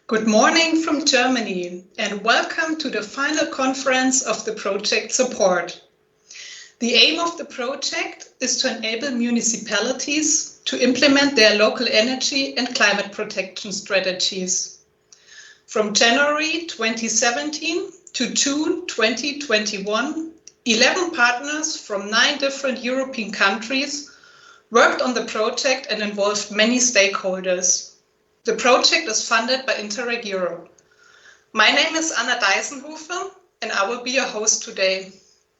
Good morning from Germany and welcome to the final conference of the project support. The aim of the project is to enable municipalities to implement their local energy and climate protection strategies. From January 2017 to June 2021, 11 partners from 9 different European countries worked on the project and involved many stakeholders. The project is funded by Interreg Europe. My name is Anna Deisenhofer and I will be your host today.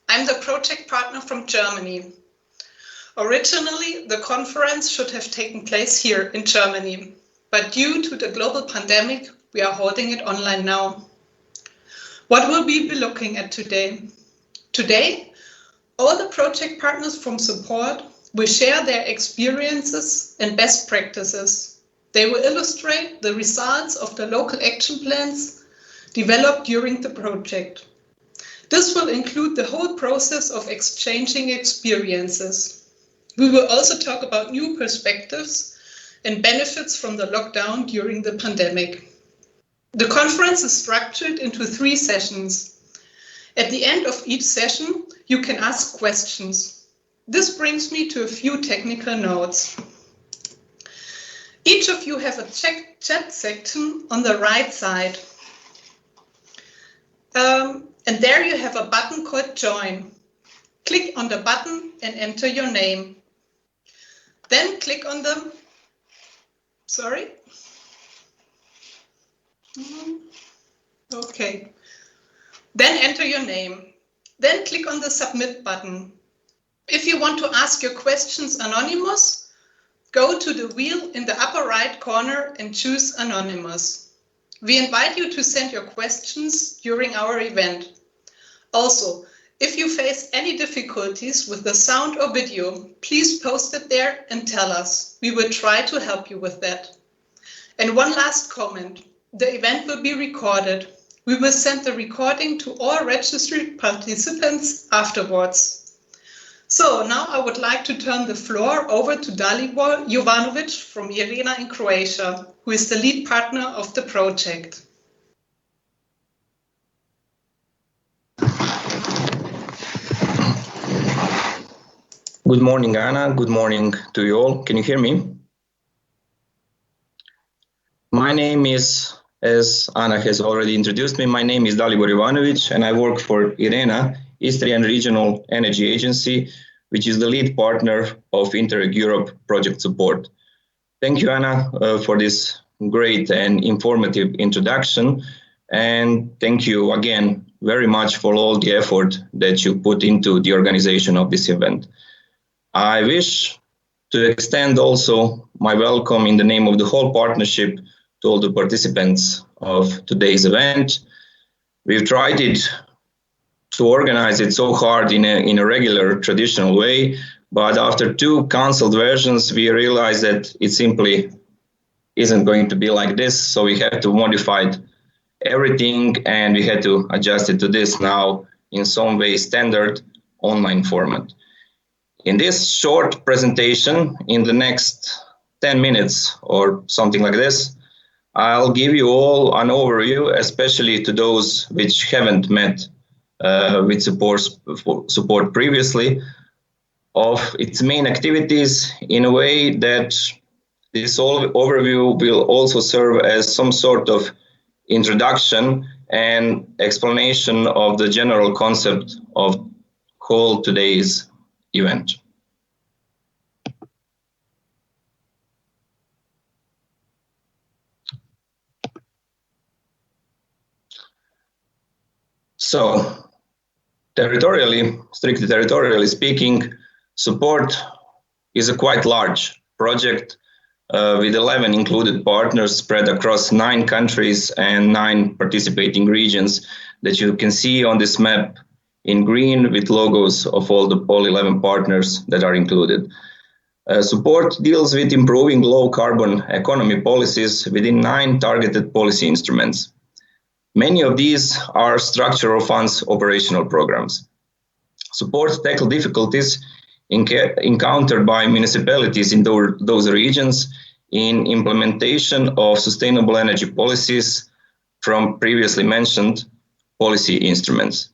I'm the project partner from Germany. Originally, the conference should have taken place here in Germany, but due to the global pandemic, we are holding it online now. What will we be looking at today? Today, all the project partners from support will share their experiences and best practices. They will illustrate the results of the local action plans developed during the project. This will include the whole process of exchanging experiences. We will also talk about new perspectives and benefits from the lockdown during the pandemic. The conference is structured into 3 sessions. At the end of each session, you can ask questions. This brings me to a few technical notes. Each of you have a chat section on the right side. And there you have a button called Join. Click on the button and enter your name. Then click on the, Okay. Then enter your name. Then click on the Submit button. If you want to ask your questions anonymous, go to the wheel in the upper right corner and choose Anonymous. We invite you to send your questions during our event. Also, if you face any difficulties with the sound or video, please post it there and tell us. We will try to help you with that. And one last comment. The event will be recorded. We will send the recording to all registered participants afterwards. So now I would like to turn the floor over to Dalibor Jovanovic from IRENA in Croatia, who is the lead partner of the project. Good morning, Anna. Good morning to you all. Can you hear me? My name is, as Anna has already introduced me, my name is Dalibor Jovanovic and I work for IRENA, Estrian Regional Energy Agency, which is the lead partner of Interreg Europe project support. Thank you, Anna, for this great and informative introduction. And thank you again very much for all the effort that you put into the organization of this event. I wish to extend also my welcome in the name of the whole partnership to all the participants of today's event. We've tried it to organize it so hard in a regular traditional way, but after 2 canceled versions, we realized that it simply isn't going to be like this. So we had to modify everything and we had to adjust it to this now in some way standard online format. In this short presentation, in the next 10 minutes or something like this, I'll give you all an overview, especially to those which haven't met with support previously, of its main activities in a way that this overview will also serve as some sort of introduction and explanation of the general concept of whole today's event. So, strictly territorially speaking, support is a quite large project with 11 included partners spread across 9 countries and 9 participating regions that you can see on this map in green with logos of all 11 partners that are included. Support deals with improving low carbon economy policies within 9 targeted policy instruments. Many of these are structural funds operational programs. Support tackle difficulties encountered by municipalities in those regions in implementation of sustainable energy policies from previously mentioned policy instruments.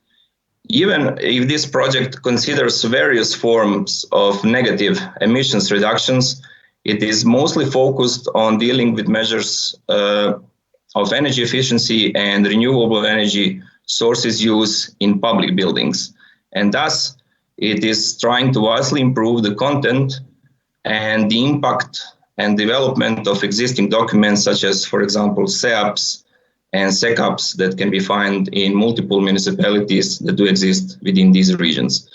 Even if this project considers various forms of negative emissions reductions, it is mostly focused on dealing with measures of energy efficiency and renewable energy sources use in public buildings. And thus, it is trying to vastly improve the content and the impact and development of existing documents such as, for example, SEAPs and SECAPs that can be found in multiple municipalities that do exist within these regions.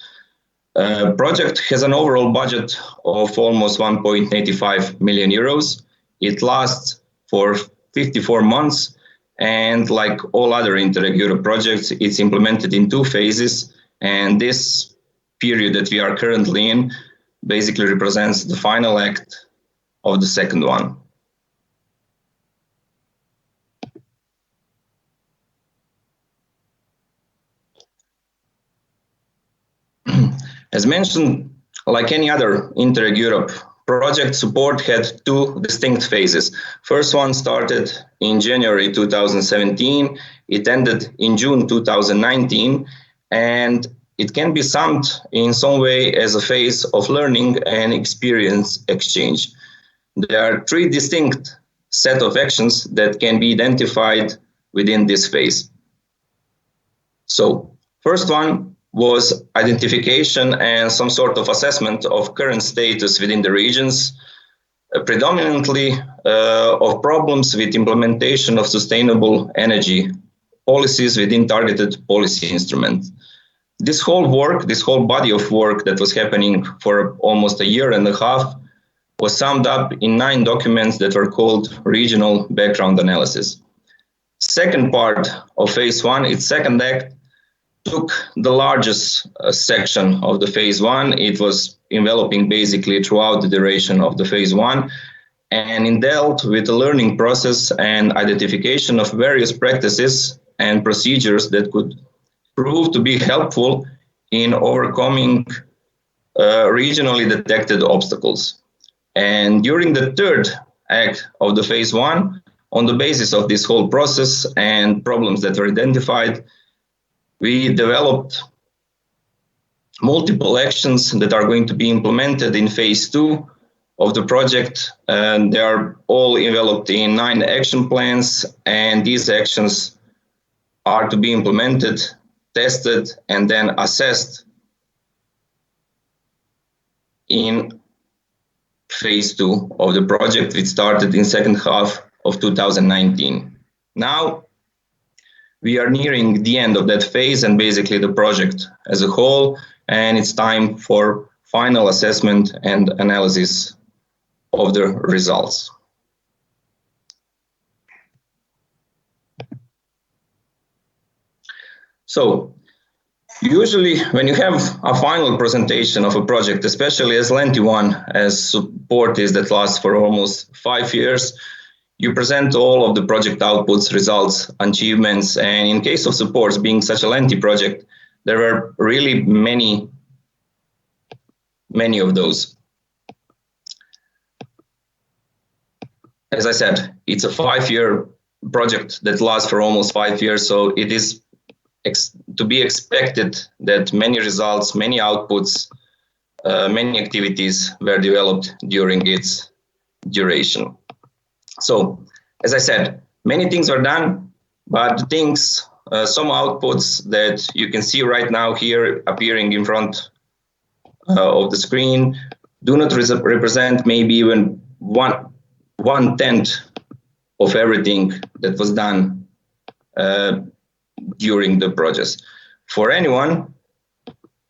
Project has an overall budget of almost 1.85 million euros. It lasts for 54 months, and like all other Interreg Europe projects, it's implemented in 2 phases, and this period that we are currently in basically represents the final act of the second one. As mentioned, like any other Interreg Europe project, support had 2 distinct phases. First one started in January 2017, it ended in June 2019, and it can be summed in some way as a phase of learning and experience exchange. There are 3 distinct set of actions that can be identified within this phase. So, first one was identification and some sort of assessment of current status within the regions, predominantly of problems with implementation of sustainable energy policies within targeted policy instruments. This whole work, this whole body of work that was happening for almost a year and a half was summed up in 9 documents that were called regional background analysis. Second part of phase 1, its second act, took the largest section of the phase 1. It was enveloping basically throughout the duration of the phase 1, and it dealt with the learning process and identification of various practices and procedures that could prove to be helpful in overcoming regionally detected obstacles. And during the third act of the phase 1, on the basis of this whole process and problems that were identified, we developed multiple actions that are going to be implemented in phase 2 of the project, and they are all enveloped in 9 action plans, and these actions are to be implemented, tested, and then assessed in phase 2 of the project, which started in second half of 2019. Now, we are nearing the end of that phase and basically the project as a whole, and it's time for final assessment and analysis of the results. So, usually when you have a final presentation of a project, especially as lengthy one as support is that lasts for almost 5 years, you present all of the project outputs, results, achievements, and in case of supports being such a lengthy project, there were really many of those. As I said, it's a 5-year project that lasts for almost 5 years, so it is to be expected that many results, many outputs, many activities were developed during its duration. So, as I said, many things are done, but the things, some outputs that you can see right now here appearing in front of the screen do not represent maybe even one-tenth of everything that was done during the process. For anyone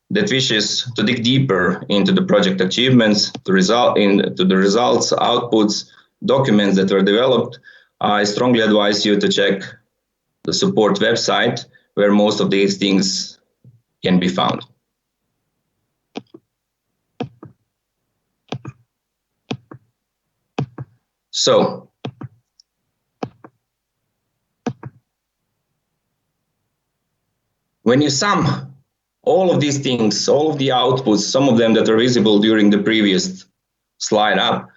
that wishes to dig deeper into the project achievements, the results, outputs, documents that were developed, I strongly advise you to check the support website where most of these things can be found. So, when you sum all of these things, all of the outputs, some of them that are visible during the previous slide up,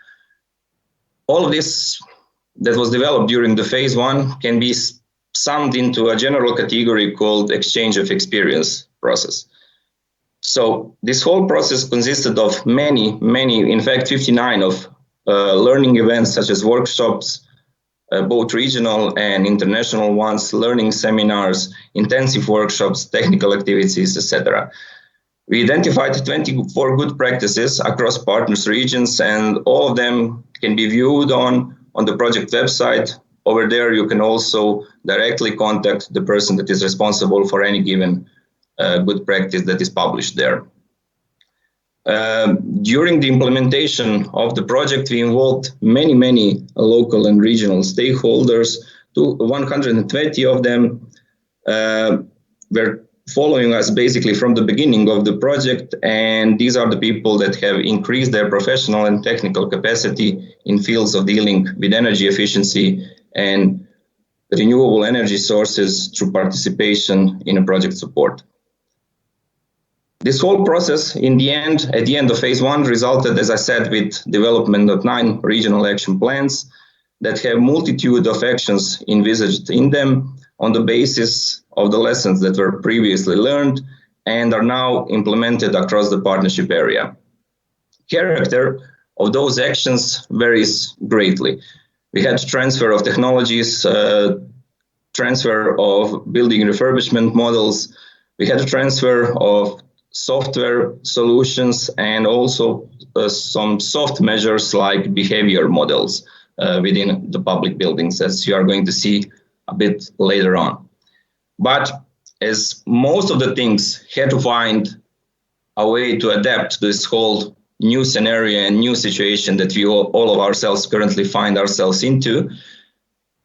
All of this that was developed during the phase one can be summed into a general category called exchange of experience process. So this whole process consisted of many, in fact 59 of learning events such as workshops, both regional and international ones, learning seminars, intensive workshops, technical activities, etc. We identified 24 good practices across partners regions, and all of them can be viewed on the project website. Over there, you can also directly contact the person that is responsible for any given good practice that is published there. During the implementation of the project, we involved many local and regional stakeholders. 120 of them were following us basically from the beginning of the project, and these are the people that have increased their professional and technical capacity in fields of dealing with energy efficiency and renewable energy sources through participation in a project support. This whole process, at the end of phase one, resulted, as I said, with development of 9 regional action plans that have multitude of actions envisaged in them on the basis of the lessons that were previously learned and are now implemented across the partnership area. Character of those actions varies greatly. We had transfer of technologies, transfer of building refurbishment models. We had a transfer of software solutions and also some soft measures like behavior models within the public buildings, as you are going to see a bit later on. But as most of the things had to find a way to adapt to this whole new scenario and new situation that we all of ourselves currently find ourselves into,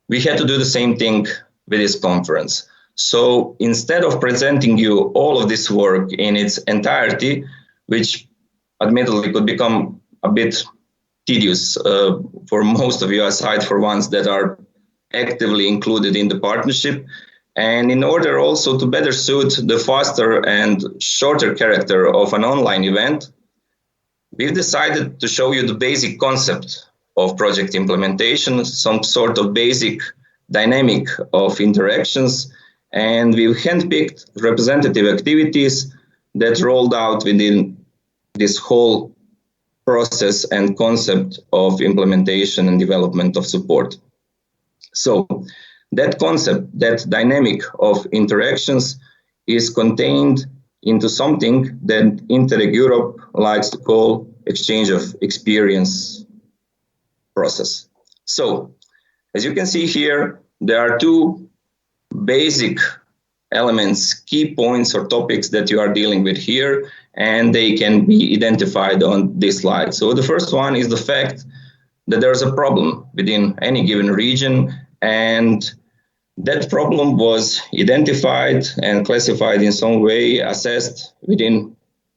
we had to do the same thing with this conference. So instead of presenting you all of this work in its entirety, which admittedly could become a bit tedious for most of you, aside for ones that are actively included in the partnership, and in order also to better suit the faster and shorter character of an online event, we've decided to show you the basic concept of project implementation, some sort of basic dynamic of interactions, and we've handpicked representative activities that rolled out within this whole process and concept of implementation and development of support. So that concept, that dynamic of interactions is contained into something that Interreg Europe likes to call exchange of experience process. So as you can see here, there are 2 basic elements, key points or topics that you are dealing with here, and they can be identified on this slide. So the first one is the fact that there's a problem within any given region, and that problem was identified and classified in some way, assessed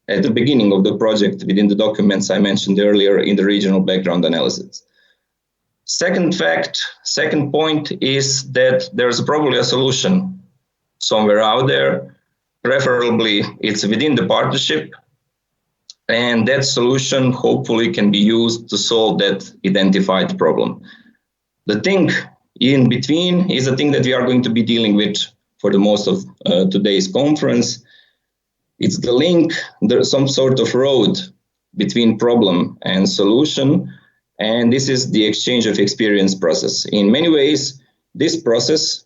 at the beginning of the project within the documents I mentioned earlier in the regional background analysis. Second point is that there's probably a solution somewhere out there. Preferably it's within the partnership, and that solution hopefully can be used to solve that identified problem. The thing in between is the thing that we are going to be dealing with for the most of today's conference. It's the link, there's some sort of road between problem and solution, and this is the exchange of experience process. In many ways, this process,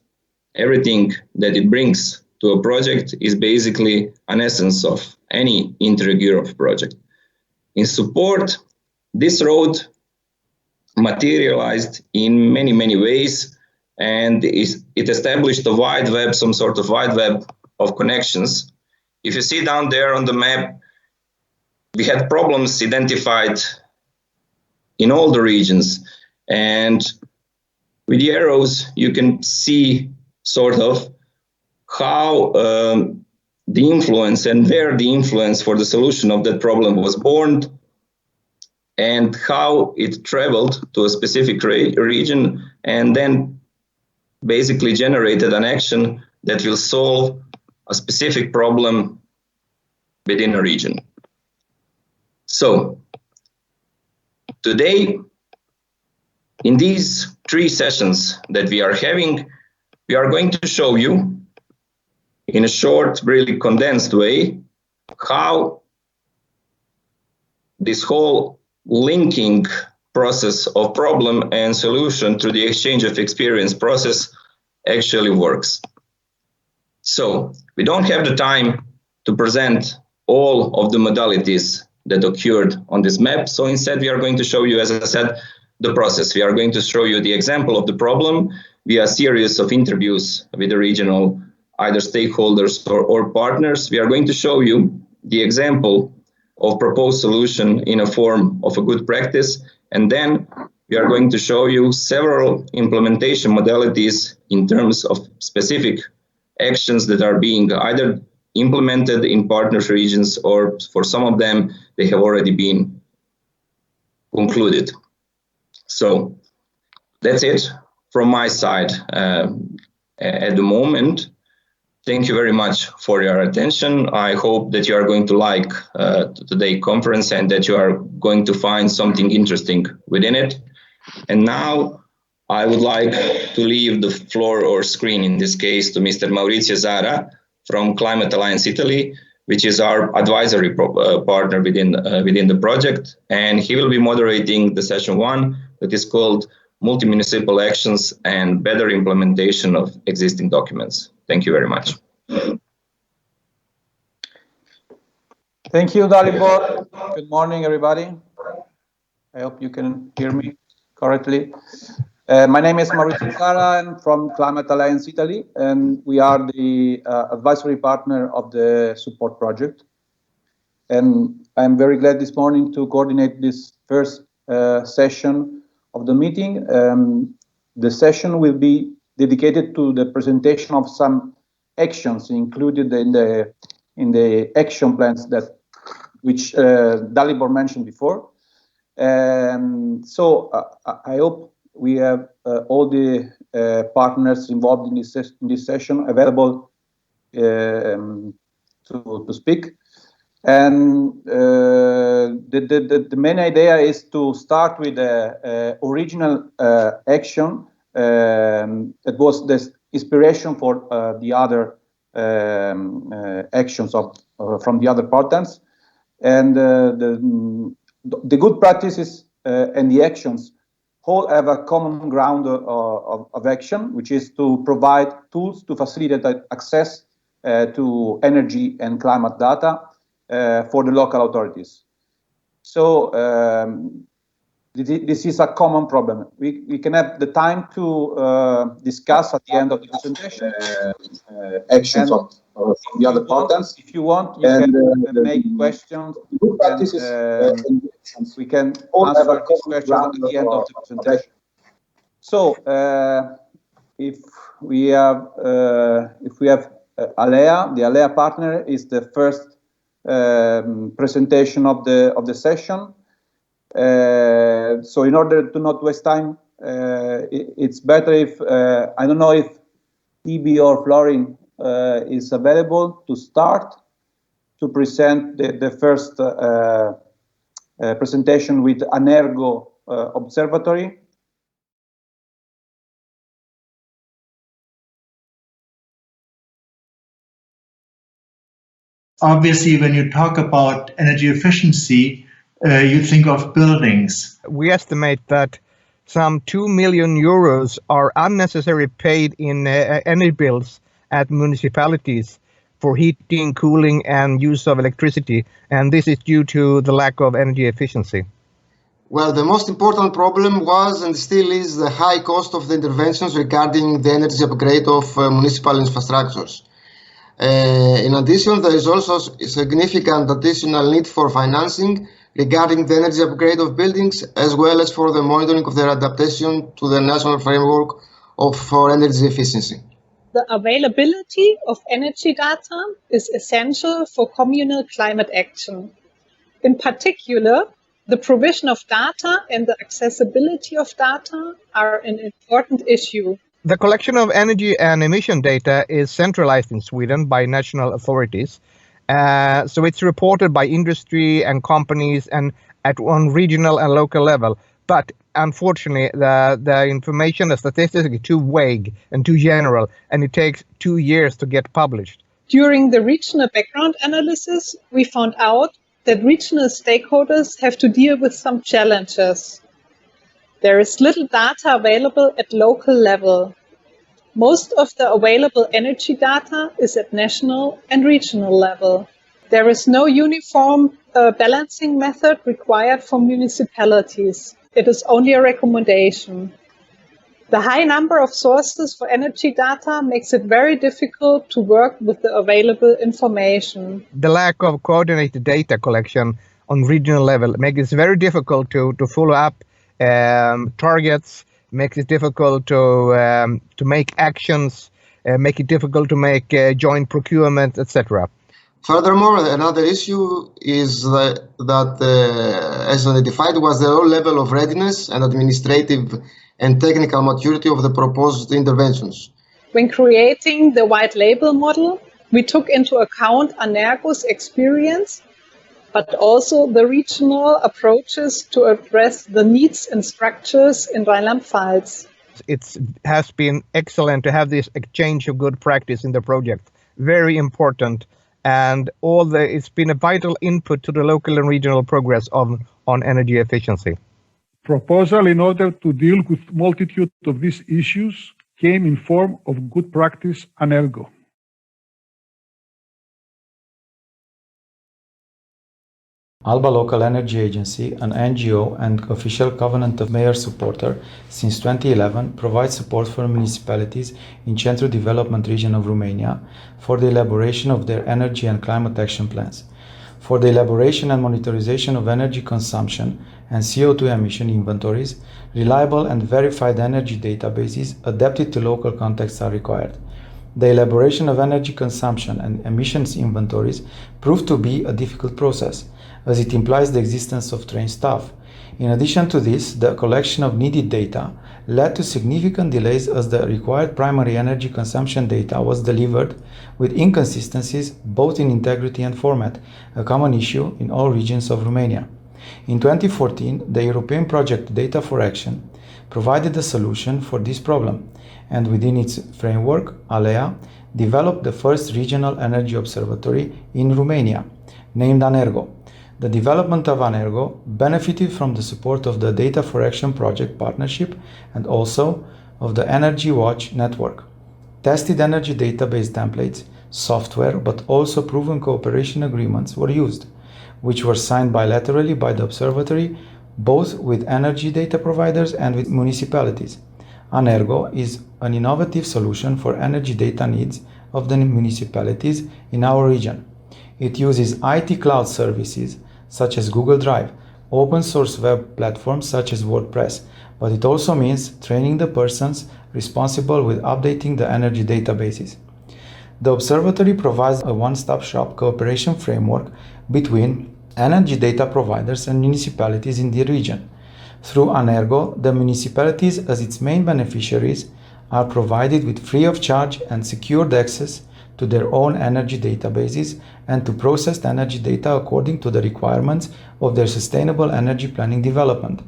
everything that it brings to a project is basically an essence of any Interreg Europe project. In support, this road materialized in many ways, and it established a wide web, some sort of wide web of connections. If you see down there on the map, we had problems identified in all the regions, and with the arrows you can see sort of how the influence and where the influence for the solution of that problem was born, and how it traveled to a specific region and then basically generated an action that will solve a specific problem within a region. So today In these 3 sessions that we are having, we are going to show you in a short, really condensed way how this whole linking process of problem and solution through the exchange of experience process actually works. So we don't have the time to present all of the modalities that occurred on this map. So instead, we are going to show you, as I said, the process. We are going to show you the example of the problem via a series of interviews with the regional either stakeholders or partners. We are going to show you the example of proposed solution in a form of a good practice. And then we are going to show you several implementation modalities in terms of specific actions that are being either implemented in partner regions, or for some of them, they have already been concluded. So that's it from my side at the moment. Thank you very much for your attention. I hope that you are going to like today's conference and that you are going to find something interesting within it. And now I would like to leave the floor or screen, in this case, to Mr. Maurizio Zara from Climate Alliance Italy, which is our advisory partner within the project. And he will be moderating the session 1 that is called Multi-Municipal Actions and Better Implementation of Existing Documents. Thank you very much. Thank you, Dalibor. Good morning, everybody. I hope you can hear me correctly. My name is Maurizio Zara. I'm from Climate Alliance Italy, and we are the advisory partner of the support project. And I'm very glad this morning to coordinate this first session of the meeting. The session will be dedicated to the presentation of some actions included in the action plans which Dalibor mentioned before. So I hope we have all the partners involved in this session available to speak. And the main idea is to start with the original action that was the inspiration for the other actions from the other partners. And the good practices and the actions all have a common ground of action, which is to provide tools to facilitate access to energy and climate data for the local authorities. So this is a common problem. We can have the time to discuss at the end of the presentation actions from the other partners. If you want, you can make questions. We can answer these questions at the end of the presentation. So if we have Alea, the Alea partner is the first presentation of the session. So in order to not waste time, it's better if I don't know if EB or Florin is available to start to present the first presentation with Anergo Observatory. Obviously, when you talk about energy efficiency, you think of buildings. We estimate that some 2 million euros are unnecessarily paid in energy bills at municipalities for heating, cooling, and use of electricity, and this is due to the lack of energy efficiency. Well, the most important problem was and still is the high cost of the interventions regarding the energy upgrade of municipal infrastructures. In addition, there is also a significant additional need for financing regarding the energy upgrade of buildings, as well as for the monitoring of their adaptation to the national framework for energy efficiency. The availability of energy data is essential for communal climate action. In particular, the provision of data and the accessibility of data are an important issue. The collection of energy and emission data is centralized in Sweden by national authorities. So it's reported by industry and companies and at one regional and local level. But unfortunately, the information, the statistics is too vague and too general, and it takes 2 years to get published. During the regional background analysis, we found out that regional stakeholders have to deal with some challenges. There is little data available at local level. Most of the available energy data is at national and regional level. There is no uniform balancing method required for municipalities. It is only a recommendation. The high number of sources for energy data makes it very difficult to work with the available information. The lack of coordinated data collection on regional level makes it very difficult to follow up targets, makes it difficult to make actions, make it difficult to make joint procurement, etc. Furthermore, another issue is that as identified, was the low level of readiness and administrative and technical maturity of the proposed interventions. When creating the white label model, we took into account Anergo's experience, but also the regional approaches to address the needs and structures in Rheinland-Pfalz. It has been excellent to have this exchange of good practice in the project. Very important. And it's been a vital input to the local and regional progress on energy efficiency. Proposal in order to deal with multitude of these issues came in form of good practice Anergo. Alba Local Energy Agency, an NGO and official Covenant of Mayors supporter since 2011, provides support for municipalities in Central Development Region of Romania for the elaboration of their energy and climate action plans, for the elaboration and monitorization of energy consumption and CO2 emission inventories. Reliable and verified energy databases adapted to local contexts are required. The elaboration of energy consumption and emissions inventories proved to be a difficult process, as it implies the existence of trained staff. In addition to this, the collection of needed data led to significant delays as the required primary energy consumption data was delivered with inconsistencies both in integrity and format, a common issue in all regions of Romania. In 2014, the European project Data for Action provided a solution for this problem, and within its framework, ALEA developed the first regional energy observatory in Romania, named Anergo. The development of Anergo benefited from the support of the Data for Action project partnership and also of the Energy Watch network. Tested energy database templates, software, but also proven cooperation agreements were used, which were signed bilaterally by the observatory, both with energy data providers and with municipalities. Anergo is an innovative solution for energy data needs of the municipalities in our region. It uses IT cloud services such as Google Drive, open source web platforms such as WordPress, but it also means training the persons responsible with updating the energy databases. The observatory provides a one-stop shop cooperation framework between energy data providers and municipalities in the region. Through Anergo, the municipalities as its main beneficiaries are provided with free of charge and secured access to their own energy databases and to processed energy data according to the requirements of their sustainable energy planning development.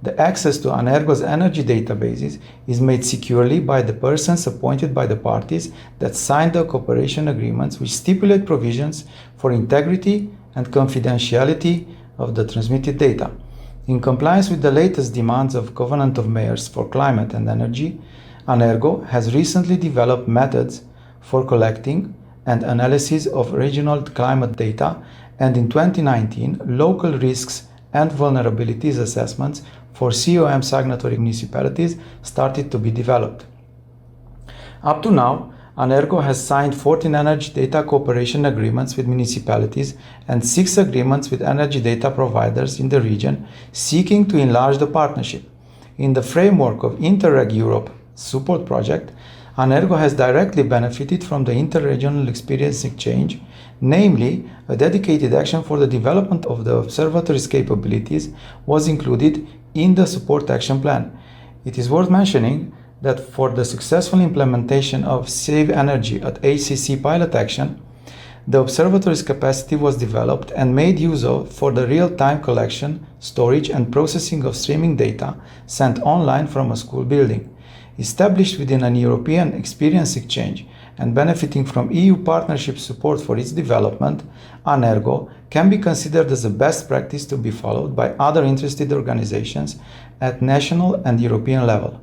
The access to Anergo's energy databases is made securely by the persons appointed by the parties that signed the cooperation agreements, which stipulate provisions for integrity and confidentiality of the transmitted data. In compliance with the latest demands of Covenant of Mayors for Climate and Energy, Anergo has recently developed methods for collecting and analysis of regional climate data, and in 2019, local risks and vulnerabilities assessments for COM signatory municipalities started to be developed. Up to now, Anergo has signed 14 energy data cooperation agreements with municipalities and 6 agreements with energy data providers in the region, seeking to enlarge the partnership. In the framework of Interreg Europe support project, Anergo has directly benefited from the interregional experience exchange, namely, a dedicated action for the development of the observatory's capabilities was included in the support action plan. It is worth mentioning that for the successful implementation of Save Energy at ACC pilot action, The observatory's capacity was developed and made use of for the real-time collection, storage and processing of streaming data sent online from a school building. Established within an European experience exchange and benefiting from EU partnership support for its development, Anergo can be considered as a best practice to be followed by other interested organizations at national and European level.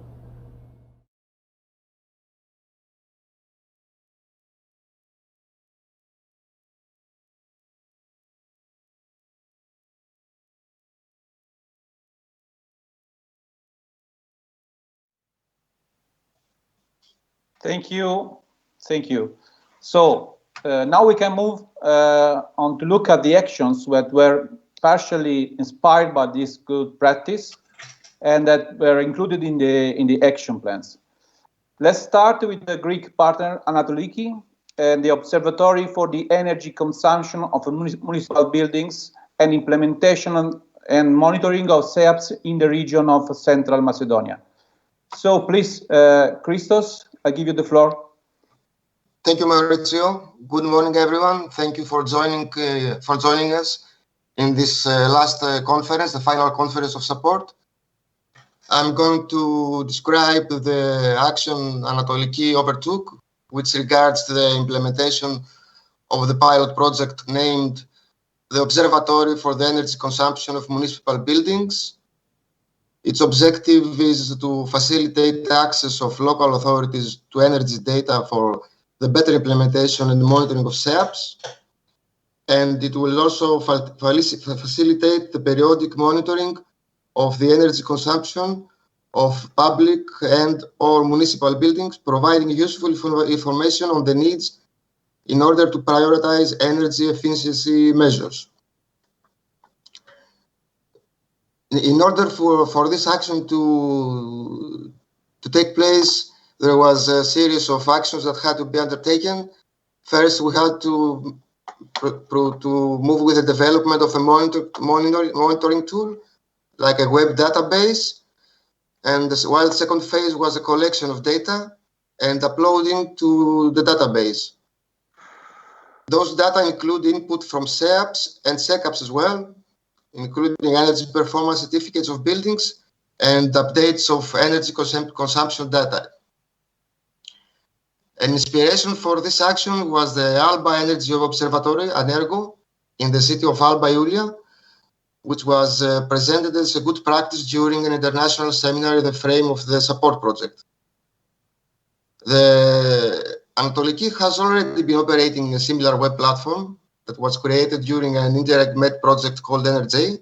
Thank you. Thank you. So now we can move on to look at the actions that were partially inspired by this good practice and that were included in the action plans. Let's start with the Greek partner Anatoliki and the Observatory for the Energy Consumption of Municipal Buildings and Implementation and Monitoring of SEAPs in the region of Central Macedonia. So please, Christos, I give you the floor. Thank you, Maurizio. Good morning, everyone. Thank you for joining us in this last conference, the final conference of support. I'm going to describe the action Anatoliki overtook, which regards to the implementation of the pilot project named the Observatory for the Energy Consumption of Municipal Buildings. Its objective is to facilitate access of local authorities to energy data for the better implementation and monitoring of SEAPs. And it will also facilitate the periodic monitoring of the energy consumption of public and or municipal buildings, providing useful information on the needs in order to prioritize energy efficiency measures. In order for this action to take place, there was a series of actions that had to be undertaken. First, we had to move with the development of a monitoring tool, like a web database. And while the second phase was a collection of data and uploading to the database. Those data include input from SEAPs and SECAPs as well, including energy performance certificates of buildings and updates of energy consumption data. An inspiration for this action was the Alba Energy Observatory, Anergo, in the city of Alba Iulia, which was presented as a good practice during an international seminar in the frame of the support project. The Anatoliki has already been operating a similar web platform that was created during an indirect MED project called Energy.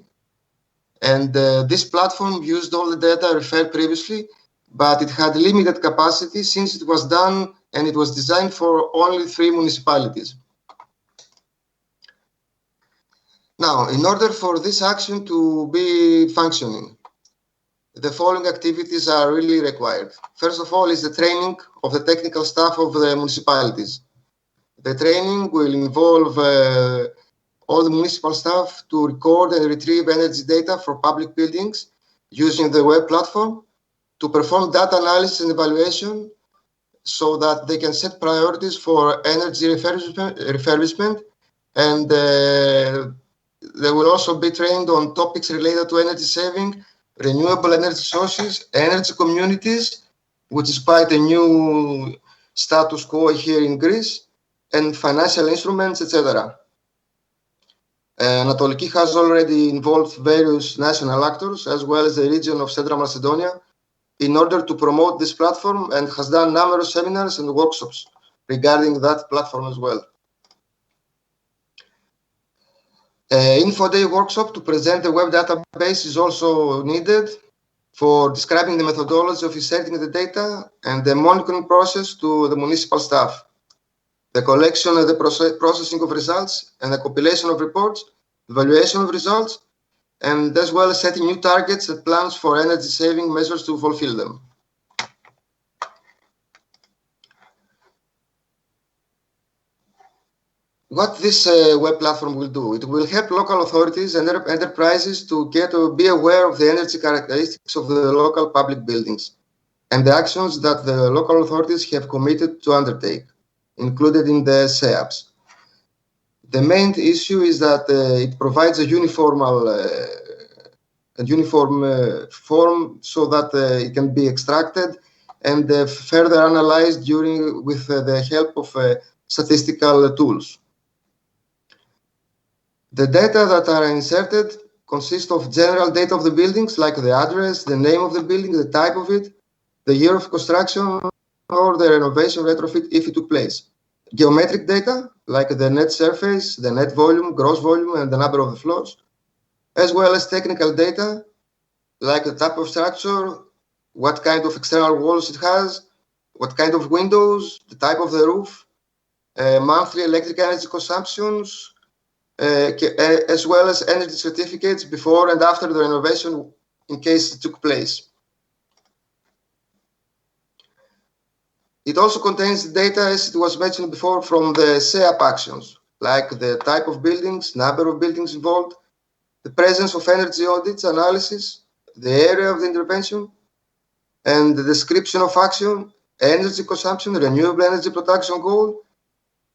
And this platform used all the data referred previously, but it had limited capacity since it was done and it was designed for only 3 municipalities. Now, in order for this action to be functioning, the following activities are really required. First of all is the training of the technical staff of the municipalities. The training will involve all the municipal staff to record and retrieve energy data for public buildings using the web platform, to perform data analysis and evaluation so that they can set priorities for energy refurbishment, and they will also be trained on topics related to energy saving, renewable energy sources, energy communities, which is quite a new status quo here in Greece, and financial instruments, etc. Anatoliki has already involved various national actors as well as the region of Central Macedonia in order to promote this platform, and has done numerous seminars and workshops regarding that platform as well. Info Day workshop to present the web database is also needed for describing the methodology of inserting the data and the monitoring process to the municipal staff, the collection and the processing of results and the compilation of reports, evaluation of results, and as well as setting new targets and plans for energy saving measures to fulfill them. What this web platform will do, it will help local authorities and enterprises to be aware of the energy characteristics of the local public buildings and the actions that the local authorities have committed to undertake, included in the SEAPs. The main issue is that it provides a uniform form so that it can be extracted and further analyzed with the help of statistical tools. The data that are inserted consist of general data of the buildings, like the address, the name of the building, the type of it, the year of construction, or the renovation retrofit if it took place. Geometric data, like the net surface, the net volume, gross volume, and the number of the floors, as well as technical data, like the type of structure, what kind of external walls it has, what kind of windows, the type of the roof, monthly electric energy consumptions, as well as energy certificates before and after the renovation in case it took place. It also contains data, as it was mentioned before, from the SEAP actions, like the type of buildings, number of buildings involved, the presence of energy audits, analysis, the area of the intervention, and the description of action, energy consumption, renewable energy production goal,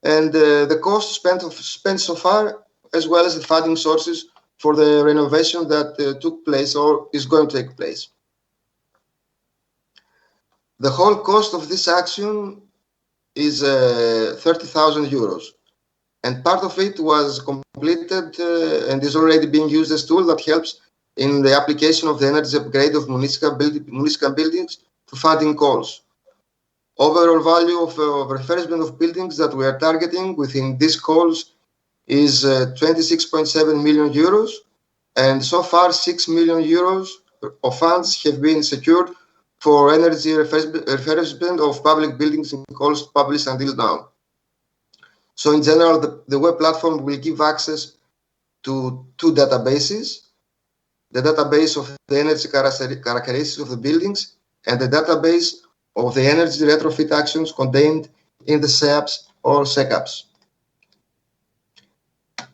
and the cost spent so far, as well as the funding sources for the renovation that took place or is going to take place. The whole cost of this action is 30,000 euros, and part of it was completed and is already being used as a tool that helps in the application of the energy upgrade of municipal buildings to funding calls. Overall value of refurbishment of buildings that we are targeting within these calls is 26.7 million euros, and so far 6 million euros of funds have been secured for energy refurbishment of public buildings in calls published until now. So in general, the web platform will give access to two databases: the database of the energy characteristics of the buildings and the database of the energy retrofit actions contained in the SEAPs or SECAPs.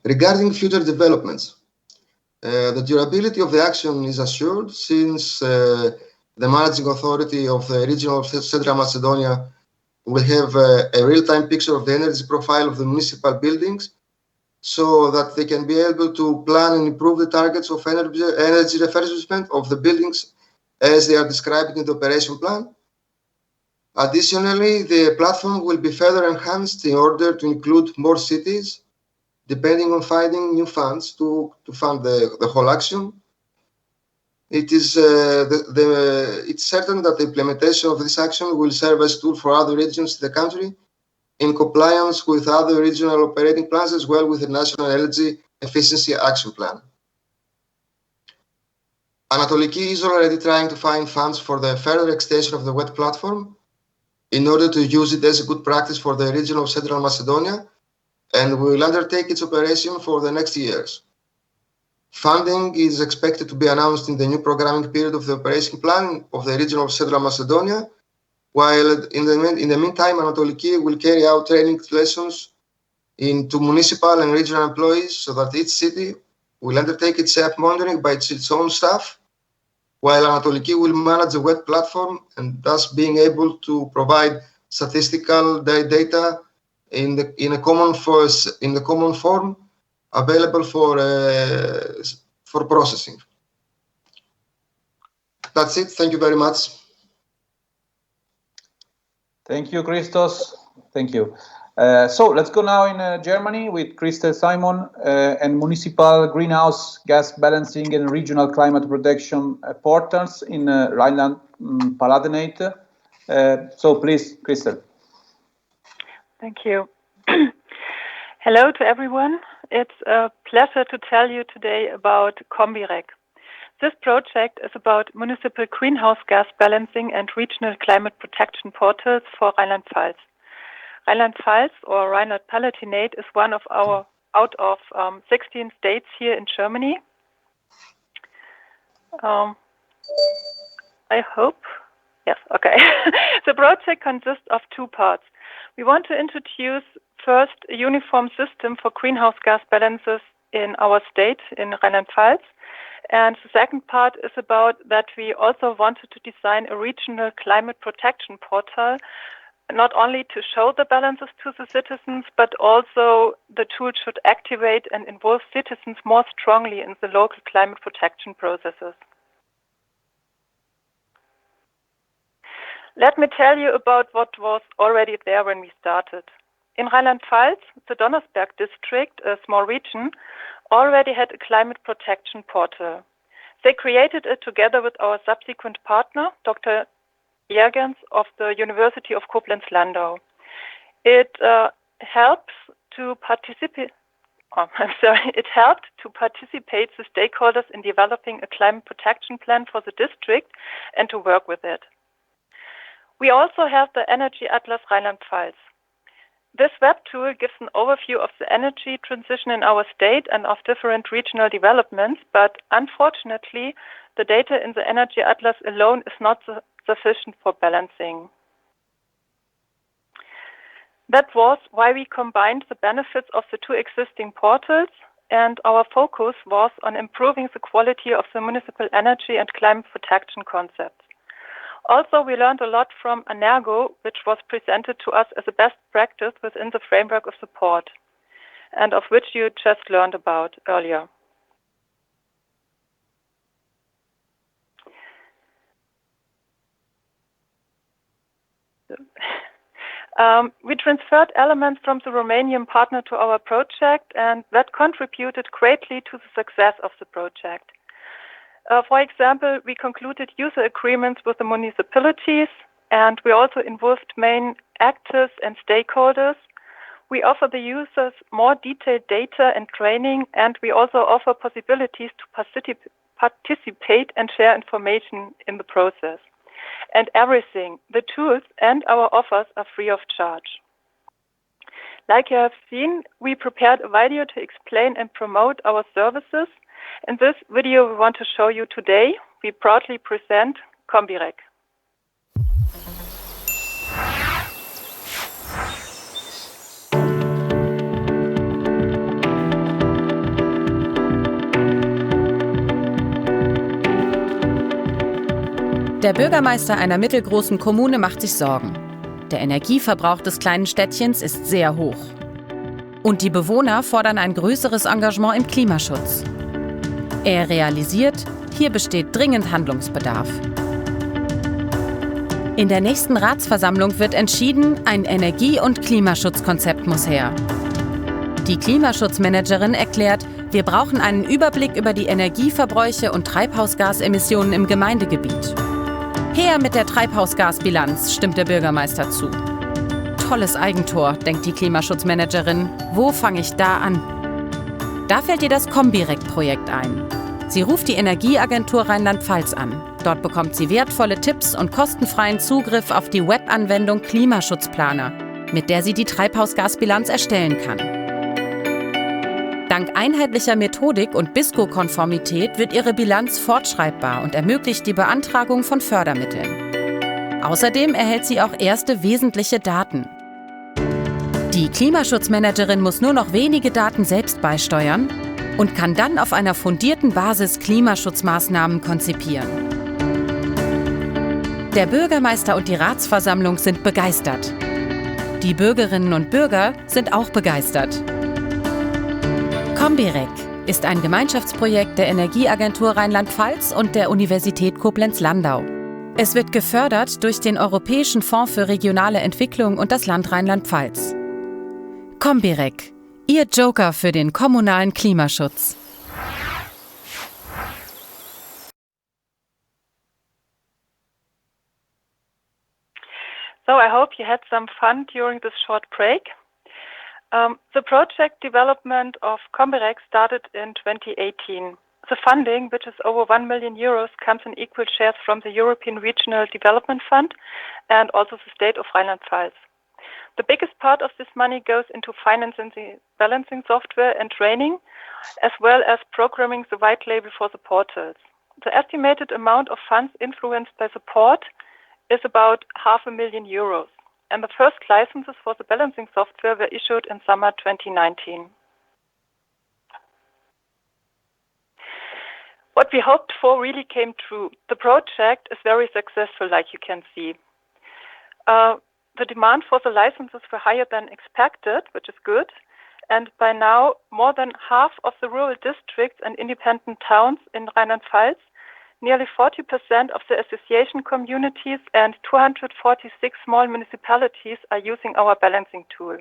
Regarding future developments, the durability of the action is assured since the managing authority of the region of Central Macedonia will have a real-time picture of the energy profile of the municipal buildings so that they can be able to plan and improve the targets of energy refurbishment of the buildings as they are described in the operation plan. Additionally, the platform will be further enhanced in order to include more cities, depending on finding new funds to fund the whole action. It is it's certain that the implementation of this action will serve as a tool for other regions in the country in compliance with other regional operating plans as well with the National Energy Efficiency Action Plan. Anatoliki is already trying to find funds for the further extension of the web platform in order to use it as a good practice for the region of Central Macedonia, and will undertake its operation for the next years. Funding is expected to be announced in the new programming period of the operation plan of the region of Central Macedonia, while in the meantime, Anatoliki will carry out training lessons into municipal and regional employees so that each city will undertake its SEAP monitoring by its own staff, while Anatoliki will manage the web platform and thus being able to provide statistical data in the common form available for processing. That's it. Thank you very much. Thank you, Christos. Thank you. So let's go now in Germany with Christel Simon and municipal greenhouse gas balancing and regional climate protection portals in Rheinland-Pfalz. So please, Christel. Thank you. Hello to everyone. It's a pleasure to tell you today about CombiRec. This project is about municipal greenhouse gas balancing and regional climate protection portals for Rheinland-Pfalz. Rheinland-Pfalz, or Rhineland-Palatinate, is one of our out of 16 states here in Germany. I hope. Yes, okay. The project consists of two parts. We want to introduce first a uniform system for greenhouse gas balances in our state, in Rheinland-Pfalz. And the second part is about that we also wanted to design a regional climate protection portal not only to show the balances to the citizens, but also the tool should activate and involve citizens more strongly in the local climate protection processes. Let me tell you about what was already there when we started. In Rheinland-Pfalz, the Donnersberg district, a small region, already had a climate protection portal. They created it together with our subsequent partner, Dr. Jergens of the University of Koblenz-Landau. It helps to participate. It helped to participate the stakeholders in developing a climate protection plan for the district and to work with it. We also have the Energy Atlas Rheinland-Pfalz. This web tool gives an overview of the energy transition in our state and of different regional developments, but unfortunately, the data in the Energy Atlas alone is not sufficient for balancing. That was why we combined the benefits of the two existing portals, and our focus was on improving the quality of the municipal energy and climate protection concepts. Also, we learned a lot from Energo, which was presented to us as a best practice within the framework of support, and of which you just learned about earlier. We transferred elements from the Romanian partner to our project, and that contributed greatly to the success of the project. For example, we concluded user agreements with the municipalities, and we also involved main actors and stakeholders. We offer the users more detailed data and training, and we also offer possibilities to participate and share information in the process. And everything, the tools and our offers are free of charge. Like you have seen, we prepared a video to explain and promote our services. In this video we want to show you today, we proudly present Combirec. Der Bürgermeister einer mittelgroßen Kommune macht sich Sorgen. Der Energieverbrauch des kleinen Städtchens ist sehr hoch. Und die Bewohner fordern ein größeres Engagement im Klimaschutz. Er realisiert, hier besteht dringend Handlungsbedarf. In der nächsten Ratsversammlung wird entschieden, ein Energie- und Klimaschutzkonzept muss her. Die Klimaschutzmanagerin erklärt, wir brauchen einen Überblick über die Energieverbräuche und Treibhausgasemissionen im Gemeindegebiet. Her mit der Treibhausgasbilanz, stimmt der Bürgermeister zu. Tolles Eigentor, denkt die Klimaschutzmanagerin. Wo fange ich da an? Da fällt ihr das Combirec-Projekt ein. Sie ruft die Energieagentur Rheinland-Pfalz an. Dort bekommt sie wertvolle Tipps und kostenfreien Zugriff auf die Webanwendung Klimaschutzplaner, mit der sie die Treibhausgasbilanz erstellen kann. Dank einheitlicher Methodik und BISCO-Konformität wird ihre Bilanz fortschreibbar und ermöglicht die Beantragung von Fördermitteln. Außerdem erhält sie auch erste wesentliche Daten. Die Klimaschutzmanagerin muss nur noch wenige Daten selbst beisteuern und kann dann auf einer fundierten Basis Klimaschutzmaßnahmen konzipieren. Der Bürgermeister und die Ratsversammlung sind begeistert. Die Bürgerinnen und Bürger sind auch begeistert. Combirec ist ein Gemeinschaftsprojekt der Energieagentur Rheinland-Pfalz und der Universität Koblenz-Landau. Es wird gefördert durch den Europäischen Fonds für regionale Entwicklung und das Land Rheinland-Pfalz. Combirec, Ihr Joker für den kommunalen Klimaschutz. So I hope you had some fun during this short break. The project development of Combirec started in 2018. The funding, which is over 1 million euros, comes in equal shares from the European Regional Development Fund and also the state of Rheinland-Pfalz. The biggest part of this money goes into financing the balancing software and training, as well as programming the white label for the portals. The estimated amount of funds influenced by support is about €500,000, and the first licenses for the balancing software were issued in summer 2019. What we hoped for really came true. The project is very successful, like you can see. the demand for the licenses were higher than expected, which is good. And by now, more than half of the rural districts and independent towns in Rheinland-Pfalz, nearly 40% of the association communities and 246 small municipalities are using our balancing tool.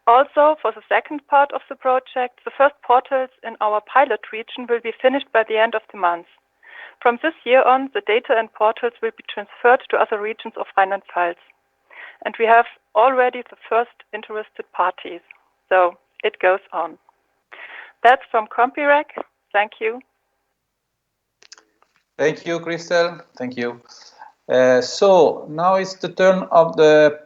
Also, for the second part of the project, the first portals in our pilot region will be finished by the end of the month. From this year on, the data and portals will be transferred to other regions of Rheinland-Pfalz. And we have already the first interested parties. So it goes on. That's from CompiRec. Thank you. Thank you, Christel. Thank you. So now it's the turn of the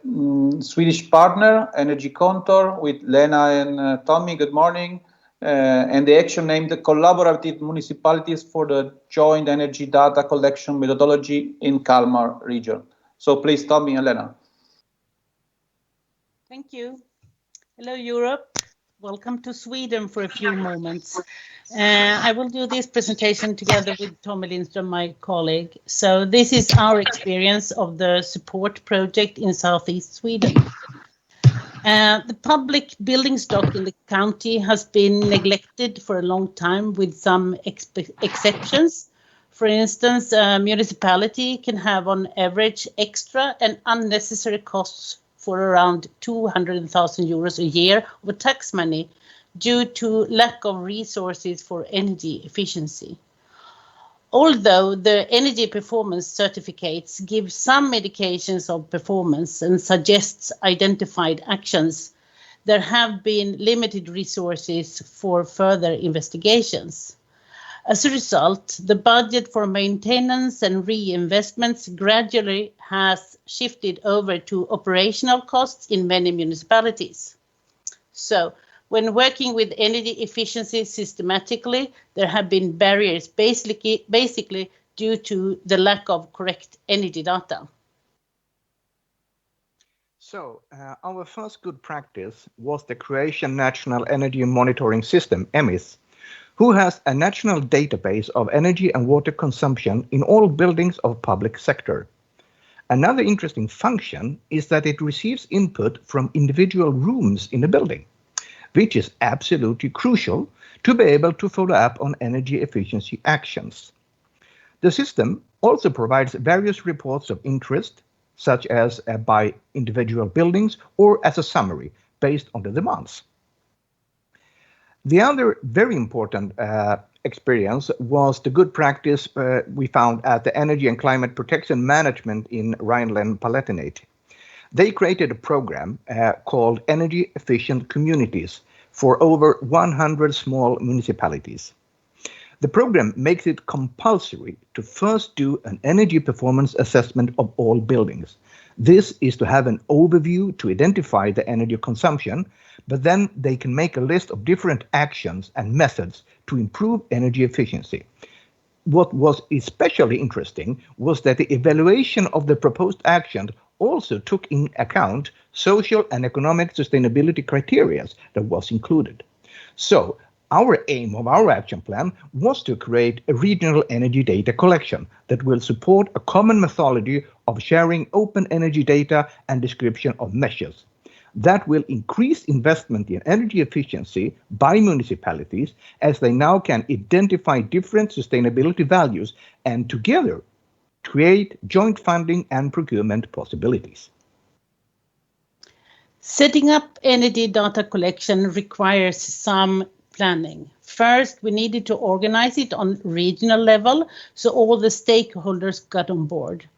Swedish partner, Energy Contour, with Lena and Tommy. Good morning. And the action named the Collaborative Municipalities for the Joint Energy Data Collection Methodology in Kalmar region. So please, Tommy and Lena. Thank you. Hello, Europe. Welcome to Sweden for a few moments. I will do this presentation together with Tommy Lindström, my colleague. So this is our experience of the support project in Southeast Sweden. The public building stock in the county has been neglected for a long time with some exceptions. For instance, a municipality can have on average extra and unnecessary costs for around 200,000 euros a year of tax money due to lack of resources for energy efficiency. Although the energy performance certificates give some indications of performance and suggests identified actions, there have been limited resources for further investigations. As a result, the budget for maintenance and reinvestments gradually has shifted over to operational costs in many municipalities. So, when working with energy efficiency systematically, there have been barriers basically due to the lack of correct energy data. So, our first good practice was the Croatian National Energy Monitoring System, EMIS, who has a national database of energy and water consumption in all buildings of public sector. Another interesting function is that it receives input from individual rooms in a building, which is absolutely crucial to be able to follow up on energy efficiency actions. The system also provides various reports of interest, such as by individual buildings or as a summary based on the demands. The other very important experience was the good practice we found at the Energy and Climate Protection Management in Rheinland-Palatinate. They created a program called Energy Efficient Communities for over 100 small municipalities. The program makes it compulsory to first do an energy performance assessment of all buildings. This is to have an overview to identify the energy consumption, but then they can make a list of different actions and methods to improve energy efficiency. What was especially interesting was that the evaluation of the proposed action also took in account social and economic sustainability criteria that was included. So, our aim of our action plan was to create a regional energy data collection that will support a common methodology of sharing open energy data and description of measures. That will increase investment in energy efficiency by municipalities as they now can identify different sustainability values and together create joint funding and procurement possibilities. Setting up energy data collection requires some planning. First, we needed to organize it on regional level so all the stakeholders got on board.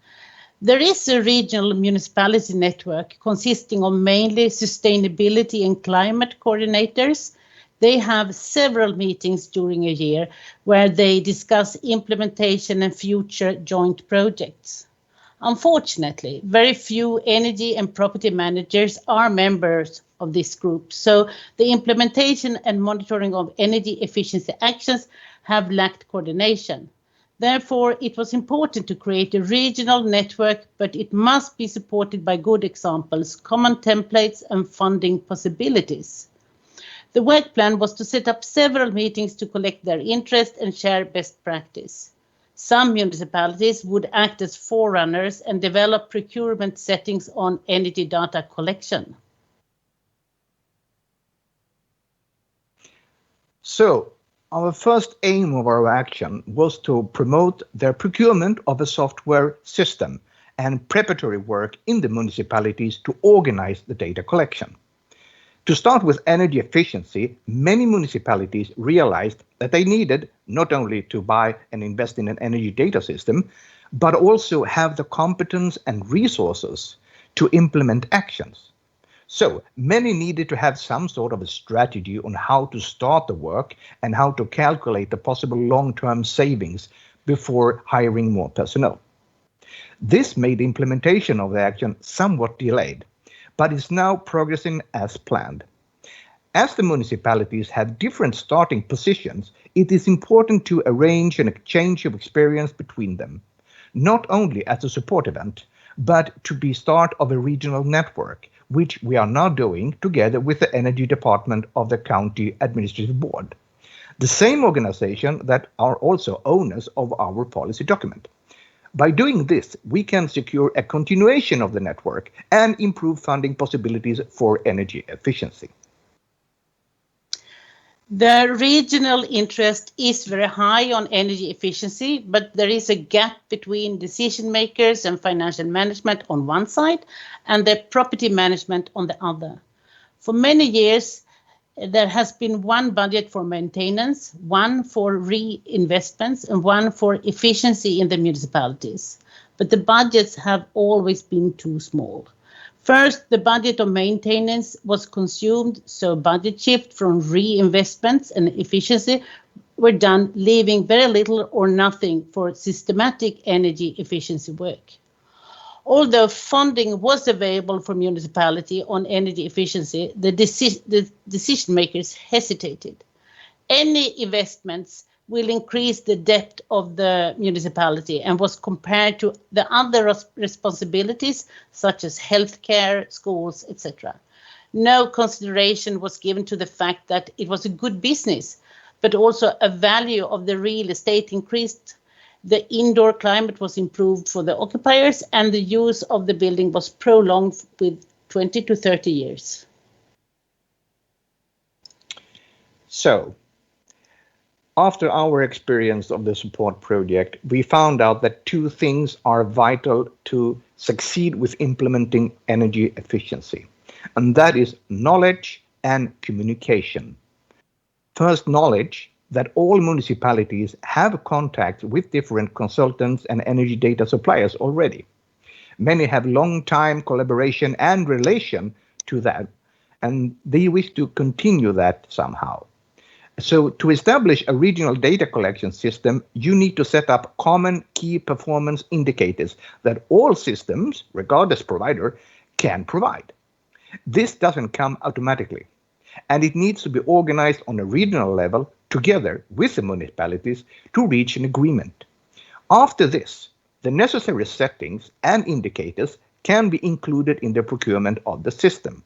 There is a regional municipality network consisting of mainly sustainability and climate coordinators. They have several meetings during a year where they discuss implementation and future joint projects. Unfortunately, very few energy and property managers are members of this group, so the implementation and monitoring of energy efficiency actions have lacked coordination. Therefore, it was important to create a regional network, but it must be supported by good examples, common templates, and funding possibilities. The work plan was to set up several meetings to collect their interest and share best practice. Some municipalities would act as forerunners and develop procurement settings on energy data collection. So, our first aim of our action was to promote the procurement of a software system and preparatory work in the municipalities to organize the data collection. To start with energy efficiency, many municipalities realized that they needed not only to buy and invest in an energy data system, but also have the competence and resources to implement actions. So many needed to have some sort of a strategy on how to start the work and how to calculate the possible long-term savings before hiring more personnel. This made implementation of the action somewhat delayed, but is now progressing as planned. As the municipalities have different starting positions, it is important to arrange an exchange of experience between them, not only as a support event, but to be start of a regional network, which we are now doing together with the Energy Department of the County Administrative Board, the same organization that are also owners of our policy document. By doing this, we can secure a continuation of the network and improve funding possibilities for energy efficiency. The regional interest is very high on energy efficiency, but there is a gap between decision makers and financial management on one side and the property management on the other. For many years, there has been one budget for maintenance, one for reinvestments, and one for efficiency in the municipalities. But the budgets have always been too small. First, the budget of maintenance was consumed, so budget shift from reinvestments and efficiency were done, leaving very little or nothing for systematic energy efficiency work. Although funding was available for municipality on energy efficiency, the decision makers hesitated. Any investments will increase the debt of the municipality and was compared to the other responsibilities such as healthcare, schools, etc. No consideration was given to the fact that it was a good business, but also a value of the real estate increased. The indoor climate was improved for the occupiers and the use of the building was prolonged with 20 to 30 years. So, after our experience of the support project, we found out that two things are vital to succeed with implementing energy efficiency, and that is knowledge and communication. First, knowledge, that all municipalities have contact with different consultants and energy data suppliers already. Many have long-time collaboration and relation to that, and they wish to continue that somehow. So to establish a regional data collection system, you need to set up common key performance indicators that all systems, regardless provider, can provide. This doesn't come automatically, and it needs to be organized on a regional level together with the municipalities to reach an agreement. After this, the necessary settings and indicators can be included in the procurement of the system.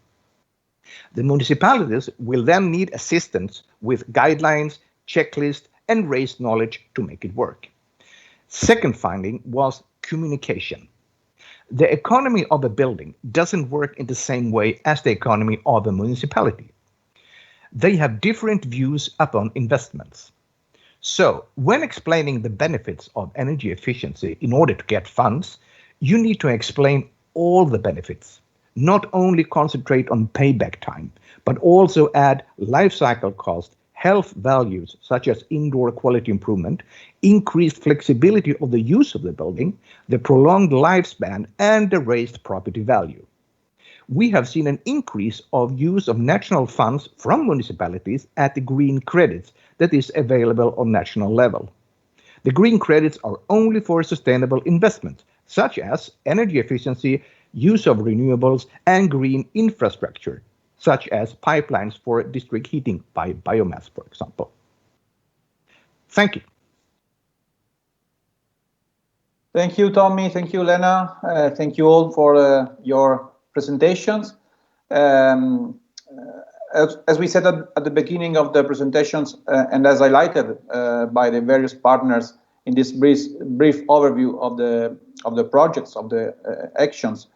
The municipalities will then need assistance with guidelines, checklists, and raised knowledge to make it work. Second finding was communication. The economy of a building doesn't work in the same way as the economy of a municipality. They have different views upon investments. So, when explaining the benefits of energy efficiency in order to get funds, you need to explain all the benefits. Not only concentrate on payback time, but also add life cycle cost, health values such as indoor quality improvement, increased flexibility of the use of the building, the prolonged lifespan, and the raised property value. We have seen an increase of use of national funds from municipalities at the green credits that is available on national level. The green credits are only for sustainable investments, such as energy efficiency, use of renewables, and green infrastructure, such as pipelines for district heating by biomass, for example. Thank you. Thank you, Tommy. Thank you, Lena. Thank you all for your presentations. As we said at the beginning of the presentations, and as highlighted by the various partners in this brief overview of the projects, of the actions.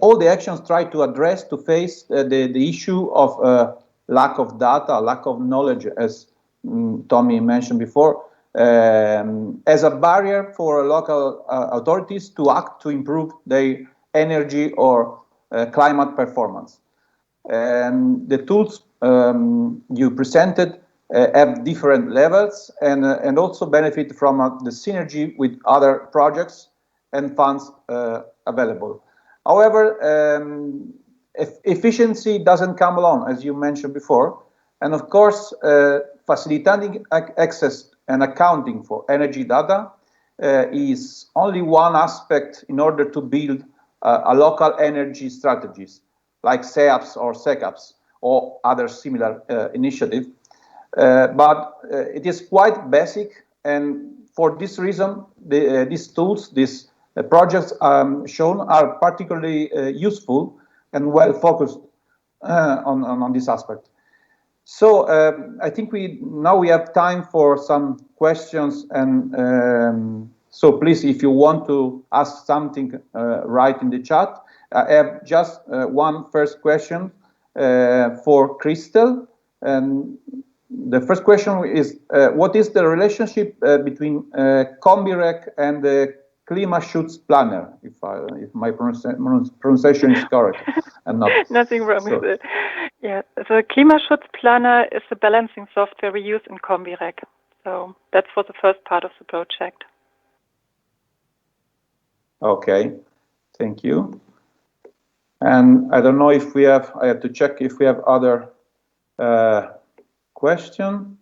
All the actions try to address, to face the issue of lack of data, lack of knowledge, as Tommy mentioned before, as a barrier for local authorities to act to improve their energy or climate performance. And the tools you presented have different levels and also benefit from the synergy with other projects and funds available. However, efficiency doesn't come alone, as you mentioned before. And of course, facilitating access and accounting for energy data is only one aspect in order to build a local energy strategies like SEAPs or SECAPs or other similar initiatives. But it is quite basic, and for this reason, these tools, these projects shown are particularly useful and well focused on this aspect. So I think we have time for some questions, and so please, if you want to ask something, write in the chat. I have just one first question for Crystal, and the first question is, what is the relationship between Combirec and the Klimaschutz-Planner, if my pronunciation is correct? And not nothing wrong with it. Yeah, the Klimaschutz-Planner is the balancing software we use in Combirec. So that's for the first part of the project. Okay, thank you. And I don't know if we have, I have to check if we have other question.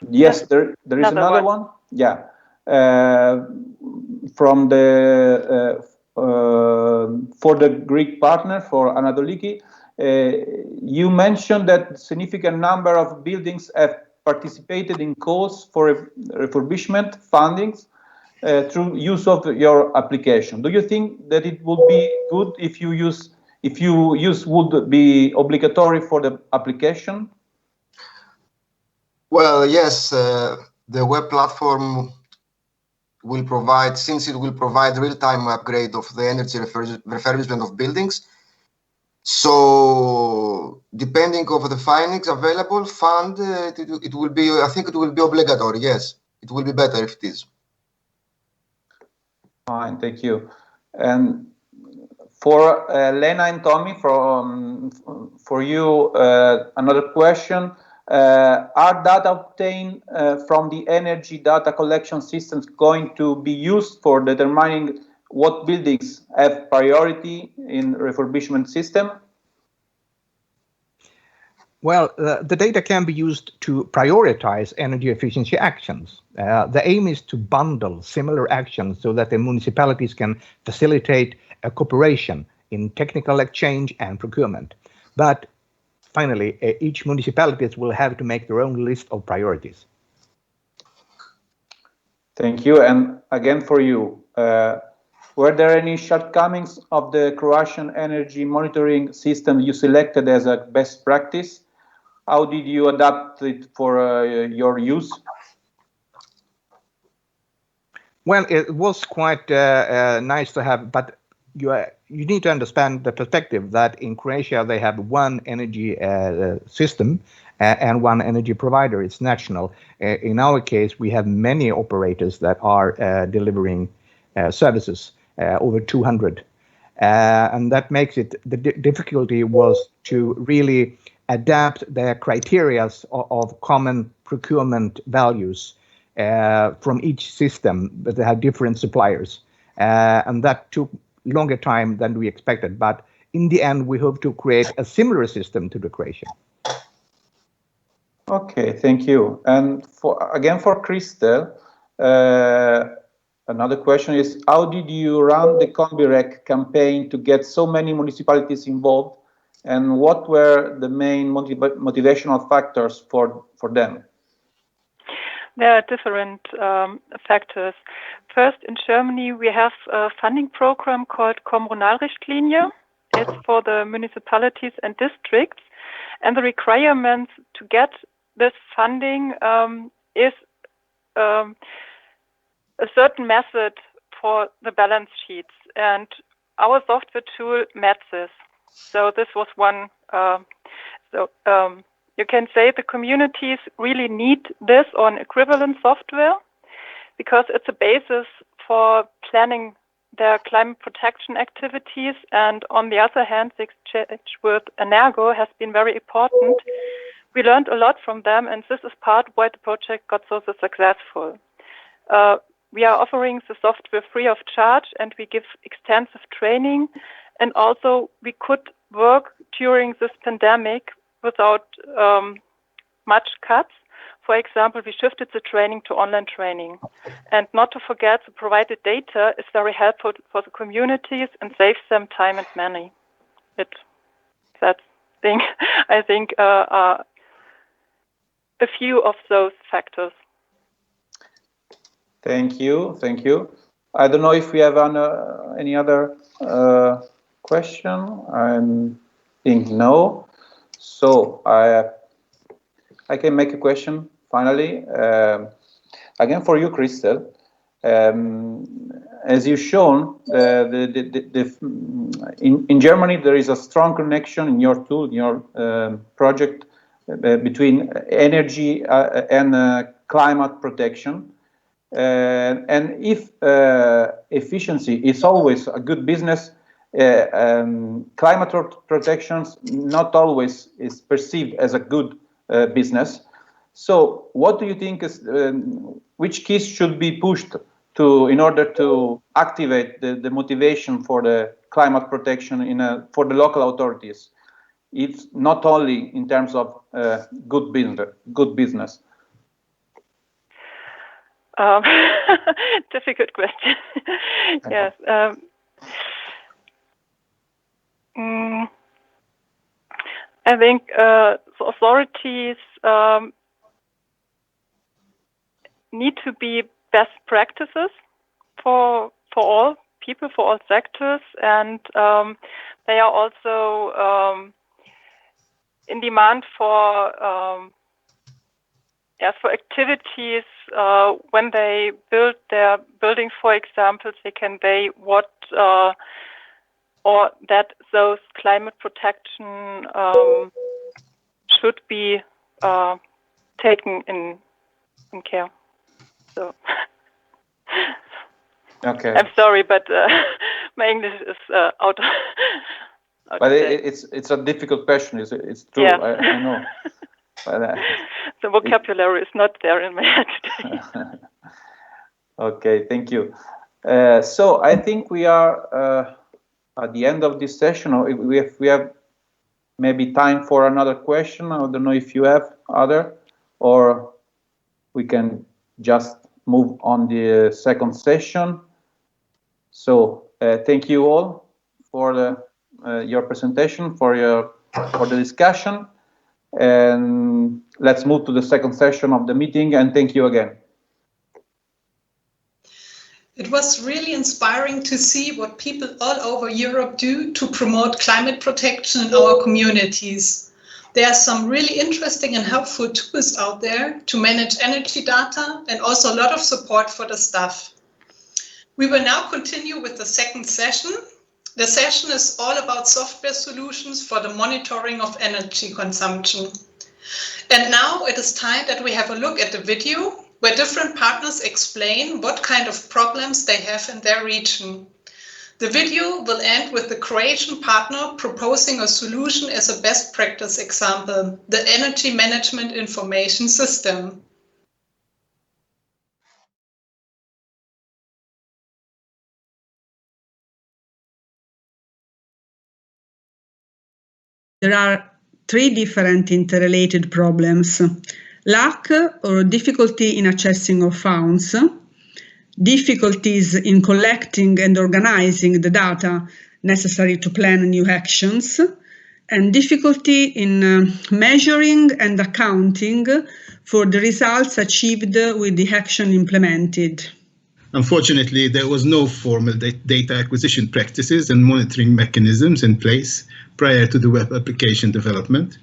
Yes, there is another one. Yeah, from the for the Greek partner, for Andalusian. You mentioned that significant number of buildings have participated in calls for refurbishment fundings through use of your application. Do you think that it would be good if use would be obligatory for the application? Well, yes, the web platform will provide, since it will provide real-time upgrade of the energy refurbishment of buildings. So, depending on the findings available, it will be, I think it will be obligatory, yes. It will be better if it is. Fine, thank you. And for Lena and Tommy, for you, another question. Are data obtained from the energy data collection systems going to be used for determining what buildings have priority in refurbishment system? Well, the data can be used to prioritize energy efficiency actions. The aim is to bundle similar actions so that the municipalities can facilitate a cooperation in technical exchange and procurement. But finally, each municipalities will have to make their own list of priorities. Thank you. And again for you, were there any shortcomings of the Croatian energy monitoring system you selected as a best practice? How did you adapt it for your use? Well, it was quite nice to have, but you need to understand the perspective that in Croatia they have one energy system and one energy provider. It's national. In our case, we have many operators that are delivering services, over 200. And that makes it, the difficulty was to really adapt their criteria of common procurement values from each system, but they have different suppliers. And that took longer time than we expected. But in the end, we hope to create a similar system to the Croatian. Okay, thank you. And again for Crystal, another question is, how did you run the Combirec campaign to get so many municipalities involved? And what were the main motivational factors for them? There are different factors. First, in Germany, we have a funding program called Kommunalrichtlinie. It's for the municipalities and districts. And the requirements to get this funding is a certain method for the balance sheets, and our software tool met this. So this was one. You can say the communities really need this or an equivalent software, because it's a basis for planning their climate protection activities. And on the other hand, the exchange with Energo has been very important. We learned a lot from them, and this is part why the project got so successful. We are offering the software free of charge, and we give extensive training. And also, we could work during this pandemic without much cuts. For example, we shifted the training to online training. And not to forget, the provided data is very helpful for the communities and saves them time and money. That thing, I think, are a few of those factors. Thank you. Thank you. I don't know if we have any other question. I think no. So I can make a question finally. Again for you, Christel. As you've shown, in Germany there is a strong connection in your tool, in your project, between energy and climate protection. And if efficiency is always a good business, climate protection not always is perceived as a good business. So what do you think is, which keys should be pushed in order to activate the motivation for the climate protection for the local authorities? It's not only in terms of good business. Difficult question. Yes. I think the authorities need to be best practices for all people, for all sectors, and they are also in demand for activities when they build their buildings, for example. They can what or that those climate protection should be taken in care. So okay. I'm sorry, but my English is out. But it's a difficult question. It's true. Yeah. I know. But, the vocabulary is not there in my head today. Okay, thank you. So I think we are at the end of this session. We have maybe time for another question. I don't know if you have other, or we can just move on the second session. So thank you all for your presentation, for the discussion, and let's move to the second session of the meeting. And thank you again. It was really inspiring to see what people all over Europe do to promote climate protection in our communities. There are some really interesting and helpful tools out there to manage energy data, and also a lot of support for the staff. We will now continue with the second session. The session is all about software solutions for the monitoring of energy consumption. And now it is time that we have a look at the video where different partners explain what kind of problems they have in their region. The video will end with the Croatian partner proposing a solution as a best practice example, the Energy Management Information System. There are three different interrelated problems: lack or difficulty in accessing of funds, difficulties in collecting and organizing the data necessary to plan new actions, and difficulty in measuring and accounting for the results achieved with the action implemented. Unfortunately, there was no formal data acquisition practices and monitoring mechanisms in place prior to the web application development.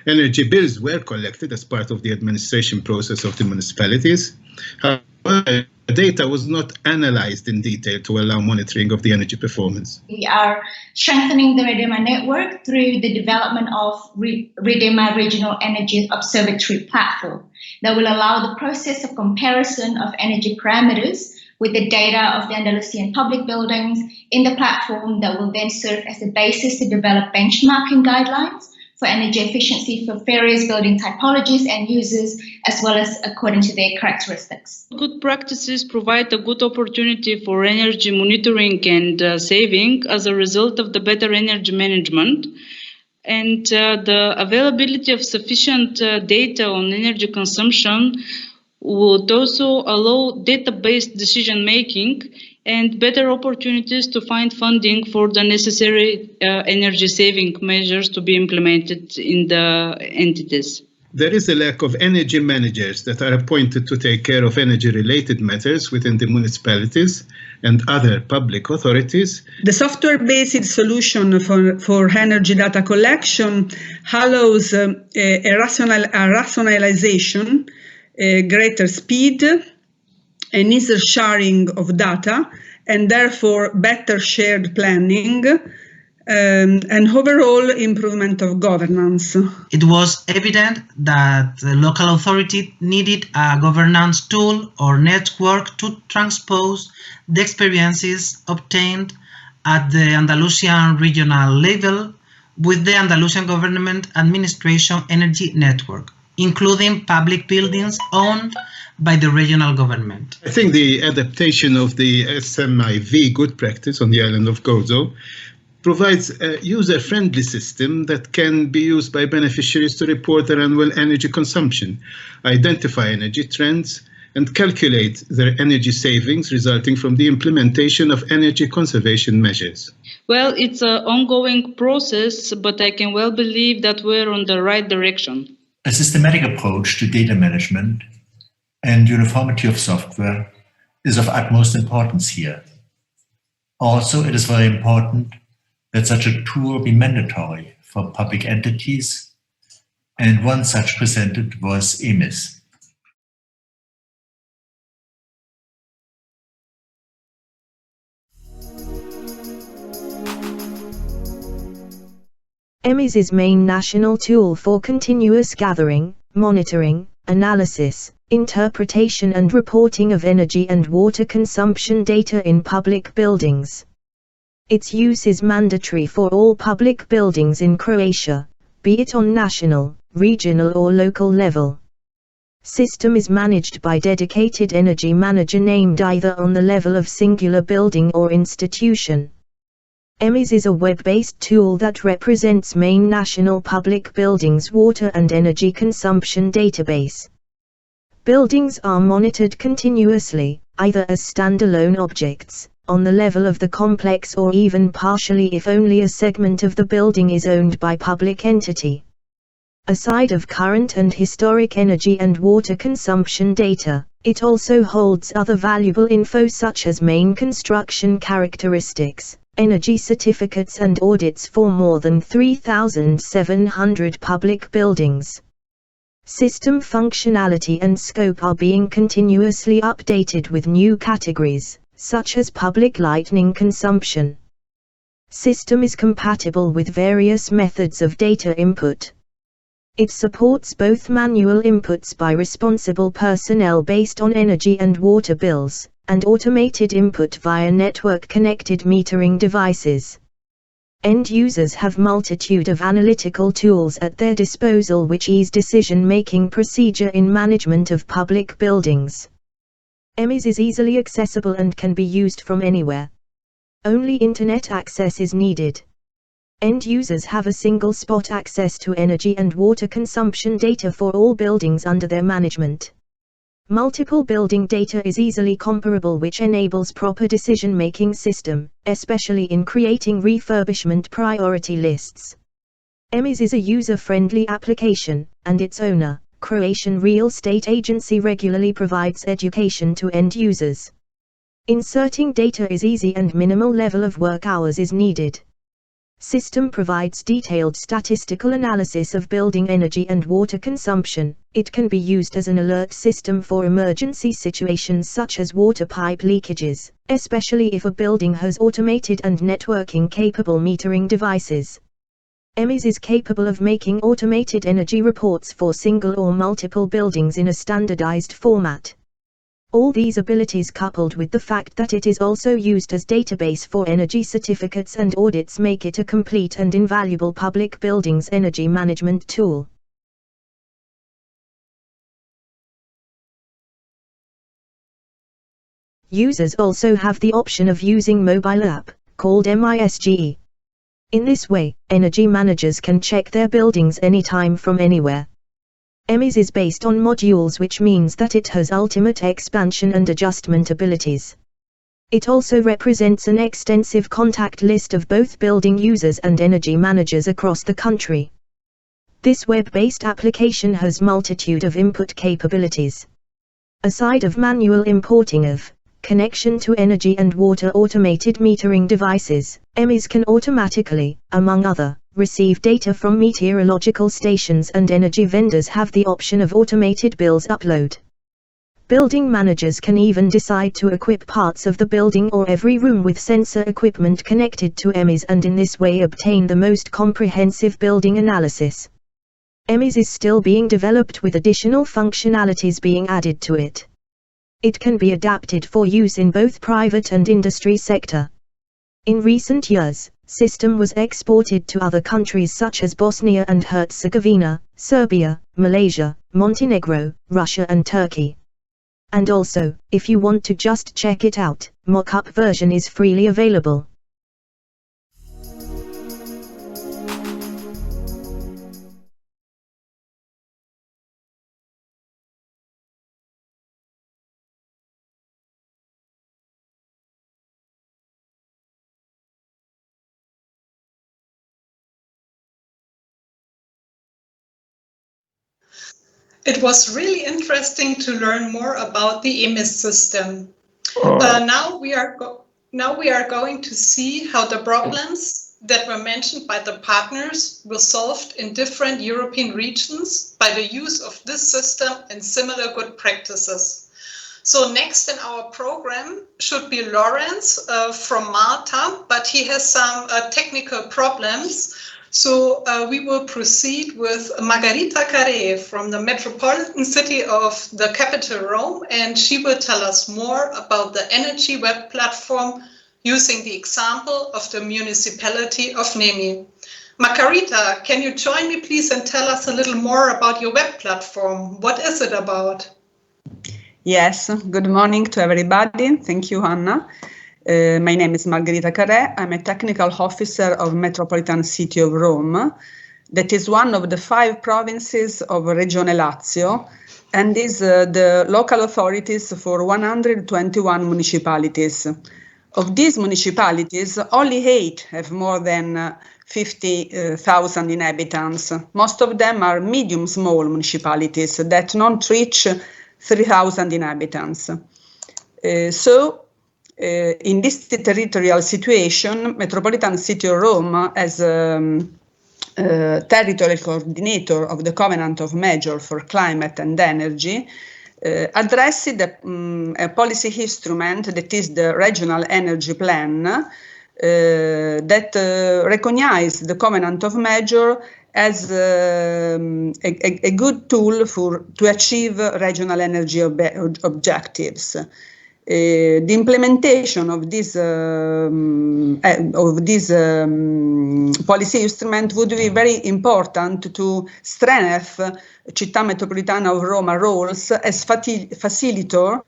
Energy bills were collected as part of the administration process of the municipalities. However, data was not analyzed in detail to allow monitoring of the energy performance. We are strengthening the REDEMA network through the development of REDEMA Regional Energy Observatory platform that will allow the process of comparison of energy parameters with the data of the Andalusian public buildings in the platform that will then serve as the basis to develop benchmarking guidelines for energy efficiency for various building typologies and users, as well as according to their characteristics. Good practices provide a good opportunity for energy monitoring and saving as a result of the better energy management. And the availability of sufficient data on energy consumption would also allow data-based decision-making and better opportunities to find funding for the necessary energy-saving measures to be implemented in the entities. There is a lack of energy managers that are appointed to take care of energy-related matters within the municipalities and other public authorities. The software-based solution for energy data collection allows a rationalization, greater speed, and easier sharing of data, and therefore better shared planning and overall improvement of governance. It was evident that the local authority needed a governance tool or network to transpose the experiences obtained at the Andalusian regional level with the Andalusian government administration energy network, including public buildings owned by the regional government. I think the adaptation of the SMIV good practice on the island of Gozo provides a user-friendly system that can be used by beneficiaries to report their annual energy consumption, identify energy trends, and calculate their energy savings resulting from the implementation of energy conservation measures. Well, it's an ongoing process, but I can well believe that we're on the right direction. A systematic approach to data management and uniformity of software is of utmost importance here. Also, it is very important that such a tool be mandatory for public entities, and one such presented was EMIS. EMIS is main national tool for continuous gathering, monitoring, analysis, interpretation and reporting of energy and water consumption data in public buildings. Its use is mandatory for all public buildings in Croatia, be it on national, regional or local level. System is managed by dedicated energy manager named either on the level of singular building or institution. EMIS is a web-based tool that represents main national public buildings' water and energy consumption database. Buildings are monitored continuously, either as standalone objects, on the level of the complex or even partially if only a segment of the building is owned by public entity. Aside of current and historic energy and water consumption data, it also holds other valuable info such as main construction characteristics, energy certificates and audits for more than 3,700 public buildings. System functionality and scope are being continuously updated with new categories, such as public lighting consumption. System is compatible with various methods of data input. It supports both manual inputs by responsible personnel based on energy and water bills, and automated input via network-connected metering devices. End users have multitude of analytical tools at their disposal which ease decision-making procedure in management of public buildings. EMIS is easily accessible and can be used from anywhere. Only internet access is needed. End users have a single spot access to energy and water consumption data for all buildings under their management. Multiple building data is easily comparable, which enables proper decision-making system, especially in creating refurbishment priority lists. EMIS is a user-friendly application, and its owner, Croatian Real Estate Agency, regularly provides education to end users. Inserting data is easy and minimal level of work hours is needed. System provides detailed statistical analysis of building energy and water consumption. It can be used as an alert system for emergency situations such as water pipe leakages, especially if a building has automated and networking-capable metering devices. EMIS is capable of making automated energy reports for single or multiple buildings in a standardized format. All these abilities, coupled with the fact that it is also used as database for energy certificates and audits, make it a complete and invaluable public buildings energy management tool. Users also have the option of using mobile app, called MISGE. In this way, energy managers can check their buildings anytime from anywhere. EMIS is based on modules, which means that it has ultimate expansion and adjustment abilities. It also represents an extensive contact list of both building users and energy managers across the country. This web-based application has multitude of input capabilities. Aside of manual importing of connection to energy and water automated metering devices, EMIS can automatically, among other, receive data from meteorological stations, and energy vendors have the option of automated bills upload. Building managers can even decide to equip parts of the building or every room with sensor equipment connected to EMIS, and in this way obtain the most comprehensive building analysis. EMIS is still being developed, with additional functionalities being added to it. It can be adapted for use in both private and industry sector. In recent years, system was exported to other countries such as Bosnia and Herzegovina, Serbia, Malaysia, Montenegro, Russia and Turkey. And also, if you want to just check it out, mock-up version is freely available. It was really interesting to learn more about the EMIS system. Now we are going to see how the problems that were mentioned by the partners were solved in different European regions by the use of this system and similar good practices. So next in our program should be Lawrence from Malta, but he has some technical problems. So we will proceed with Margherita Carré from the metropolitan city of the capital Rome, and she will tell us more about the energy web platform using the example of the municipality of Nemi. Margherita, can you join me please and tell us a little more about your web platform? What is it about? Yes, good morning to everybody. Thank you, Anna. My name is Margherita Carré. I'm a technical officer of Metropolitan City of Rome. That is one of the 5 provinces of Regione Lazio, and is the local authorities for 121 municipalities. Of these municipalities, only 8 have more than 50,000 inhabitants. Most of them are medium-small municipalities that don't reach 3,000 inhabitants. In this territorial situation, Metropolitan City of Rome, as territorial coordinator of the Covenant of Measures for Climate and Energy, addressed a policy instrument that is the Regional Energy Plan that recognizes the Covenant of Measures as a good tool to achieve regional energy objectives. The implementation of this policy instrument would be very important to strengthen Città Metropolitana of Roma roles as facilitator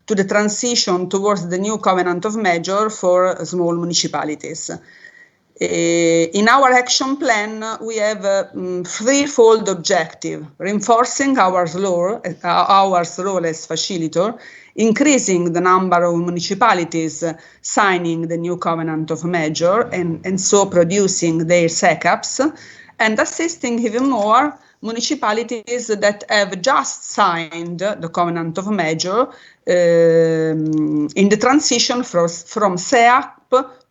to the transition towards the new Covenant of Measures for small municipalities. In our action plan, we have a threefold objective: reinforcing our role as facilitator, increasing the number of municipalities signing the new Covenant of Measures and so producing their SECAPs, and assisting even more municipalities that have just signed the Covenant of Measures in the transition from SEAP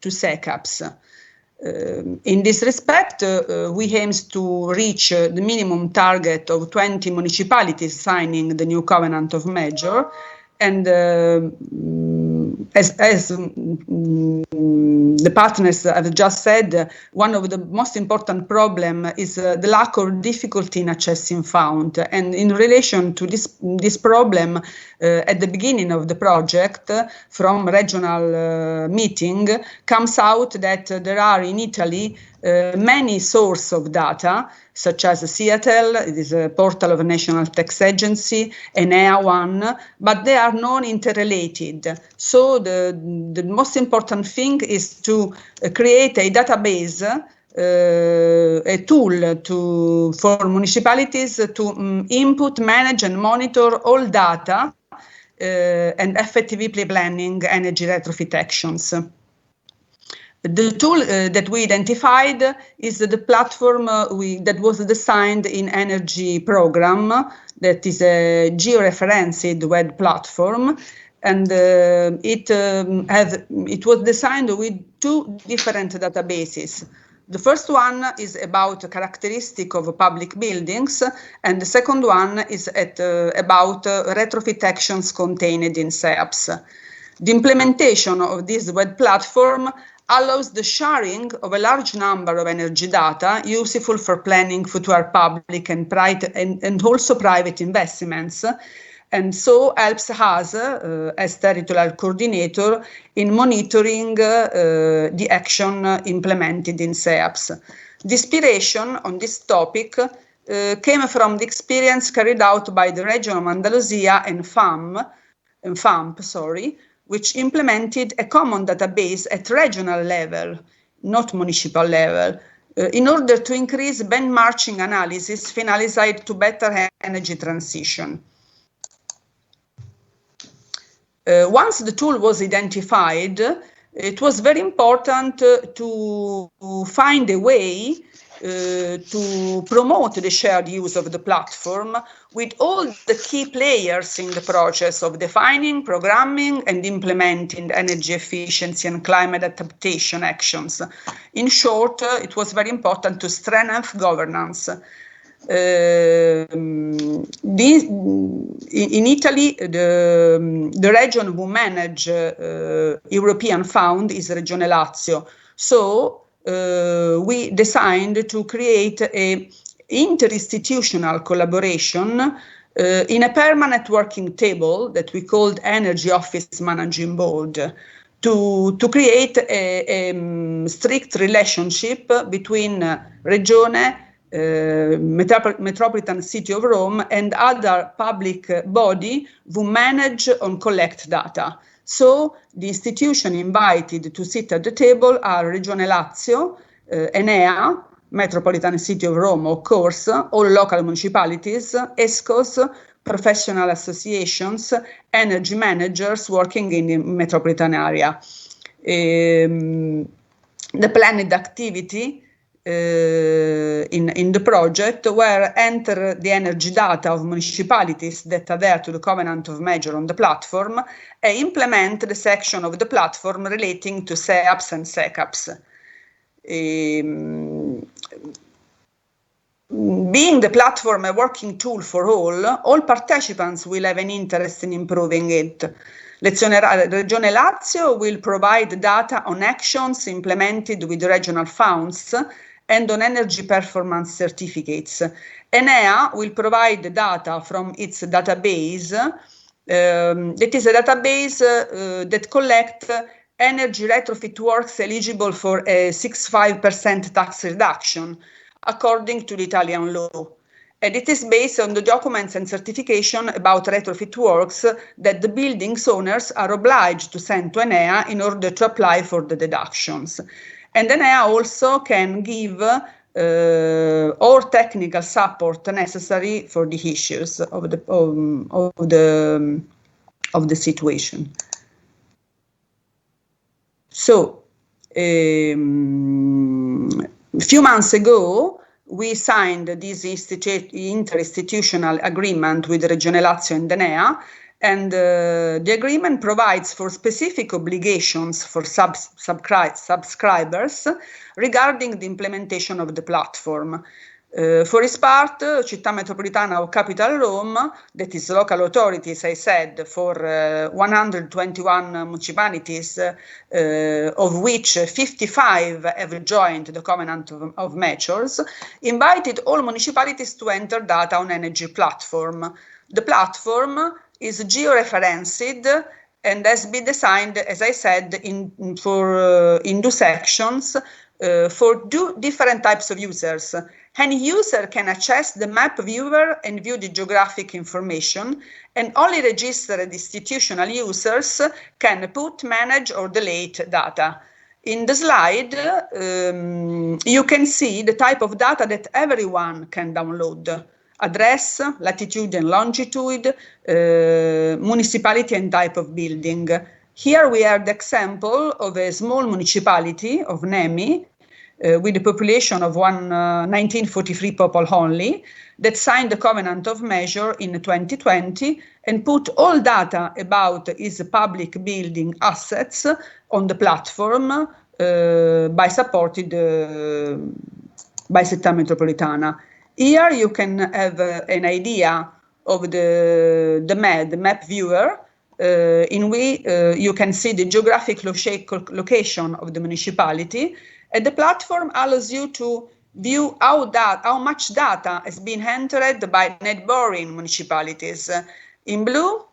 to SECAPs. In this respect, we aim to reach the minimum target of 20 municipalities signing the new Covenant of Measure. And as the partners have just said, one of the most important problems is the lack of difficulty in accessing funds. And in relation to this problem, at the beginning of the project, from regional meeting, comes out that there are in Italy many sources of data, such as Seattle, it is a portal of a national tax agency, Enea one, but they are non-interrelated. So the most important thing is to create a database, a tool for municipalities to input, manage and monitor all data and effectively planning energy retrofit actions. The tool that we identified is the platform that was designed in energy program, that is a georeferenced web platform, and it was designed with two different databases. The first one is about characteristic of public buildings, and the second one is about retrofit actions contained in SEAPs. The implementation of this web platform allows the sharing of a large number of energy data useful for planning future public and also private investments, and so helps us as territorial coordinator in monitoring the action implemented in SEAPs. The inspiration on this topic came from the experience carried out by the region of Andalusia and FAMP, which implemented a common database at regional level, not municipal level, in order to increase benchmarking analysis finalized to better energy transition. Once the tool was identified, it was very important to find a way to promote the shared use of the platform with all the key players in the process of defining, programming, and implementing energy efficiency and climate adaptation actions. In short, it was very important to strengthen governance. In Italy, the region who manage European fund is Regione Lazio. So we designed to create a interinstitutional collaboration in a permanent working table that we called Energy Office Managing Board to create a strict relationship between Regione, Metropolitan City of Rome and other public body who manage and collect data. So the institution invited to sit at the table are Regione Lazio, Enea, Metropolitan City of Rome, of course, all local municipalities, ESCOs, professional associations, energy managers working in the metropolitan area. The planned activity in the project were enter the energy data of municipalities that adhere to the Covenant of Measure on the platform and implement the section of the platform relating to SEAPs and SECAPs. Being the platform a working tool for all participants will have an interest in improving it. Regione Lazio will provide data on actions implemented with regional funds and on energy performance certificates. Enea will provide data from its database, that is a database that collects energy retrofit works eligible for a 65% tax reduction, according to the Italian law. And it is based on the documents and certification about retrofit works that the building's owners are obliged to send to Enea in order to apply for the deductions. And Enea also can give all technical support necessary for the issues of the situation. So, a few months ago, we signed this interinstitutional agreement with Regione Lazio and Enea, And the agreement provides for specific obligations for subscribers regarding the implementation of the platform. For its part, Città Metropolitana of Capital Rome, that is local authority, as I said, for 121 municipalities, of which 55 have joined the Covenant of Measures, invited all municipalities to enter data on energy platform. The platform is geo-referenced and has been designed, as I said, in two sections for two different types of users. Any user can access the map viewer and view the geographic information, and only registered institutional users can put, manage, or delete data. In the slide, you can see the type of data that everyone can download: address, latitude and longitude, municipality and type of building. Here we have the example of a small municipality of Nemi, with a population of 1943 people only, that signed the Covenant of Measure in 2020 and put all data about its public building assets on the platform, supported by Città Metropolitana. Here you can have an idea of the map viewer, in which you can see the geographic location of the municipality, and the platform allows you to view how much data has been entered by neighboring municipalities. In blue,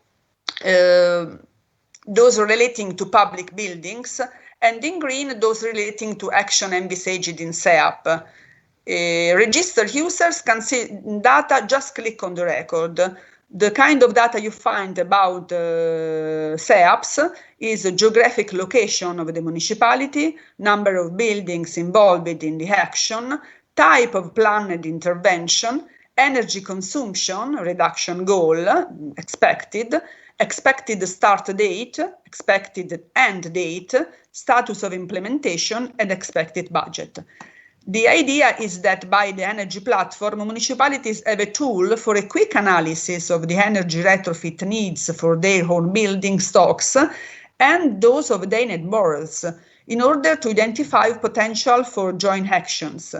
those relating to public buildings, and in green, those relating to action envisaged in SEAP. Registered users can see data, just click on the record. The kind of data you find about SEAPs is a geographic location of the municipality, number of buildings involved in the action, type of planned intervention, energy consumption, reduction goal, expected start date, expected end date, status of implementation, and expected budget. The idea is that by the energy platform, municipalities have a tool for a quick analysis of the energy retrofit needs for their own building stocks and those of their neighbors, in order to identify potential for joint actions.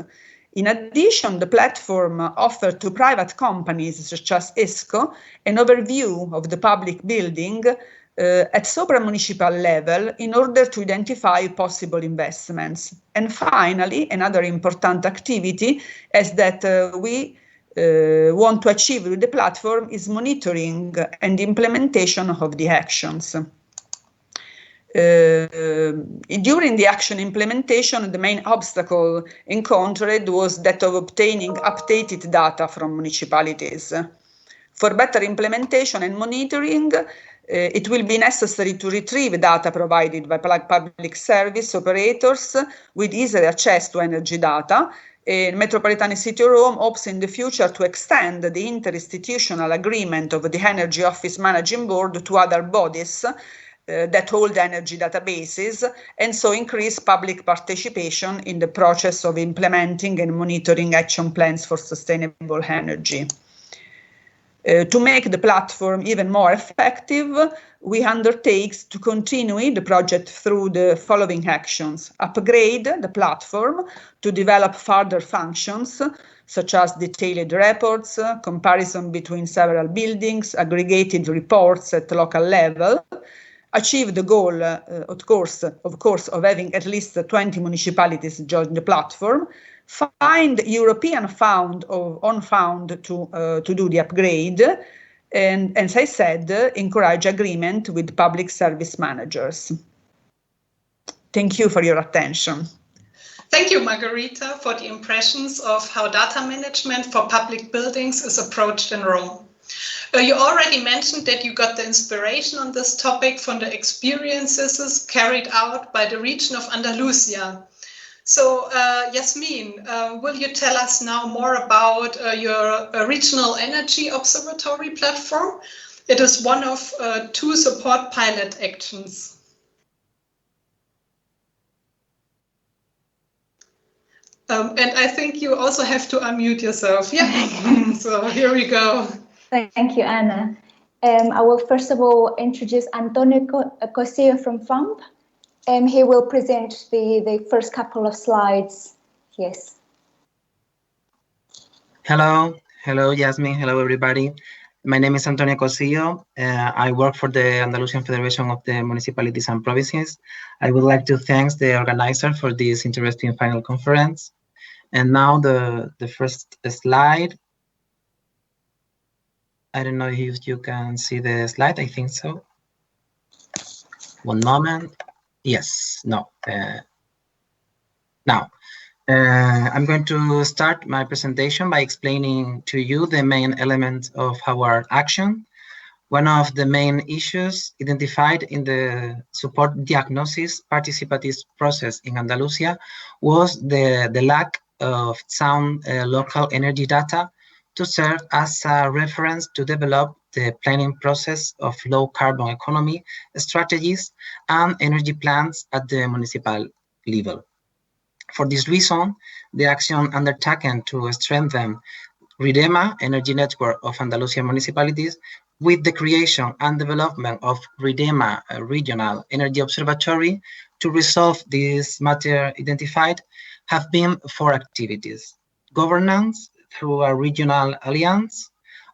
In addition, the platform offers to private companies such as ESCO an overview of the public building at supra-municipal level in order to identify possible investments. And finally, another important activity is that we want to achieve with the platform is monitoring and implementation of the actions. During the action implementation, the main obstacle encountered was that of obtaining updated data from municipalities. For better implementation and monitoring, it will be necessary to retrieve data provided by public service operators with easy access to energy data. Metropolitan City of Rome hopes in the future to extend the interinstitutional agreement of the Energy Office Managing Board to other bodies that hold energy databases, and so increase public participation in the process of implementing and monitoring action plans for sustainable energy. To make the platform even more effective, we undertake to continue the project through the following actions: upgrade the platform to develop further functions, such as detailed reports, comparison between several buildings, aggregated reports at local level, achieve the goal, of course, of having at least 20 municipalities join the platform, find European fund or on fund to do the upgrade, and as I said, encourage agreement with public service managers. Thank you for your attention. Thank you, Margherita, for the impressions of how data management for public buildings is approached in Rome. You already mentioned that you got the inspiration on this topic from the experiences carried out by the region of Andalusia. So, Yasmin, will you tell us now more about your regional energy observatory platform? It is one of 2 support pilot actions. And I think you also have to unmute yourself. Yeah, so here we go. Thank you, Anna. I will first of all introduce Antonio Cosillo from FAMP. He will present the first couple of slides. Yes. Hello, Yasmin. Hello, everybody. My name is Antonio Cosillo. I work for the Andalusian Federation of the Municipalities and Provinces. I would like to thank the organizer for this interesting final conference. And now the first slide. I don't know if you can see the slide. I think so. One moment. Yes, no. Now. I'm going to start my presentation by explaining to you the main elements of our action. One of the main issues identified in the support diagnosis participative process in Andalusia was the lack of sound local energy data to serve as a reference to develop the planning process of low carbon economy strategies and energy plans at the municipal level. For this reason, the action undertaken to strengthen RIDEMA, Energy Network of Andalusian Municipalities, with the creation and development of RIDEMA Regional Energy Observatory to resolve this matter identified, have been 4 activities: governance through a regional alliance,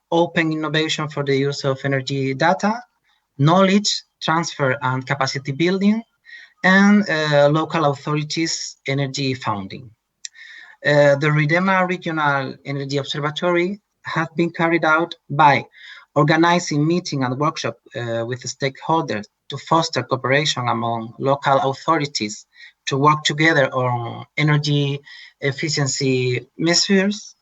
open innovation for the use of energy data, knowledge transfer and capacity building, and local authorities' energy funding. The RIDEMA Regional Energy Observatory has been carried out by organizing meetings and workshops with stakeholders to foster cooperation among local authorities to work together on energy efficiency measures,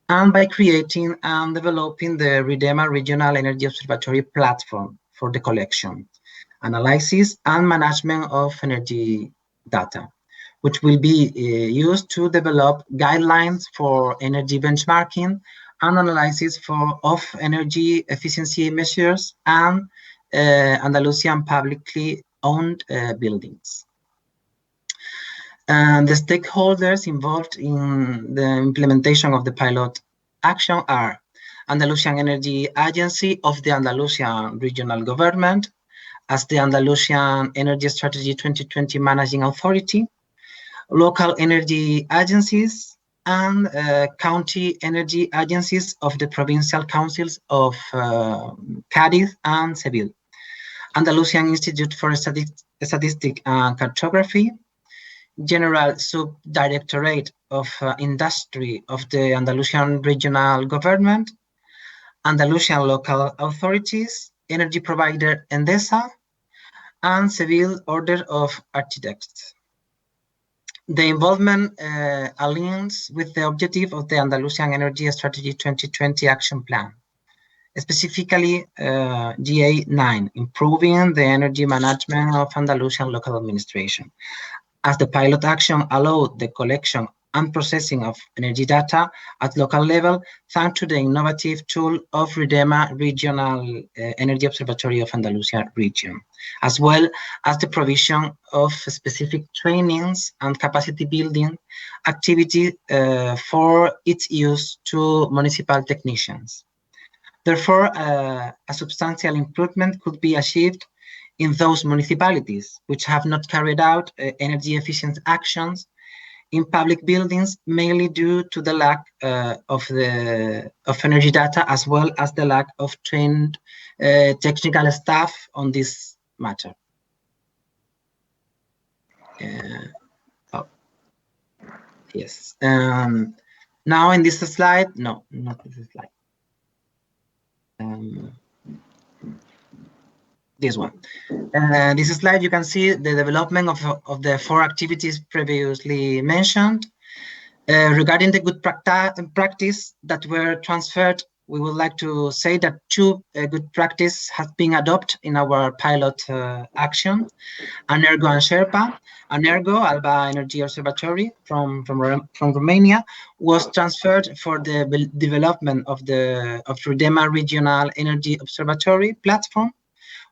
and by creating and developing the RIDEMA Regional Energy Observatory platform for the collection, analysis and management of energy data, which will be used to develop guidelines for energy benchmarking and analysis of energy efficiency measures and Andalusian publicly owned buildings. And the stakeholders involved in the implementation of the pilot action are Andalusian Energy Agency of the Andalusian Regional Government, as the Andalusian Energy Strategy 2020 Managing Authority, local energy agencies, and county energy agencies of the provincial councils of Cádiz and Seville, Andalusian Institute for Statistics and Cartography, General Subdirectorate of Industry of the Andalusian Regional Government, Andalusian Local Authorities, energy provider Endesa, and Seville Order of Architects. The involvement aligns with the objective of the Andalusian Energy Strategy 2020 Action Plan, specifically GA9, improving the energy management of Andalusian local administration, as the pilot action allowed the collection and processing of energy data at local level thanks to the innovative tool of RIDEMA Regional Energy Observatory of Andalusia region, as well as the provision of specific trainings and capacity building activity for its use to municipal technicians. Therefore, a substantial improvement could be achieved in those municipalities which have not carried out energy efficient actions in public buildings, mainly due to the lack of energy data, as well as the lack of trained technical staff on this matter. Yes. Now in this slide, no, not this slide. This one. This slide, you can see the development of the 4 activities previously mentioned. Regarding the good practice that were transferred, we would like to say that 2 good practices have been adopted in our pilot action. Anergo and Sherpa. Anergo, Alba Energy Observatory from Romania, was transferred for the development of RIDEMA Regional Energy Observatory platform,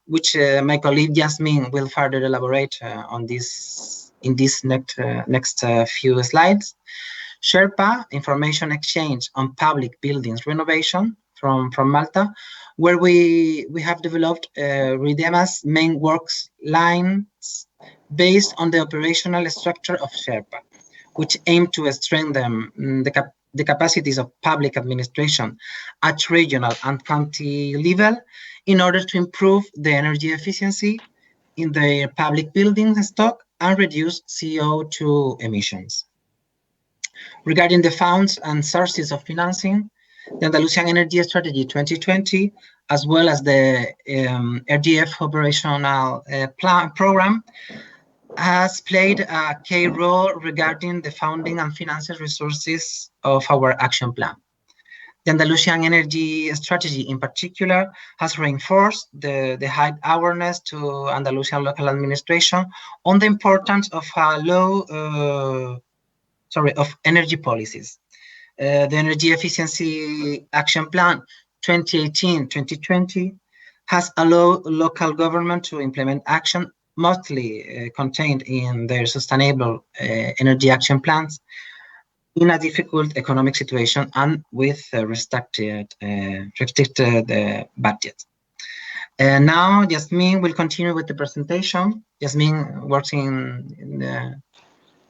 which my colleague Yasmin will further elaborate on this in this next few slides. Sherpa, information exchange on public buildings renovation from Malta, where we have developed RIDEMA's main works lines based on the operational structure of Sherpa, which aim to strengthen the capacities of public administration at regional and county level in order to improve the energy efficiency in their public building stock and reduce CO2 emissions. Regarding the funds and sources of financing, the Andalusian Energy Strategy 2020, as well as the RGF operational program, has played a key role regarding the funding and financial resources of our action plan. The Andalusian Energy Strategy in particular has reinforced the high awareness to Andalusian local administration on the importance of of energy policies. The Energy Efficiency Action Plan 2018-2020 has allowed local government to implement action mostly contained in their sustainable energy action plans in a difficult economic situation and with restricted budget. Now, Yasmin will continue with the presentation. Yasmin works in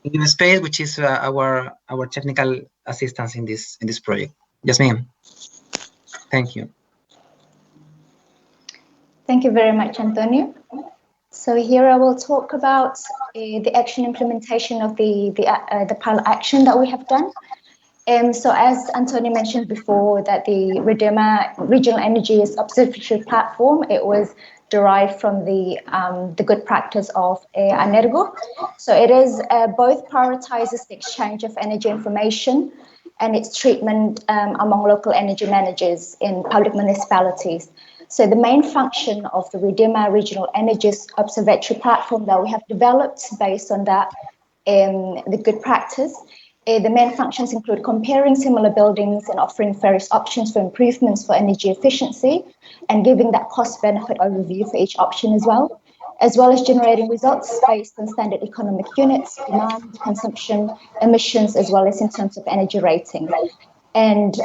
the space, which is our technical assistance in this project. Yasmin, thank you. Thank you very much, Antonio. So here I will talk about the action implementation of the pilot action that we have done. So as Antonio mentioned before, that the RIDEMA Regional Energy Observatory platform, it was derived from the good practice of Energo. So it is both prioritizes the exchange of energy information and its treatment among local energy managers in public municipalities. So the main function of the RIDEMA Regional Energy Observatory platform that we have developed based on that, the good practice, the main functions include comparing similar buildings and offering various options for improvements for energy efficiency and giving that cost-benefit overview for each option as well as generating results based on standard economic units, demand, consumption, emissions, as well as in terms of energy rating. And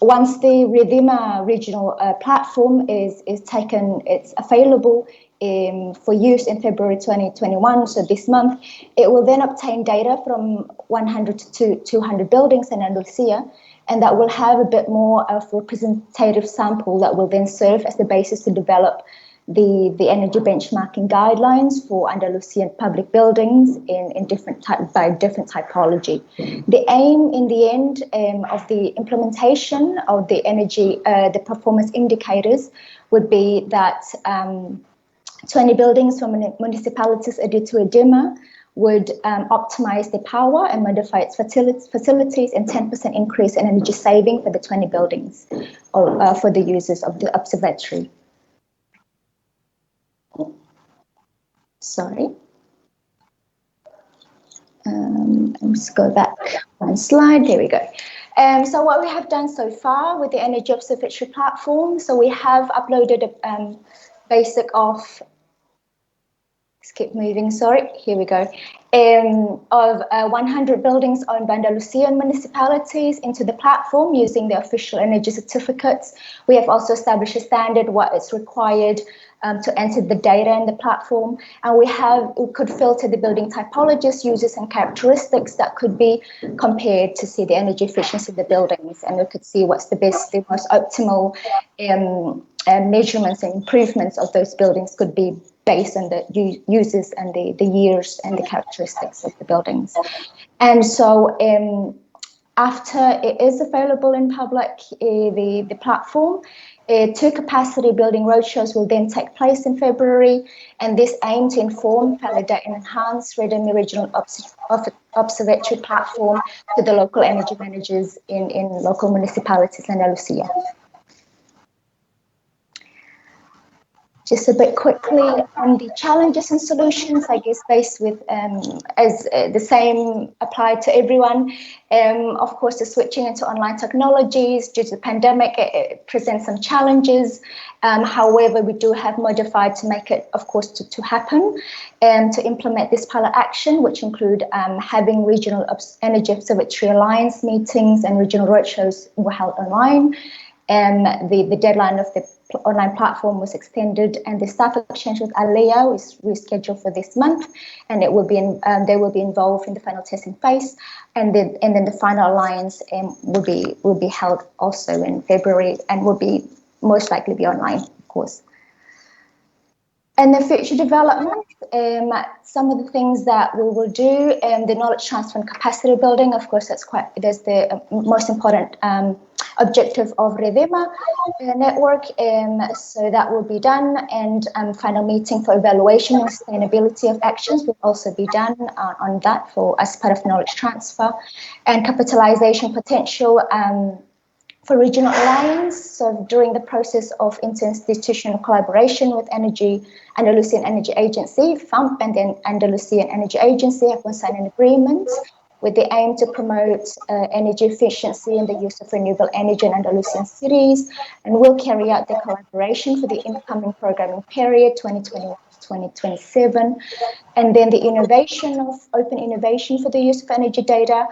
once the RIDEMA regional platform is taken, it's available for use in February 2021, so this month, it will then obtain data from 100 to 200 buildings in Andalusia, and that will have a bit more of a representative sample that will then serve as the basis to develop the energy benchmarking guidelines for Andalusian public buildings in different typology. The aim in the end of the implementation of the energy, the performance indicators would be that 20 buildings from municipalities added to RIDEMA would optimize the power and modify its facilities, and 10% increase in energy saving for the 20 buildings or for the users of the observatory. Sorry. Let's go back one slide. There we go. So what we have done so far with the Energy Observatory platform, so we have uploaded a basic of, let's keep moving, sorry, here we go, of 100 buildings owned by Andalusian municipalities into the platform using the official energy certificates. We have also established a standard what is required to enter the data in the platform, and we could filter the building typologies, uses and characteristics that could be compared to see the energy efficiency of the buildings, and we could see what's the most optimal measurements and improvements of those buildings could be based on the uses and the years and the characteristics of the buildings. And so after it is available in public, the platform, 2 capacity building roadshows will then take place in February, and this aim to inform, validate and enhance RIDEMA Regional Observatory platform to the local energy managers in local municipalities in Andalusia. Just a bit quickly on the challenges and solutions, I guess, based with as the same applied to everyone. Of course, the switching into online technologies due to the pandemic, it presents some challenges. However, we do have modified to make it, of course, to happen and to implement this pilot action, which include having regional energy observatory alliance meetings and regional roadshows were held online. The deadline of the online platform was extended, and the staff exchange with Alea is rescheduled for this month, and it will be they will be involved in the final testing phase, and then the final alliance will be held also in February, and will be most likely be online, of course. And the future development, some of the things that we will do, the knowledge transfer and capacity building, of course, that's the most important objective of REDEMA network. So that will be done, and final meeting for evaluation and sustainability of actions will also be done on that as part of knowledge transfer, and capitalization potential for regional alliance. So during the process of interinstitutional collaboration with Andalusian Energy Agency, FAMP, and then Andalusian Energy Agency have signed an agreement with the aim to promote energy efficiency and the use of renewable energy in Andalusian cities, and will carry out the collaboration for the incoming programming period 2021-2027. And then the open innovation for the use of energy data.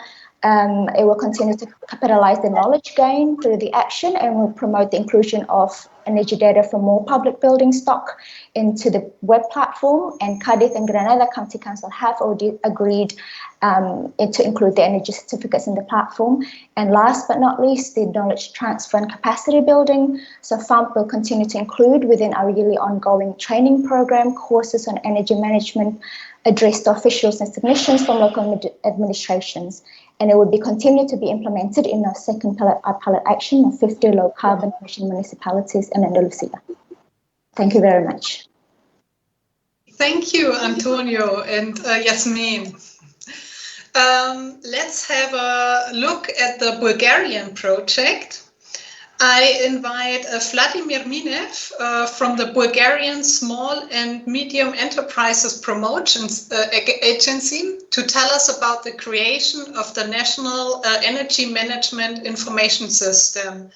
It will continue to capitalize the knowledge gain through the action, and will promote the inclusion of energy data from more public building stock into the web platform. And Cadiz and Granada County Council have already agreed to include the energy certificates in the platform. And last but not least, the knowledge transfer and capacity building. So FAMP will continue to include within our yearly ongoing training program courses on energy management addressed to officials and technicians from local administrations. And it will be continued to be implemented in our second pilot action of 50 low carbon emission municipalities in Andalusia. Thank you very much. Thank you, Antonio and Yasmin. Let's have a look at the Bulgarian project. I invite Vladimir Minev from the Bulgarian Small and Medium Enterprises Promotions Agency to tell us about the creation of the National Energy Management Information System.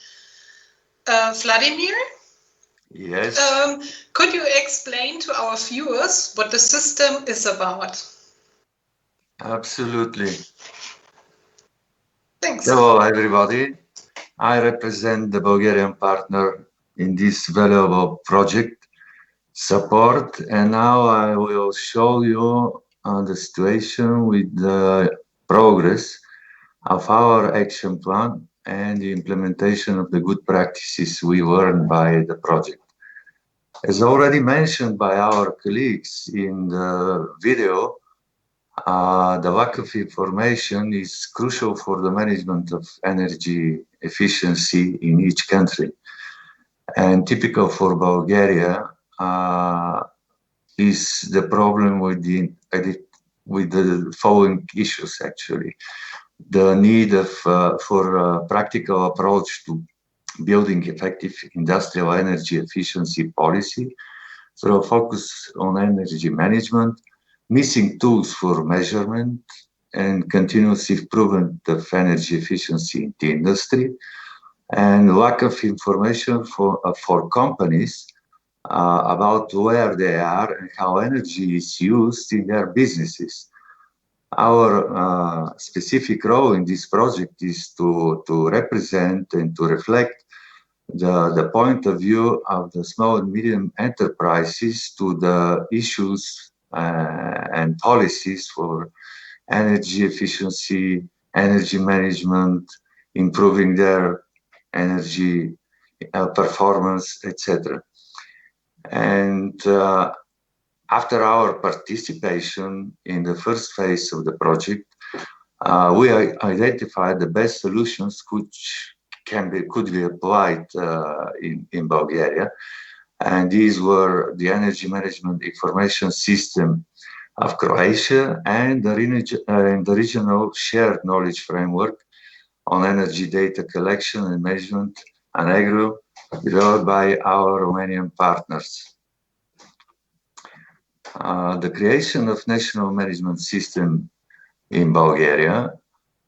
Vladimir? Yes. Could you explain to our viewers what the system is about? Absolutely. Thanks. Hello, everybody. I represent the Bulgarian partner in this valuable project support, and now I will show you the situation with the progress of our action plan and the implementation of the good practices we learned by the project. As already mentioned by our colleagues in the video, the lack of information is crucial for the management of energy efficiency in each country. And typical for Bulgaria is the problem with the following issues, actually. The need for a practical approach to building effective industrial energy efficiency policy through a focus on energy management, missing tools for measurement and continuous improvement of energy efficiency in the industry, and lack of information for companies about where they are and how energy is used in their businesses. Our specific role in this project is to represent and to reflect the point of view of the small and medium enterprises to the issues and policies for energy efficiency, energy management, improving their energy performance, etc. And after our participation in the first phase of the project, we identified the best solutions which could be applied in Bulgaria. And these were the Energy Management Information System of Croatia and the Regional Shared Knowledge Framework on Energy Data Collection and Management, ANEGRO, developed by our Romanian partners. The creation of National Management System in Bulgaria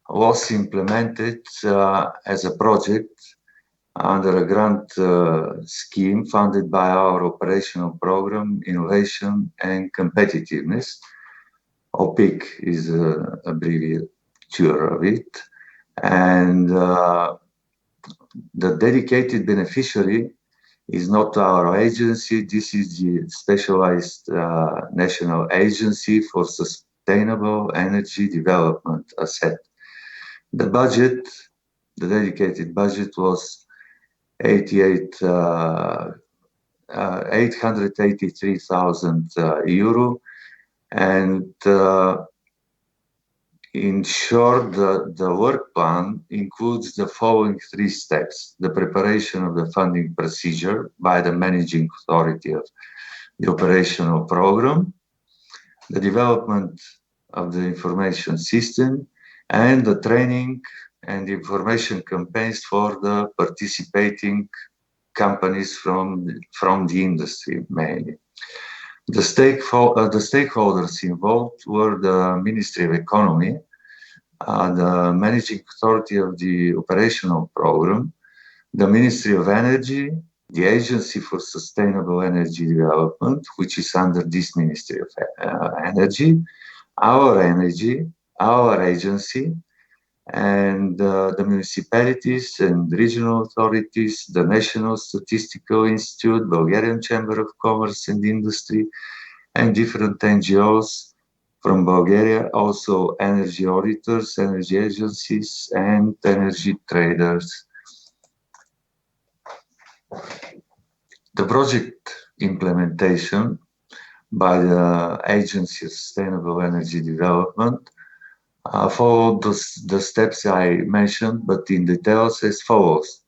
was implemented as a project under a grant scheme funded by our operational program, Innovation and Competitiveness. OPIC is an abbreviature of it. And the dedicated beneficiary is not our agency. This is the specialized national agency for sustainable energy development, ASET. The budget, the dedicated budget was 883,000 euro, and in short, the work plan includes the following 3 steps: the preparation of the funding procedure by the managing authority of the operational program, the development of the information system, and the training and information campaigns for the participating companies from the industry mainly. The stakeholders involved were the Ministry of Economy, the Managing Authority of the Operational Program, the Ministry of Energy, the Agency for Sustainable Energy Development, which is under this Ministry of Energy, our agency, and the municipalities and regional authorities, the National Statistical Institute, Bulgarian Chamber of Commerce and Industry, and different NGOs from Bulgaria, also energy auditors, energy agencies, and energy traders. The project implementation by the Agency of Sustainable Energy Development followed the steps I mentioned, but in details as follows.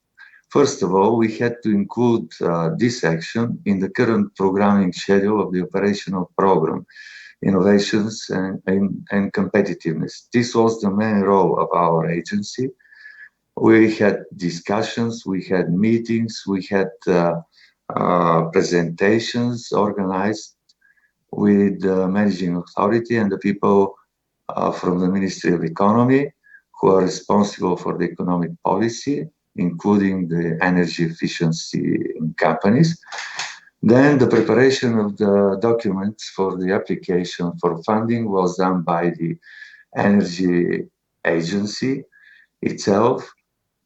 First of all, we had to include this action in the current programming schedule of the operational program, innovations and competitiveness. This was the main role of our agency. We had discussions, we had meetings, we had presentations organized with the managing authority and the people from the Ministry of Economy, who are responsible for the economic policy, including the energy efficiency in companies. Then the preparation of the documents for the application for funding was done by the energy agency itself,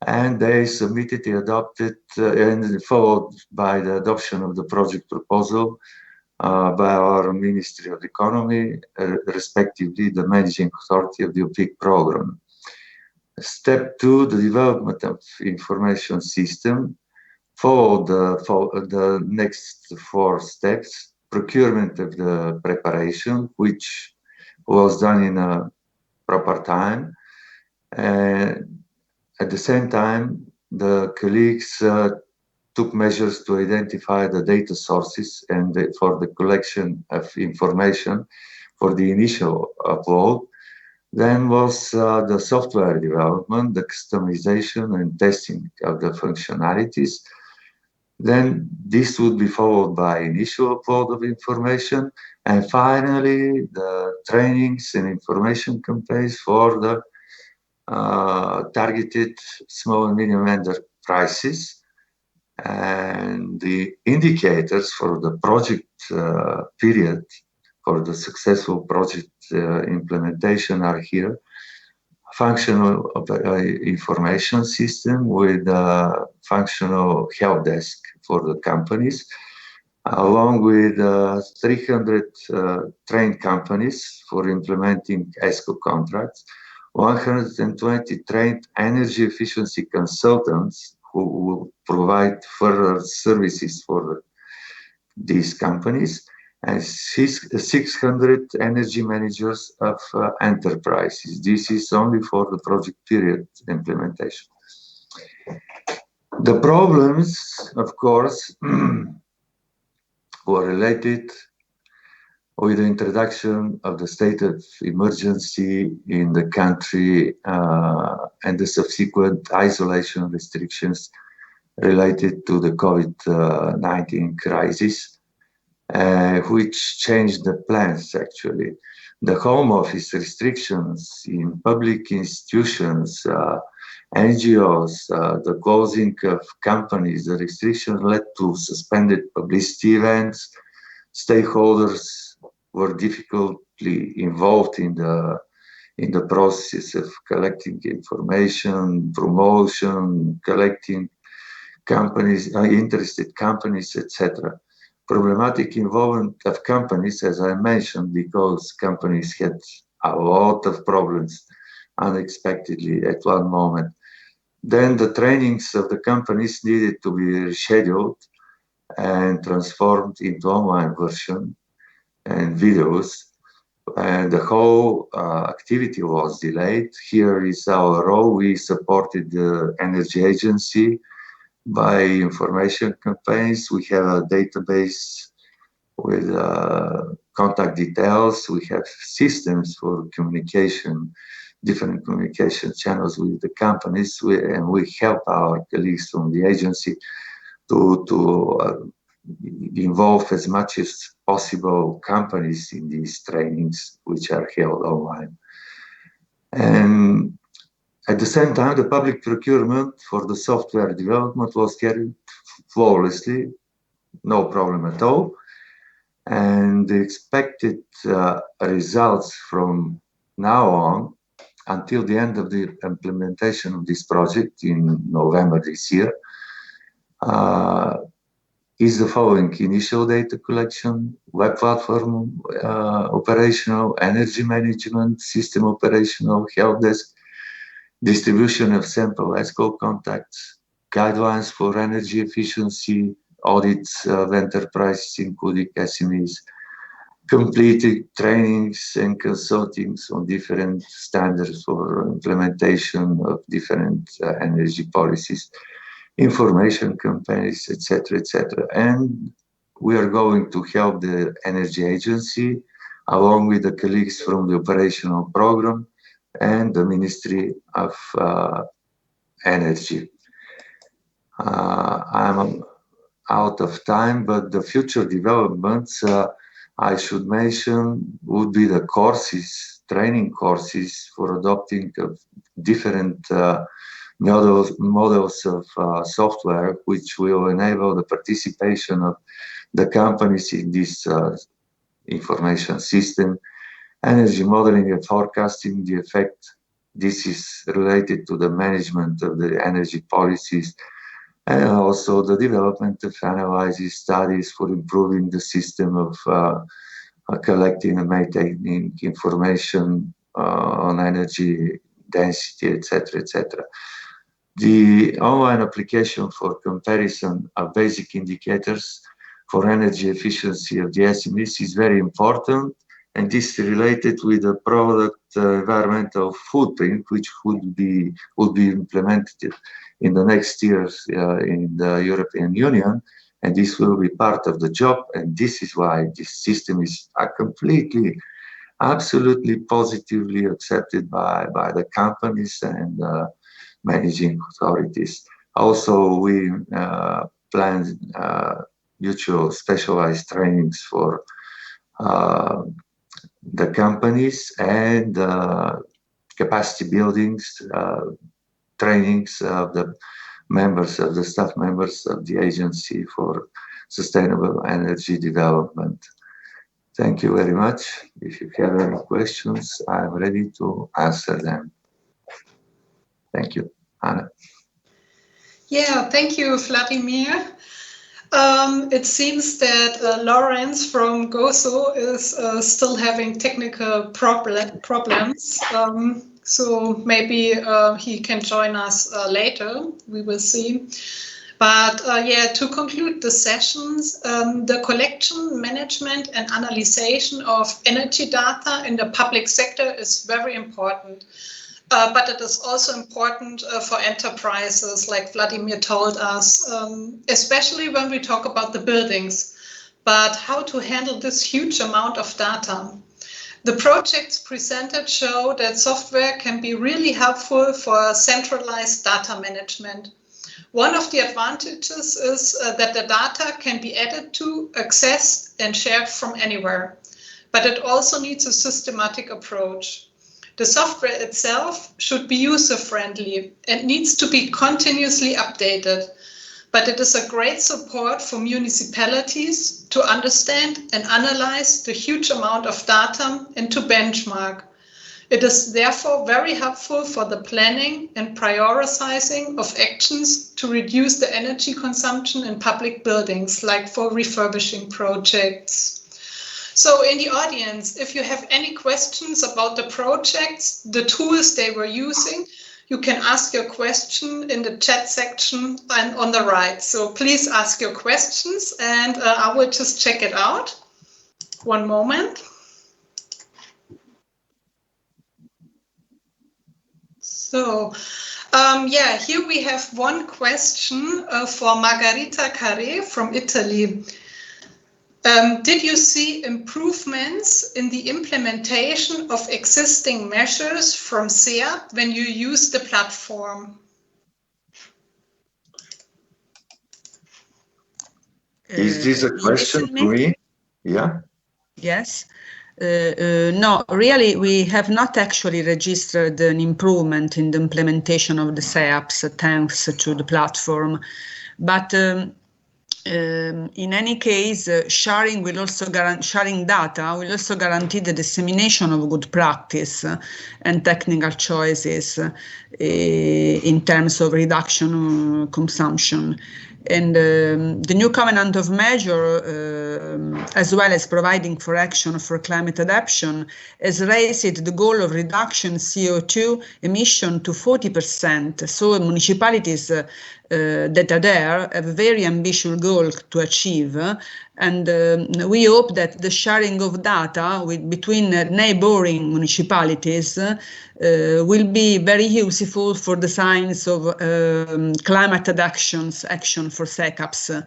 and they submitted, adopted, and followed by the adoption of the project proposal by our Ministry of Economy, respectively the Managing Authority of the OPIC program. Step 2, the development of information system, followed the next 4 steps: procurement of the preparation, which was done in a proper time. And at the same time, the colleagues took measures to identify the data sources and for the collection of information for the initial upload. Then was the software development, the customization and testing of the functionalities. Then this would be followed by initial upload of information. And finally, the trainings and information campaigns for the targeted small and medium enterprises. And the indicators for the project period, for the successful project implementation are here. Functional information system with a functional help desk for the companies, along with 300 trained companies for implementing ESCO contracts, 120 trained energy efficiency consultants who will provide further services for these companies, and 600 energy managers of enterprises. This is only for the project period implementation. The problems, of course, were related with the introduction of the state of emergency in the country and the subsequent isolation restrictions related to the COVID-19 crisis, which changed the plans actually. The home office restrictions in public institutions, NGOs, the closing of companies, the restrictions led to suspended publicity events. Stakeholders were difficultly involved in in the process of collecting information, promotion, collecting companies, interested companies, etc. Problematic involvement of companies, as I mentioned, because companies had a lot of problems unexpectedly at one moment. Then the trainings of the companies needed to be rescheduled and transformed into online version and videos, and the whole activity was delayed. Here is our role. We supported the energy agency by information campaigns. We have a database with contact details. We have systems for communication, different communication channels with the companies, and we help our colleagues from the agency to involve as much as possible companies in these trainings, which are held online. And at the same time, the public procurement for the software development was carried flawlessly, no problem at all. And the expected results from now on until the end of the implementation of this project in November this year is the following: initial data collection, web platform operational, energy management, system operational, help desk, distribution of sample ESCO contacts, guidelines for energy efficiency, audits of enterprises, including SMEs, completed trainings and consultings on different standards for implementation of different energy policies, information campaigns, etc., etc. And we are going to help the energy agency along with the colleagues from the operational program and the Ministry of Energy. I'm out of time, but the future developments I should mention would be the courses, training courses for adopting different models of software, which will enable the participation of the companies in this information system, energy modeling and forecasting the effect. This is related to the management of the energy policies, and also the development of analysis studies for improving the system of collecting and maintaining information on energy density, etc., etc. The online application for comparison of basic indicators for energy efficiency of the SMEs is very important, and this is related with the product environmental footprint, which would be implemented in the next years in the European Union, and this will be part of the job. And this is why this system is completely, absolutely positively accepted by the companies and managing authorities. Also, we plan mutual specialized trainings for the companies and capacity buildings, trainings of the members of the staff members of the agency for sustainable energy development. Thank you very much. If you have any questions, I'm ready to answer them. Thank you, Anna. Yeah, thank you, Vladimir. It seems that Lawrence from Gozo is still having technical problems. So maybe he can join us later. We will see. But yeah, to conclude the sessions, the collection, management and analyzation of energy data in the public sector is very important. But it is also important for enterprises, like Vladimir told us, especially when we talk about the buildings. But how to handle this huge amount of data? The projects presented show that software can be really helpful for centralized data management. One of the advantages is that the data can be added to, accessed, and shared from anywhere. But it also needs a systematic approach. The software itself should be user-friendly and needs to be continuously updated. But it is a great support for municipalities to understand and analyze the huge amount of data and to benchmark. It is therefore very helpful for the planning and prioritizing of actions to reduce the energy consumption in public buildings, like for refurbishing projects. So in the audience, if you have any questions about the projects, the tools they were using, you can ask your question in the chat section and on the right. So please ask your questions and I will just check it out. One moment. So, yeah, here we have one question for Margherita Carré from Italy. Did you see improvements in the implementation of existing measures from SEAP when you use the platform? Is this a question to me? Yeah. Yes. No, really, we have not actually registered an improvement in the implementation of the SEAPs thanks to the platform. But in any case, sharing data will also guarantee the dissemination of good practice and technical choices in terms of reduction consumption. And the new covenant of measure, as well as providing for action for climate adaptation, has raised the goal of reduction CO2 emission to 40%. So municipalities that are there have a very ambitious goal to achieve. And we hope that the sharing of data between neighboring municipalities will be very useful for the science of climate action for SECAPs.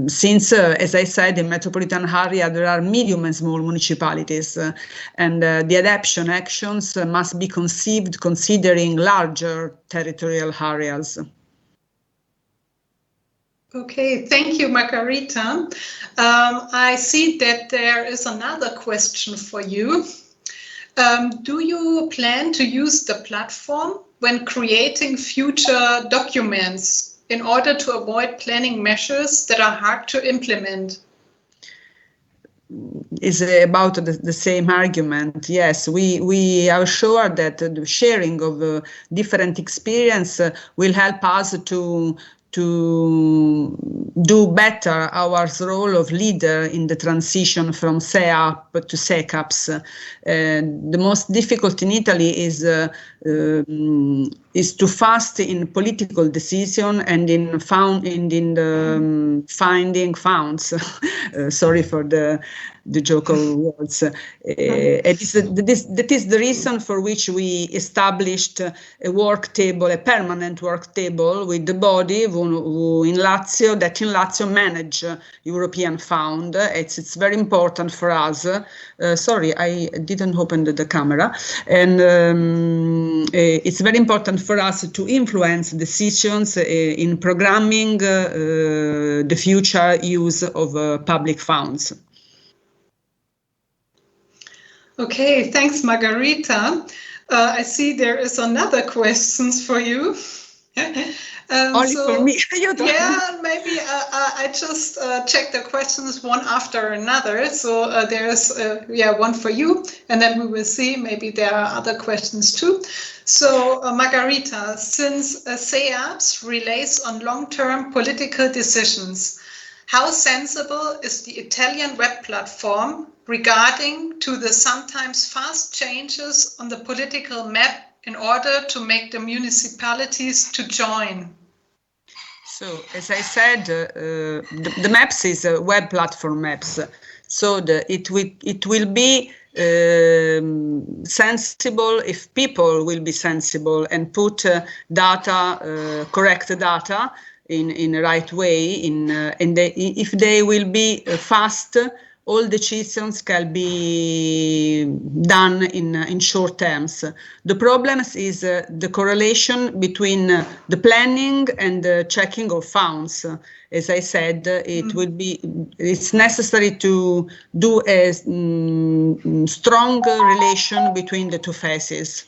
Since, as I said, in metropolitan area, there are medium and small municipalities, and the adaptation actions must be conceived considering larger territorial areas. Okay, thank you, Margherita. I see that there is another question for you. Do you plan to use the platform when creating future documents in order to avoid planning measures that are hard to implement? Is about the same argument. Yes, we are sure that the sharing of different experience will help us to do better our role of leader in the transition from SEAP to SECAPs. The most difficult in Italy is to fast in political decision and in finding funds. Sorry for the joke of words. That is the reason for which we established a work table, a permanent work table with the body who in Lazio manage European fund. It's very important for us. Sorry, I didn't open the camera. And it's very important for us to influence decisions in programming the future use of public funds. Okay, thanks, Margherita. I see there is another question for you. Only for me. Yeah, maybe I just check the questions one after another. So there's one for you, and then we will see maybe there are other questions too. So Margherita, since SEAPs relays on long-term political decisions, how sensible is the Italian web platform regarding to the sometimes fast changes on the political map in order to make the municipalities to join? So, as I said, the maps is web platform maps. So it will be sensible if people will be sensible and put data, correct data in the right way. If they will be fast, all decisions can be done in short terms. The problem is the correlation between the planning and the checking of funds. As I said, it's necessary to do a strong relation between the two phases.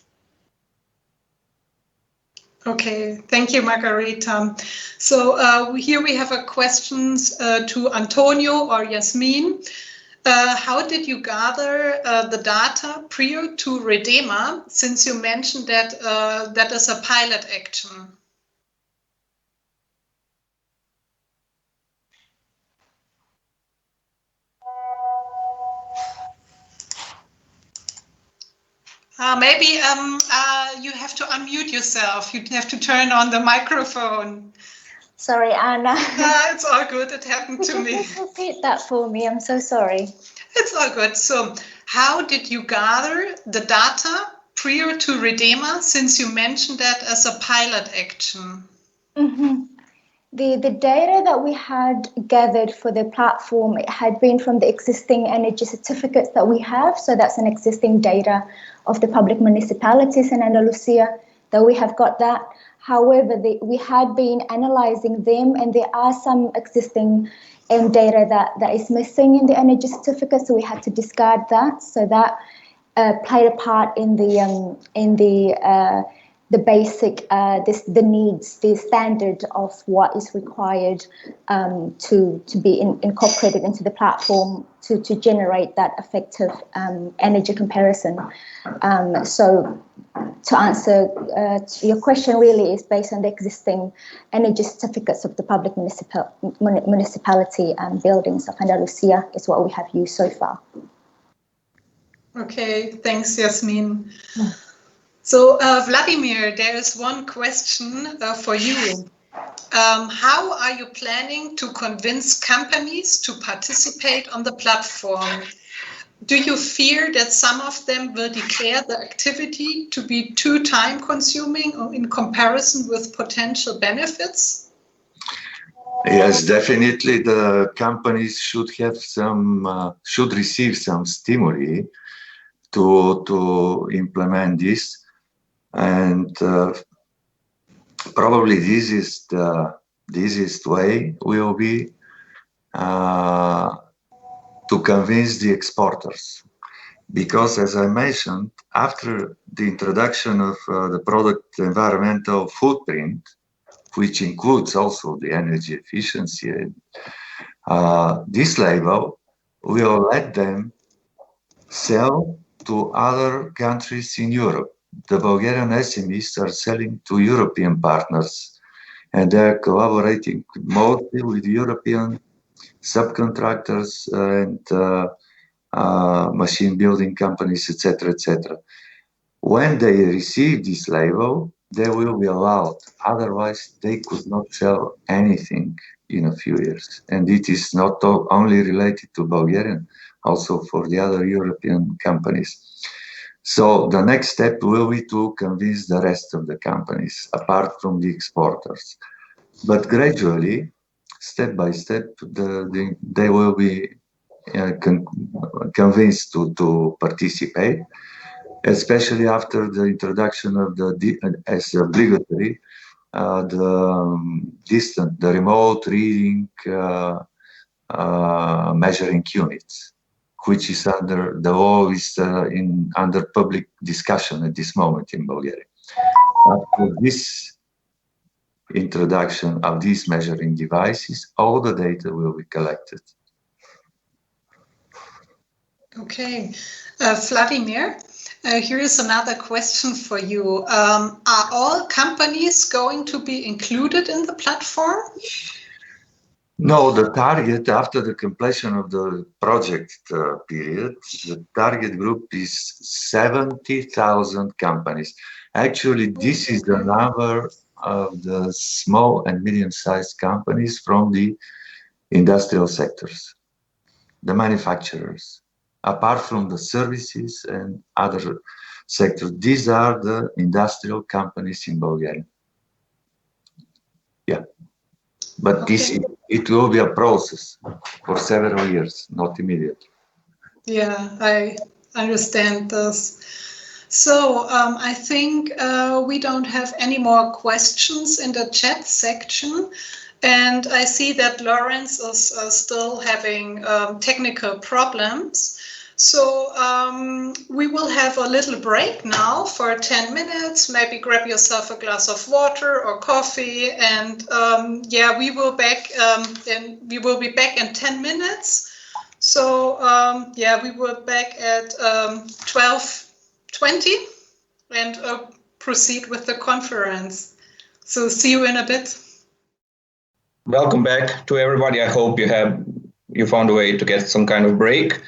Okay, thank you, Margherita. So here we have a question to Antonio or Yasmin. How did you gather the data prior to REDEMA, since you mentioned that that is a pilot action? Maybe you have to unmute yourself. You have to turn on the microphone. Sorry, Anna. It's all good. It happened to me. Just repeat that for me. I'm so sorry. It's all good. So how did you gather the data prior to REDEMA, since you mentioned that as a pilot action? Mm-hmm. The data that we had gathered for the platform, it had been from the existing energy certificates that we have. So that's an existing data of the public municipalities in Andalusia that we have got that. However, we had been analyzing them, and there are some existing data that is missing in the energy certificate, so we had to discard that. So that played a part in the basic, the needs, the standard of what is required to be incorporated into the platform to generate that effective energy comparison. So to answer to your question, really is based on the existing energy certificates of the public municipality buildings of Andalusia is what we have used so far. Okay, thanks, Yasmin. So, Vladimir, there is one question for you. How are you planning to convince companies to participate on the platform? Do you fear that some of them will declare the activity to be too time-consuming in comparison with potential benefits? Yes, definitely. The companies should have should receive some stimuli to implement this. And probably this is the easiest way will be to convince the exporters. Because as I mentioned, after the introduction of the product environmental footprint, which includes also the energy efficiency, this label will let them sell to other countries in Europe. The Bulgarian SMEs are selling to European partners, and they're collaborating mostly with European subcontractors and machine building companies, etc., etc. When they receive this label, they will be allowed. Otherwise, they could not sell anything in a few years. And it is not only related to Bulgarian, also for the other European companies. So the next step will be to convince the rest of the companies, apart from the exporters. But gradually, step by step, they will be convinced to participate, especially after the introduction of as obligatory, the remote reading measuring units, which is under the law is under public discussion at this moment in Bulgaria. After this introduction of these measuring devices, all the data will be collected. Okay, Vladimir, here is another question for you. Are all companies going to be included in the platform? No, the target after the completion of the project period, the target group is 70,000 companies. Actually, this is the number of the small and medium-sized companies from the industrial sectors, the manufacturers. Apart from the services and other sectors, these are the industrial companies in Bulgaria. Yeah. But it will be a process for several years, not immediately. Yeah, I understand this. So I think we don't have any more questions in the chat section. And I see that Lawrence is still having technical problems. So we will have a little break now for 10 minutes, maybe grab yourself a glass of water or coffee, and yeah, we will be back in 10 minutes. So yeah, we were back at 12:20 and proceed with the conference. So see you in a bit. Welcome back to everybody. I hope you found a way to get some kind of break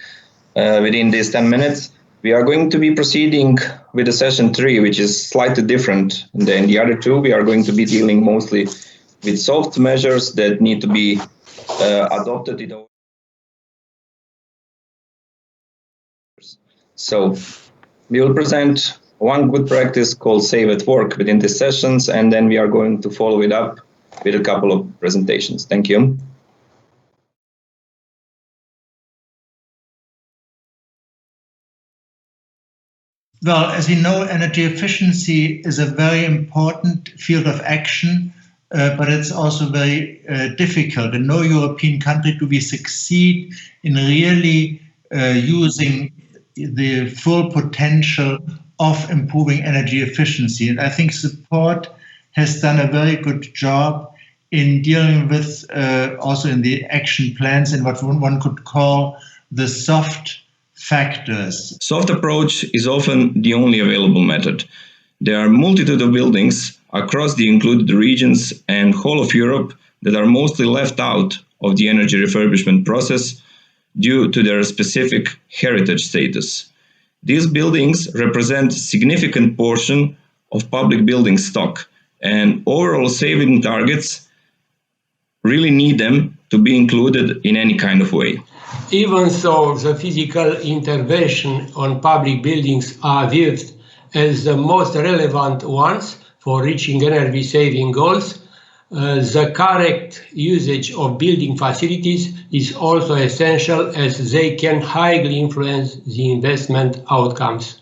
within these 10 minutes. We are going to be proceeding with the session 3, which is slightly different than the other two. We are going to be dealing mostly with soft measures that need to be adopted in our. So we will present one good practice called Save at Work within these sessions, and then we are going to follow it up with a couple of presentations. Thank you. Well, as we know, energy efficiency is a very important field of action, but it's also very difficult. In no European country do we succeed in really using the full potential of improving energy efficiency. And I think support has done a very good job in dealing with also in the action plans and what one could call the soft factors. Soft approach is often the only available method. There are a multitude of buildings across the included regions and whole of Europe that are mostly left out of the energy refurbishment process due to their specific heritage status. These buildings represent a significant portion of public building stock, and overall saving targets really need them to be included in any kind of way. Even though the physical intervention on public buildings are viewed as the most relevant ones for reaching energy saving goals, the correct usage of building facilities is also essential, as they can highly influence the investment outcomes.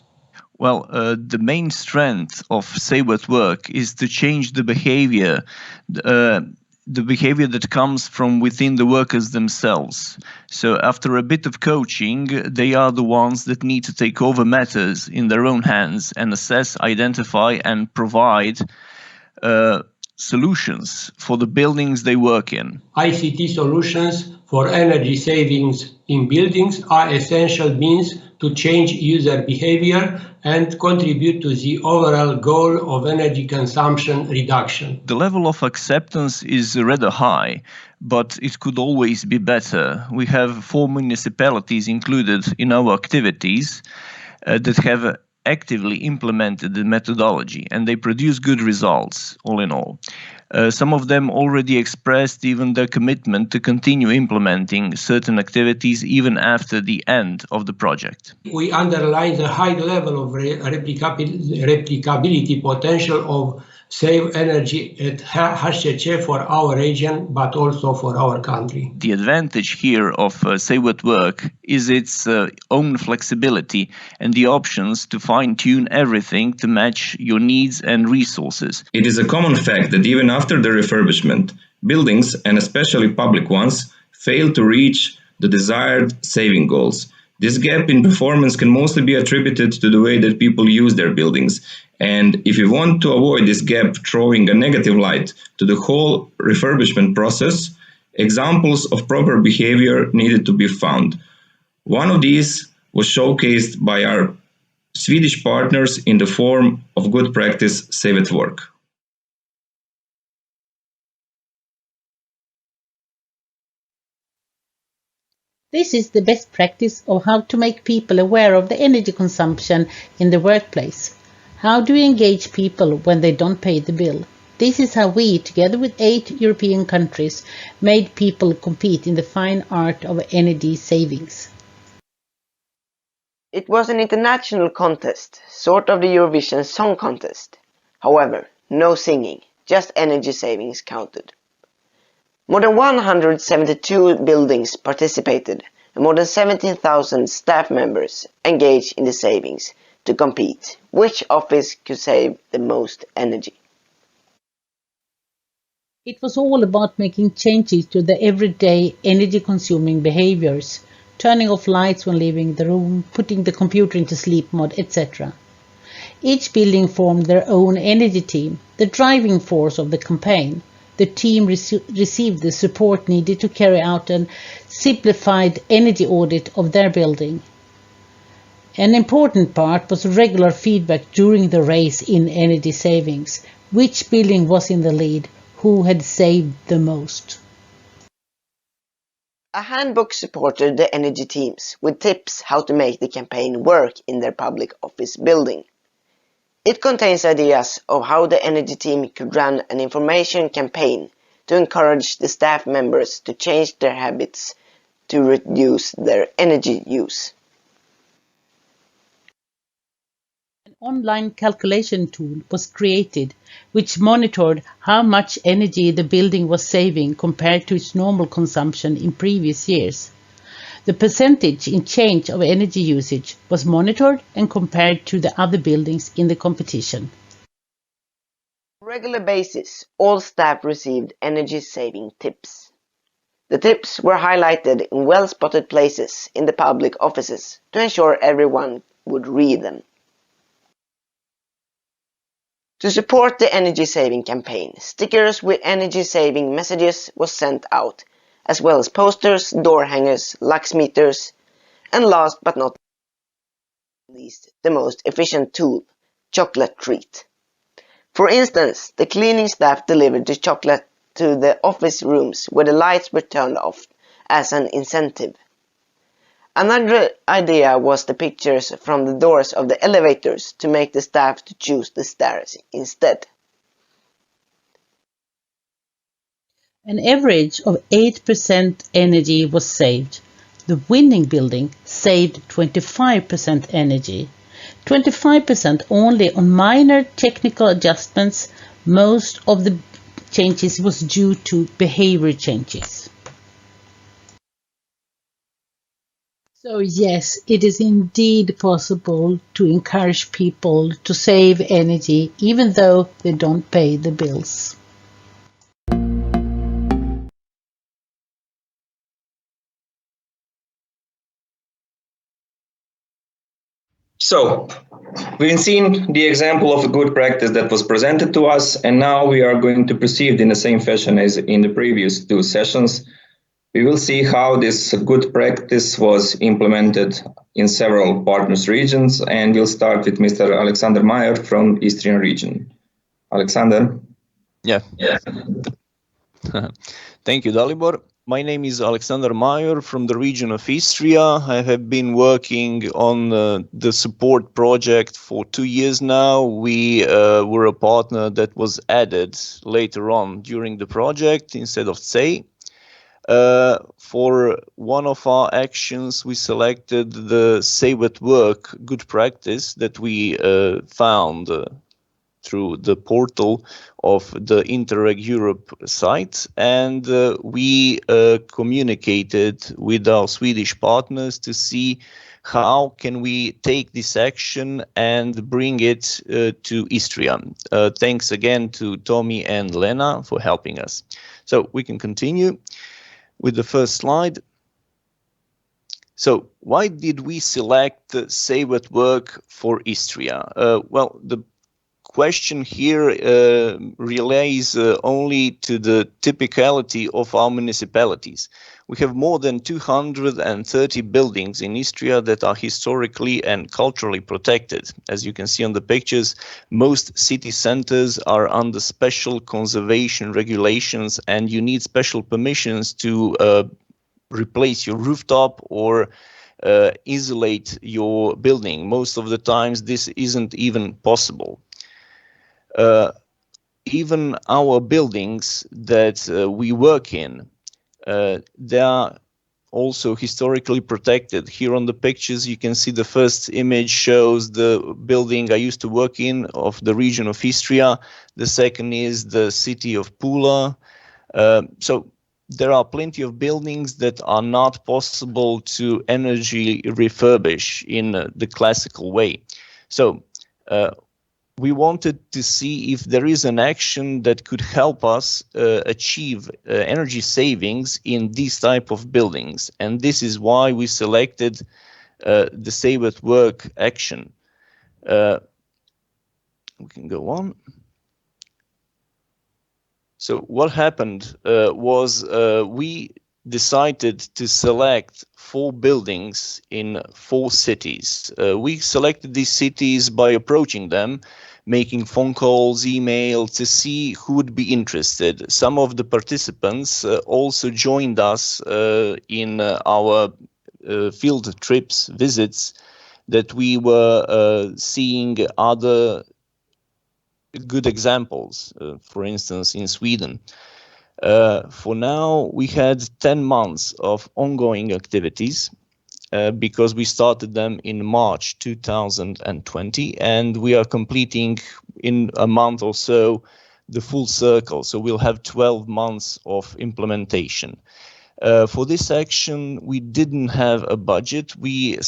Well, the main strength of Save at Work is to change the behavior that comes from within the workers themselves. So after a bit of coaching, they are the ones that need to take over matters in their own hands and assess, identify, and provide solutions for the buildings they work in. ICT solutions for energy savings in buildings are essential means to change user behavior and contribute to the overall goal of energy consumption reduction. The level of acceptance is rather high, but it could always be better. We have 4 municipalities included in our activities that have actively implemented the methodology, and they produce good results, all in all. Some of them already expressed even their commitment to continue implementing certain activities even after the end of the project. We underline the high level of replicability potential of save energy at HCC for our region, but also for our country. The advantage here of Save at Work is its own flexibility and the options to fine-tune everything to match your needs and resources. It is a common fact that even after the refurbishment, buildings, and especially public ones, fail to reach the desired saving goals. This gap in performance can mostly be attributed to the way that people use their buildings. And if we want to avoid this gap throwing a negative light to the whole refurbishment process, examples of proper behavior needed to be found. One of these was showcased by our Swedish partners in the form of good practice Save at Work. This is the best practice of how to make people aware of the energy consumption in the workplace. How do we engage people when they don't pay the bill? This is how we, together with 8 European countries, made people compete in the fine art of energy savings. It was an international contest, sort of the Eurovision Song Contest. However, no singing, just energy savings counted. More than 172 buildings participated and more than 17,000 staff members engaged in the savings to compete. Which office could save the most energy? It was all about making changes to the everyday energy-consuming behaviors, turning off lights when leaving the room, putting the computer into sleep mode, etc. Each building formed their own energy team, the driving force of the campaign, the team received the support needed to carry out a simplified energy audit of their building. An important part was regular feedback during the race in energy savings. Which building was in the lead? Who had saved the most? A handbook supported the energy teams with tips how to make the campaign work in their public office building. It contains ideas of how the energy team could run an information campaign to encourage the staff members to change their habits to reduce their energy use. An online calculation tool was created which monitored how much energy the building was saving compared to its normal consumption in previous years. The percentage in change of energy usage was monitored and compared to the other buildings in the competition. On a regular basis, all staff received energy-saving tips. The tips were highlighted in well-spotted places in the public offices to ensure everyone would read them. To support the energy-saving campaign, stickers with energy-saving messages was sent out, as well as posters, door hangers, lux meters, and last but not least, the most efficient tool, chocolate treat. For instance, the cleaning staff delivered the chocolate to the office rooms where the lights were turned off as an incentive. Another idea was the pictures from the doors of the elevators to make the staff to choose the stairs instead. An average of 8% energy was saved. The winning building saved 25% energy. 25% only on minor technical adjustments. Most of the changes was due to behavior changes. So yes, it is indeed possible to encourage people to save energy even though they don't pay the bills. So, we've seen the example of a good practice that was presented to us, and now we are going to proceed in the same fashion as in the previous two sessions. We will see how this good practice was implemented in several partners regions, and we'll start with Mr. Alexander Meyer from Estrian region. Alexander? Yeah. Thank you, Dalibor. My name is Alexander Meyer from the region of Istria. I have been working on the support project for 2 years now. We were a partner that was added later on during the project instead of CEI. For one of our actions, we selected the Save at Work good practice that we found through the portal of the Interreg Europe site, and we communicated with our Swedish partners to see how can we take this action and bring it to Istria. Thanks again to Tommy and Lena for helping us. So we can continue with the first slide. So why did we select Save at Work for Istria? Well, the question here relates only to the typicality of our municipalities. We have more than 230 buildings in Istria that are historically and culturally protected. As you can see on the pictures, most city centers are under special conservation regulations, and you need special permissions to replace your rooftop or isolate your building. Most of the times this isn't even possible. Even our buildings that we work in, they are also historically protected. Here on the pictures you can see the first image shows the building I used to work in of the region of Istria. The second is the city of Pula. So there are plenty of buildings that are not possible to energy refurbish in the classical way. So we wanted to see if there is an action that could help us achieve energy savings in these type of buildings. And this is why we selected the Save at Work action. We can go on. So what happened was we decided to select 4 buildings in 4 cities. We selected these cities by approaching them, making phone calls, email to see who would be interested. Some of the participants also joined us in our field trips, visits, that we were seeing other good examples, for instance, in Sweden. For now, we had 10 months of ongoing activities because we started them in March 2020, and we are completing in a month or so the full circle. So we'll have 12 months of implementation. For this action, we didn't have a budget. We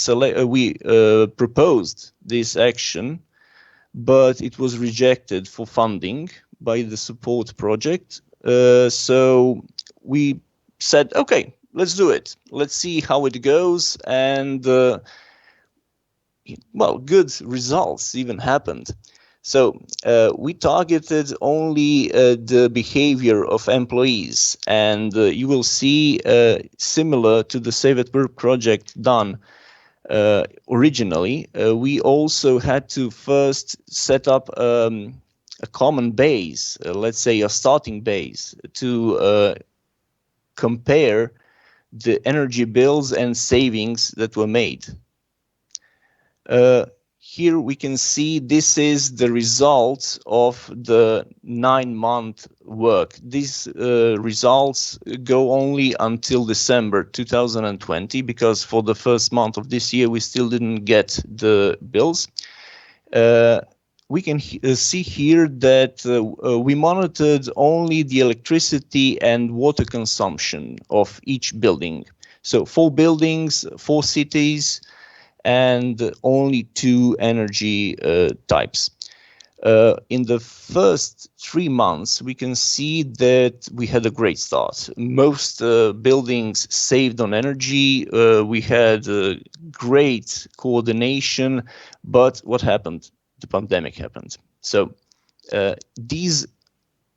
proposed this action, but it was rejected for funding by the support project. So we said, okay, let's do it. Let's see how it goes. And well, good results even happened. So we targeted only the behavior of employees, and you will see similar to the Save at Work project done originally. We also had to first set up a common base, let's say a starting base, to compare the energy bills and savings that were made. Here we can see this is the result of the 9-month work. These results go only until December 2020, because for the first month of this year we still didn't get the bills. We can see here that we monitored only the electricity and water consumption of each building. So 4 buildings, 4 cities, and only 2 energy types. In the first 3 months, we can see that we had a great start. Most buildings saved on energy. We had great coordination, but what happened? The pandemic happened. So these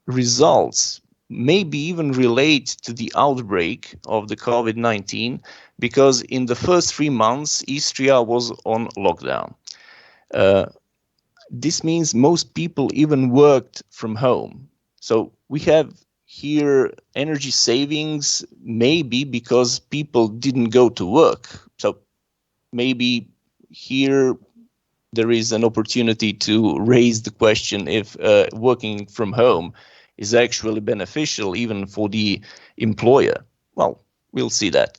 results maybe even relate to the outbreak of the COVID-19, because in the first 3 months, Istria was on lockdown. This means most people even worked from home. So we have here energy savings, maybe because people didn't go to work. So maybe here there is an opportunity to raise the question if working from home is actually beneficial even for the employer. Well, we'll see that.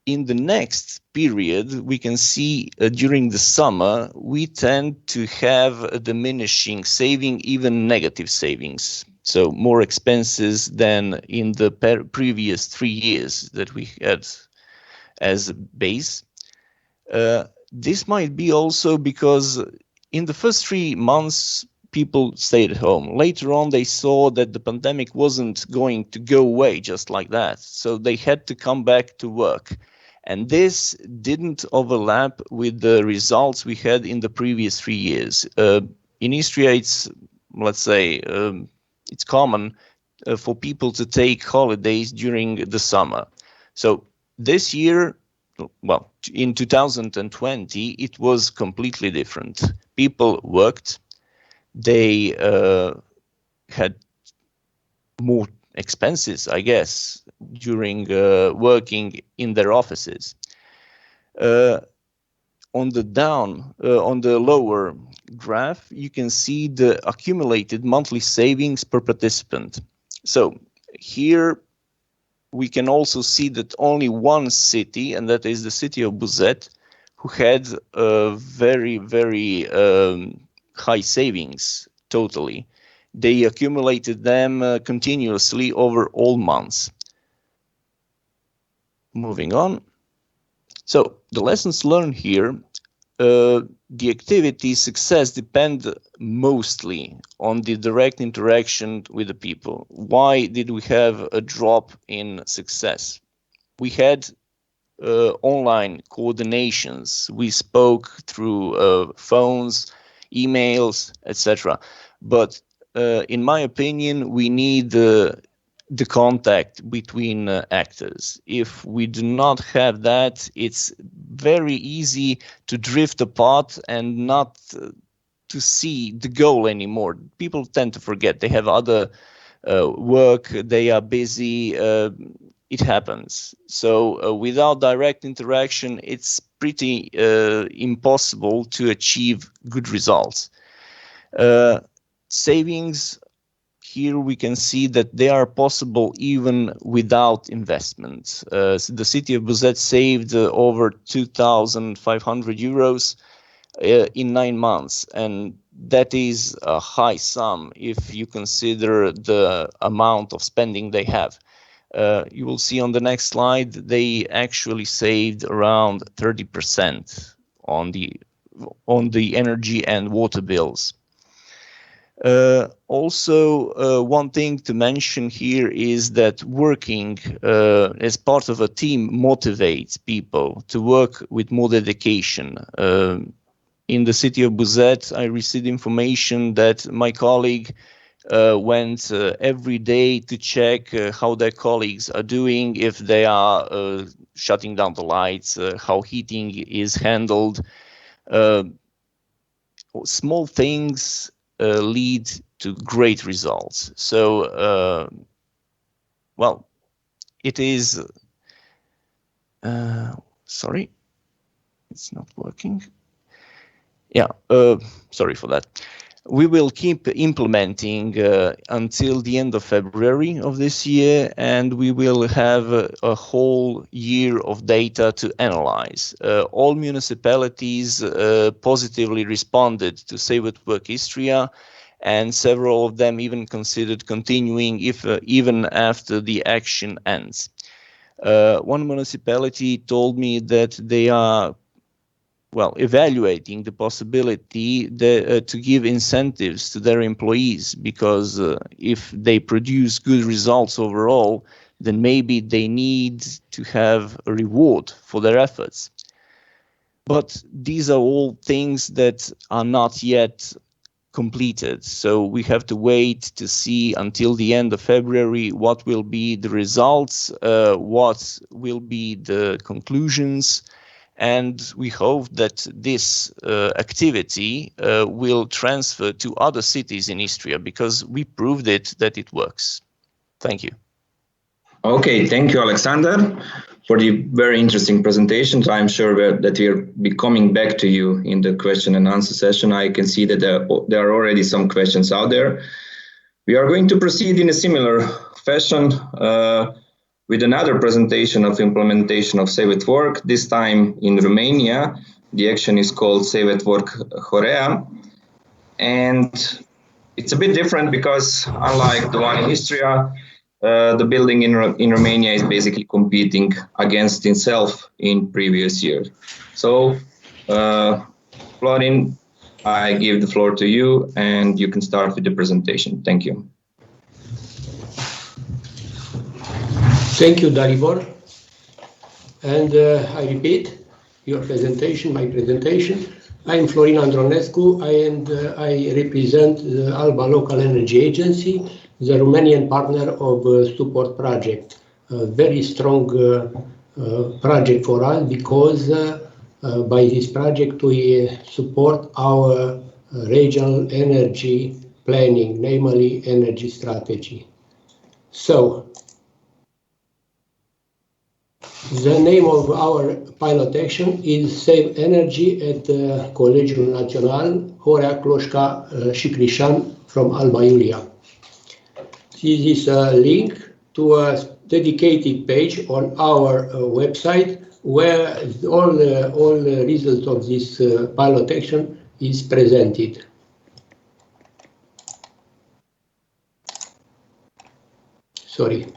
In the next period, we can see during the summer, we tend to have a diminishing saving, even negative savings. So more expenses than in the previous 3 years that we had as a base. This might be also because in the first 3 months, people stayed at home. Later on, they saw that the pandemic wasn't going to go away just like that. So they had to come back to work. And this didn't overlap with the results we had in the previous 3 years. In Istria, it's, let's say, it's common for people to take holidays during the summer. So this year, well, in 2020, it was completely different. People worked. They had more expenses, I guess, during working in their offices. On the lower graph, you can see the accumulated monthly savings per participant. So here we can also see that only one city, and that is the city of Buzet, who had very, very high savings totally. They accumulated them continuously over all months. Moving on. So the lessons learned here, the activity success depend mostly on the direct interaction with the people. Why did we have a drop in success? We had online coordinations. We spoke through phones, emails, etc. But in my opinion, we need the contact between actors. If we do not have that, it's very easy to drift apart and not to see the goal anymore. People tend to forget. They have other work, they are busy, it happens. So without direct interaction, it's pretty impossible to achieve good results. Savings, here we can see that they are possible even without investments. So the city of Buzet saved over 2,500 euros in 9 months, and that is a high sum if you consider the amount of spending they have. You will see on the next slide, they actually saved around 30% on the energy and water bills. Also, one thing to mention here is that working as part of a team motivates people to work with more dedication. In the city of Buzet, I received information that my colleague went every day to check how their colleagues are doing, if they are shutting down the lights, how heating is handled. Small things lead to great results. So, well, it is, sorry, it's not working. Yeah, sorry for that. We will keep implementing until the end of February of this year, and we will have a whole year of data to analyze. All municipalities positively responded to Save at Work Istria, and several of them even considered continuing even after the action ends. One municipality told me that they are evaluating the possibility to give incentives to their employees, because if they produce good results overall, then maybe they need to have a reward for their efforts. But these are all things that are not yet completed. So we have to wait to see until the end of February what will be the results, what will be the conclusions. And we hope that this activity will transfer to other cities in Istria, because we proved that it works. Thank you. Okay, thank you, Alexander, for the very interesting presentations. I'm sure that we'll be coming back to you in the question and answer session. I can see that there are already some questions out there. We are going to proceed in a similar fashion with another presentation of implementation of Save at Work, this time in Romania. The action is called Save at Work Horea. And it's a bit different because, unlike the one in Istria, the building in Romania is basically competing against itself in previous years. So, Florin, I give the floor to you and you can start with the presentation. Thank you. Thank you, Dalibor. And I repeat your presentation, my presentation. I am Florin Andronescu, and I represent the Alba Local Energy Agency, the Romanian partner of support project. A very strong project for us, because by this project we support our regional energy planning, namely energy strategy. So, the name of our pilot action is Save Energy at Colegiul Național Horea Cloșca și Crișan from Alba Iulia. This is a link to a dedicated page on our website, where all the results of this pilot action is presented. Sorry.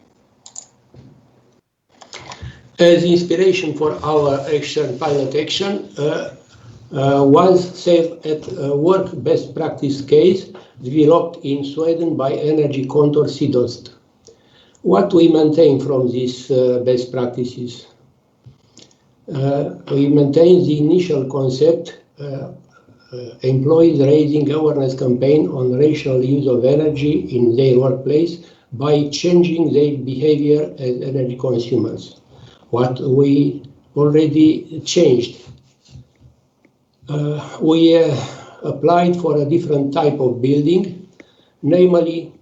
As inspiration for our pilot action, was Save at Work best practice case developed in Sweden by Energy Contour Sydost. What we maintain from these best practices? We maintain the initial concept employees raising awareness campaign on rational use of energy in their workplace by changing their behavior as energy consumers. What we already changed. We applied for a different type of building, namely,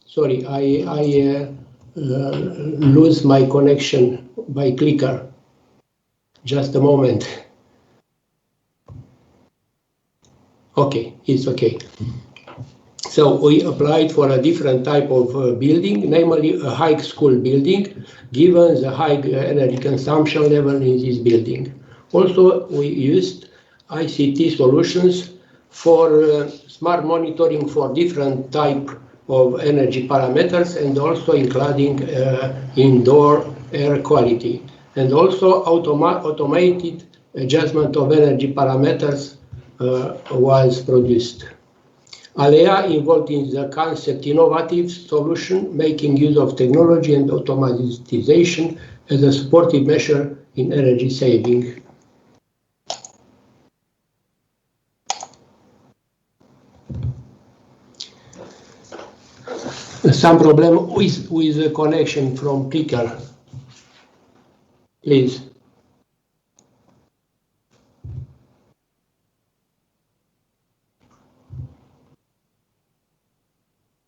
sorry, I lose my connection by clicker. Just a moment. Okay, it's okay. So we applied for a different type of building, namely a high school building, given the high energy consumption level in this building. Also, we used ICT solutions for smart monitoring for different type of energy parameters and also including indoor air quality. And also automated adjustment of energy parameters was produced. ALEA involved in the concept innovative solution, making use of technology and automatization as a supportive measure in energy saving. Some problem with the connection from clicker, please.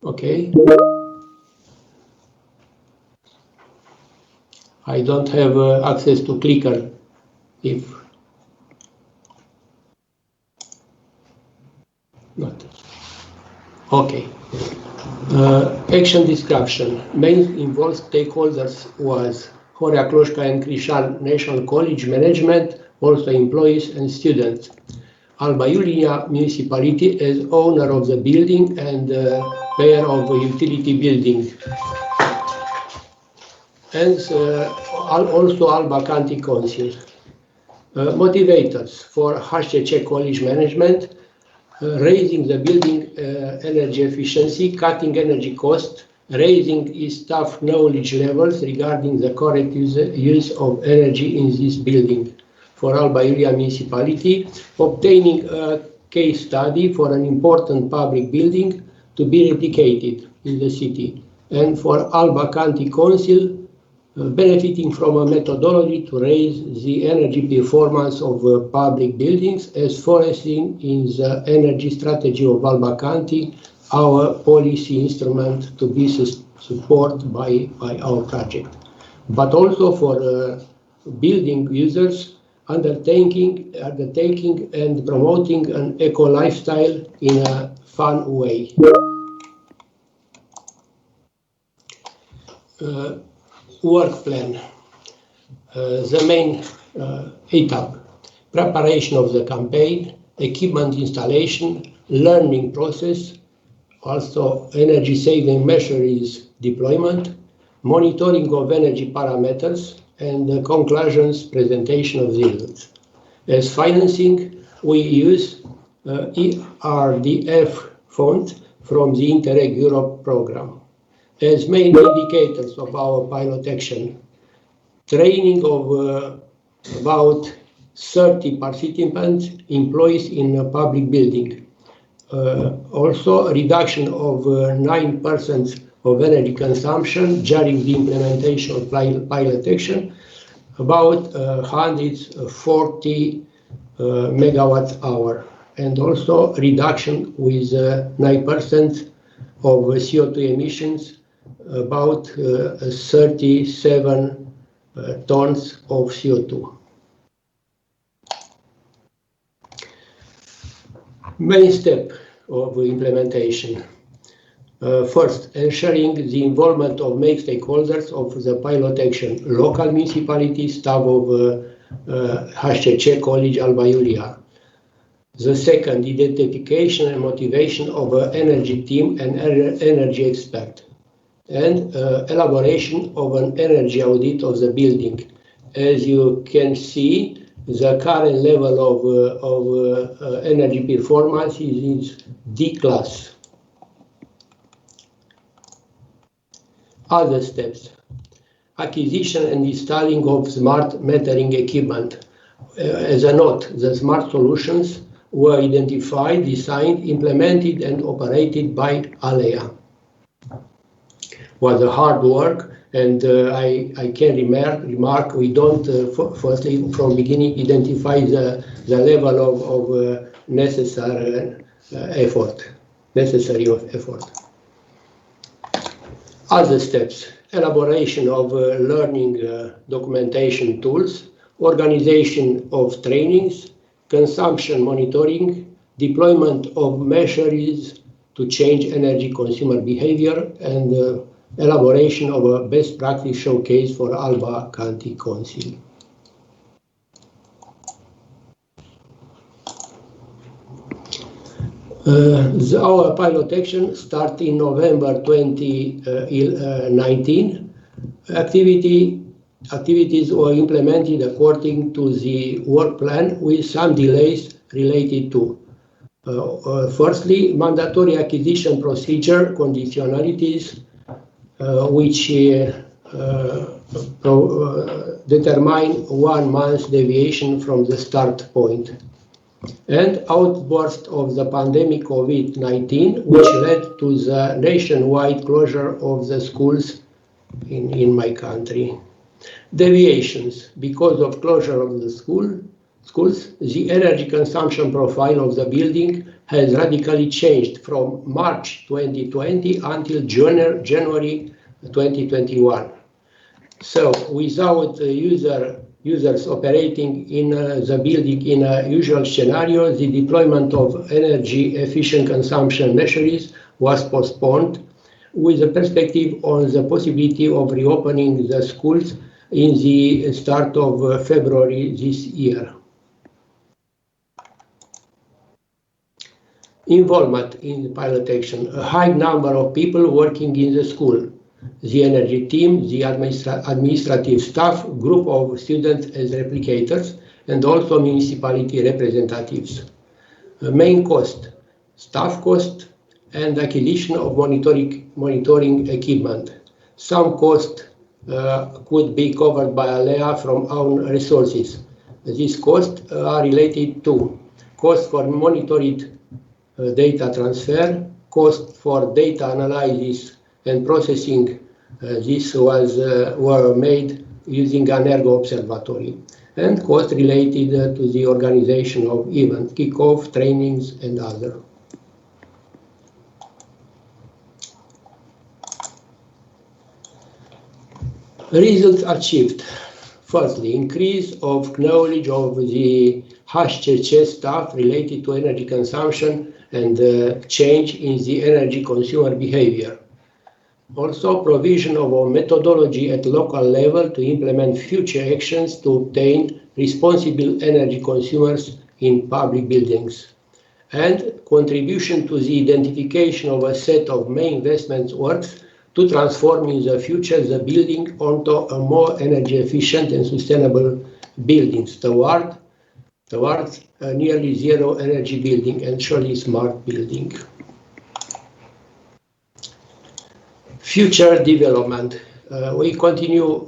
Okay. I don't have access to clicker. If not. Okay. Action description. Main involved stakeholders was Horea Cloșca and Crișan National College management, also employees and students. Alba Iulia Municipality as owner of the building and payer of the utility building. And also Alba County Council. Motivators for HCC College management, raising the building energy efficiency, cutting energy cost, raising its staff knowledge levels regarding the correct use of energy in this building. For Alba Iulia Municipality, obtaining a case study for an important public building to be replicated in the city. And for Alba County Council, benefiting from a methodology to raise the energy performance of public buildings as foreseen in the energy strategy of Alba County, our policy instrument to be supported by our project. But also for building users, undertaking and promoting an eco lifestyle in a fun way. Work plan. The main etap, preparation of the campaign, equipment installation, learning process, also energy saving measures deployment, monitoring of energy parameters, and conclusions, presentation of the results. As financing, we use ERDF fund from the Interreg Europe program. As main indicators of our pilot action, training of about 30 participants, employees in a public building. Also, reduction of 9% of energy consumption during the implementation of pilot action, about 140 megawatt hour, and also reduction with 9% of CO2 emissions, about 37 tons of CO2. Main step of implementation. First, ensuring the involvement of main stakeholders of the pilot action, local municipalities, staff of HCC College Alba Iulia. The second, identification and motivation of an energy team and energy expert. And elaboration of an energy audit of the building. As you can see, the current level of energy performance is D class. Other steps. Acquisition and installing of smart metering equipment. As a note, the smart solutions were identified, designed, implemented, and operated by ALEA. Was a hard work, and I can remark we don't firstly from beginning identify the level of necessary effort. Other steps: elaboration of learning documentation tools, organization of trainings, consumption monitoring, deployment of measures to change energy consumer behavior, and elaboration of a best practice showcase for Alba County Council. Our pilot action started in November 2019. Activities were implemented according to the work plan with some delays related to firstly, mandatory acquisition procedure conditionalities which determine 1 month deviation from the start point, and outburst of the pandemic COVID-19, which led to the nationwide closure of the schools in my country. Deviations: because of closure of the schools, the energy consumption profile of the building has radically changed from March 2020 until January 2021. So without users operating in the building in a usual scenario, the deployment of energy efficient consumption measures was postponed with a perspective on the possibility of reopening the schools in the start of February this year. Involvement in the pilot action: a high number of people working in the school, the energy team, the administrative staff, group of students as replicators, and also municipality representatives. Main cost: staff cost and acquisition of monitoring equipment. Some cost could be covered by ALEA from own resources. These costs are related to cost for monitored data transfer, cost for data analysis and processing. This were made using an Observatory, and cost related to the organization of events, kickoff, trainings, and other. Results achieved: firstly, increase of knowledge of the HCC staff related to energy consumption and change in the energy consumer behavior. Also, provision of a methodology at local level to implement future actions to obtain responsible energy consumers in public buildings. And contribution to the identification of a set of main investment works to transform in the future the building onto a more energy efficient and sustainable buildings towards a nearly zero energy building and surely smart building. Future development. We continue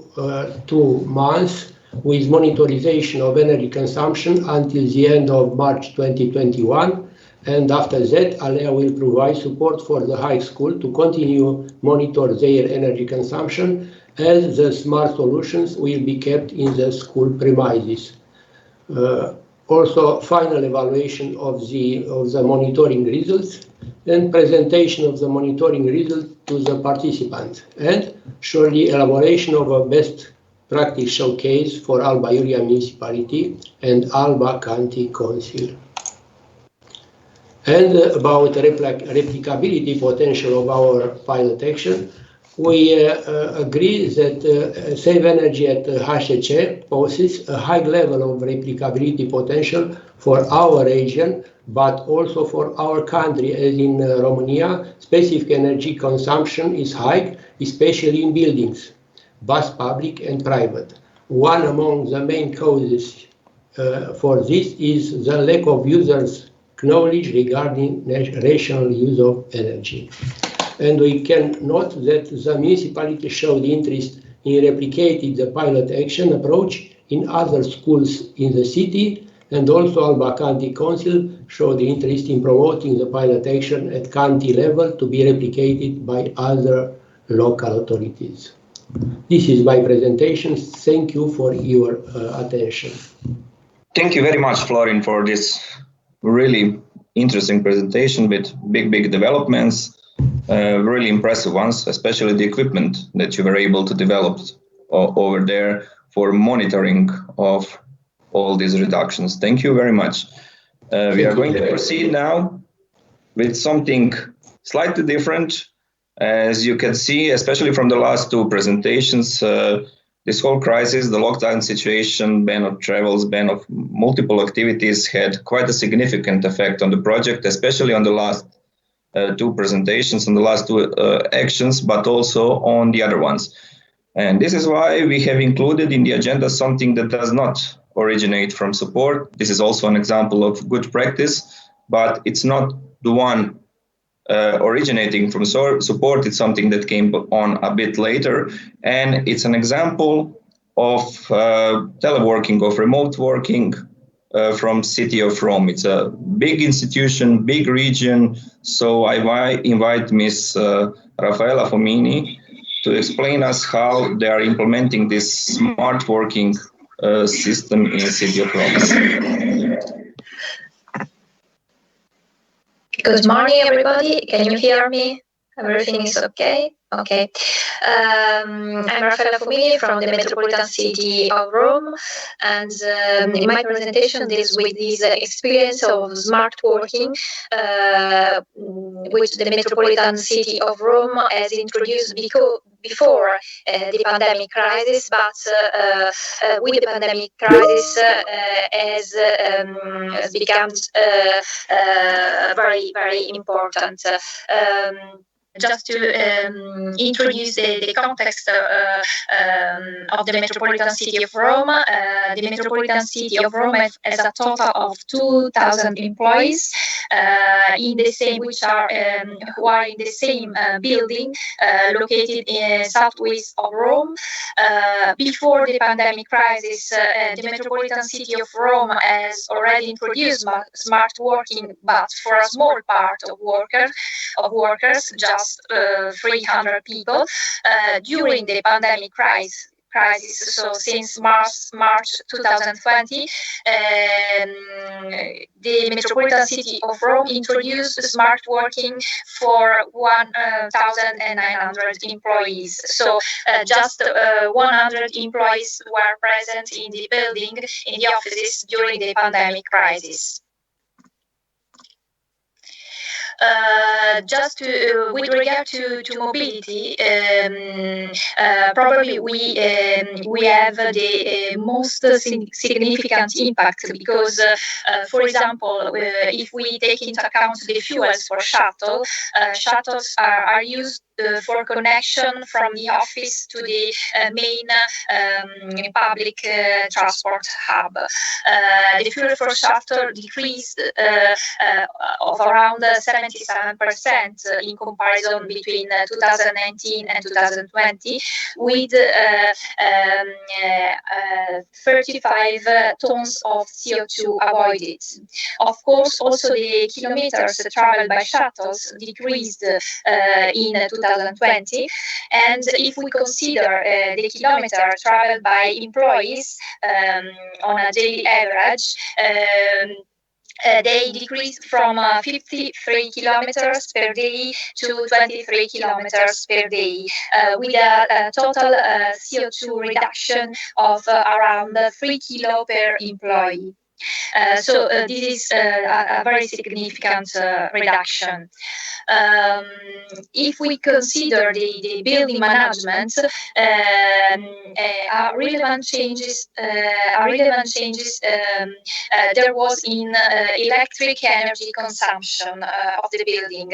2 months with monitorization of energy consumption until the end of March 2021. And after that, ALEA will provide support for the high school to continue monitor their energy consumption, as the smart solutions will be kept in the school premises. Also, final evaluation of the monitoring results and presentation of the monitoring results to the participants, and surely elaboration of a best practice showcase for Alba Iulia Municipality and Alba County Council. And about replicability potential of our pilot action, we agree that Save Energy at HCC poses a high level of replicability potential for our region, but also for our country, as in Romania, specific energy consumption is high, especially in buildings, both public and private. One among the main causes for this is the lack of users' knowledge regarding rational use of energy. And we can note that the municipality showed interest in replicating the pilot action approach in other schools in the city, And also Alba County Council showed interest in promoting the pilot action at county level to be replicated by other local authorities. This is my presentation. Thank you for your attention. Thank you very much, Florin, for this really interesting presentation with big developments, really impressive ones, especially the equipment that you were able to develop over there for monitoring of all these reductions. Thank you very much. We are going to proceed now with something slightly different. As you can see, especially from the last two presentations, this whole crisis, the lockdown situation, ban of travels, ban of multiple activities had quite a significant effect on the project, especially on the last two presentations, on the last two actions, but also on the other ones. And this is why we have included in the agenda something that does not originate from support. This is also an example of good practice, but it's not the one originating from support. It's something that came on a bit later, and it's an example of teleworking, of remote working from City of Rome. It's a big institution, big region, so I invite Ms. Raffaella Fomini to explain us how they are implementing this smart working system in City of Rome. Good morning, everybody. Can you hear me? Everything is okay? Okay. I'm Raffaella Fomini from the Metropolitan City of Rome, and my presentation deals with this experience of smart working, which the Metropolitan City of Rome has introduced before the pandemic crisis, but with the pandemic crisis has become very important. Just to introduce the context of the Metropolitan City of Rome, the Metropolitan City of Rome has a total of 2,000 employees in the same, who are in the same building located in southwest of Rome. Before the pandemic crisis, the Metropolitan City of Rome has already introduced smart working, but for a small part of workers, just 300 people during the pandemic crisis. So since March 2020, the Metropolitan City of Rome introduced smart working for 1,900 employees. So just 100 employees were present in the building, in the offices during the pandemic crisis. Just with regard to mobility, probably we have the most significant impact because, for example, if we take into account the fuels for shuttles are used for connection from the office to the main public transport hub. The fuel for shuttle decreased of around 77% in comparison between 2019 and 2020, with 35 tons of CO2 avoided. Of course, also the kilometers traveled by shuttles decreased in 2020, and if we consider the kilometer traveled by employees on a daily average, they decreased from 53 kilometers per day to 23 kilometers per day, with a total CO2 reduction of around 3 kilo per employee. So this is a very significant reduction. If we consider the building management, relevant changes there was in electric energy consumption of the building,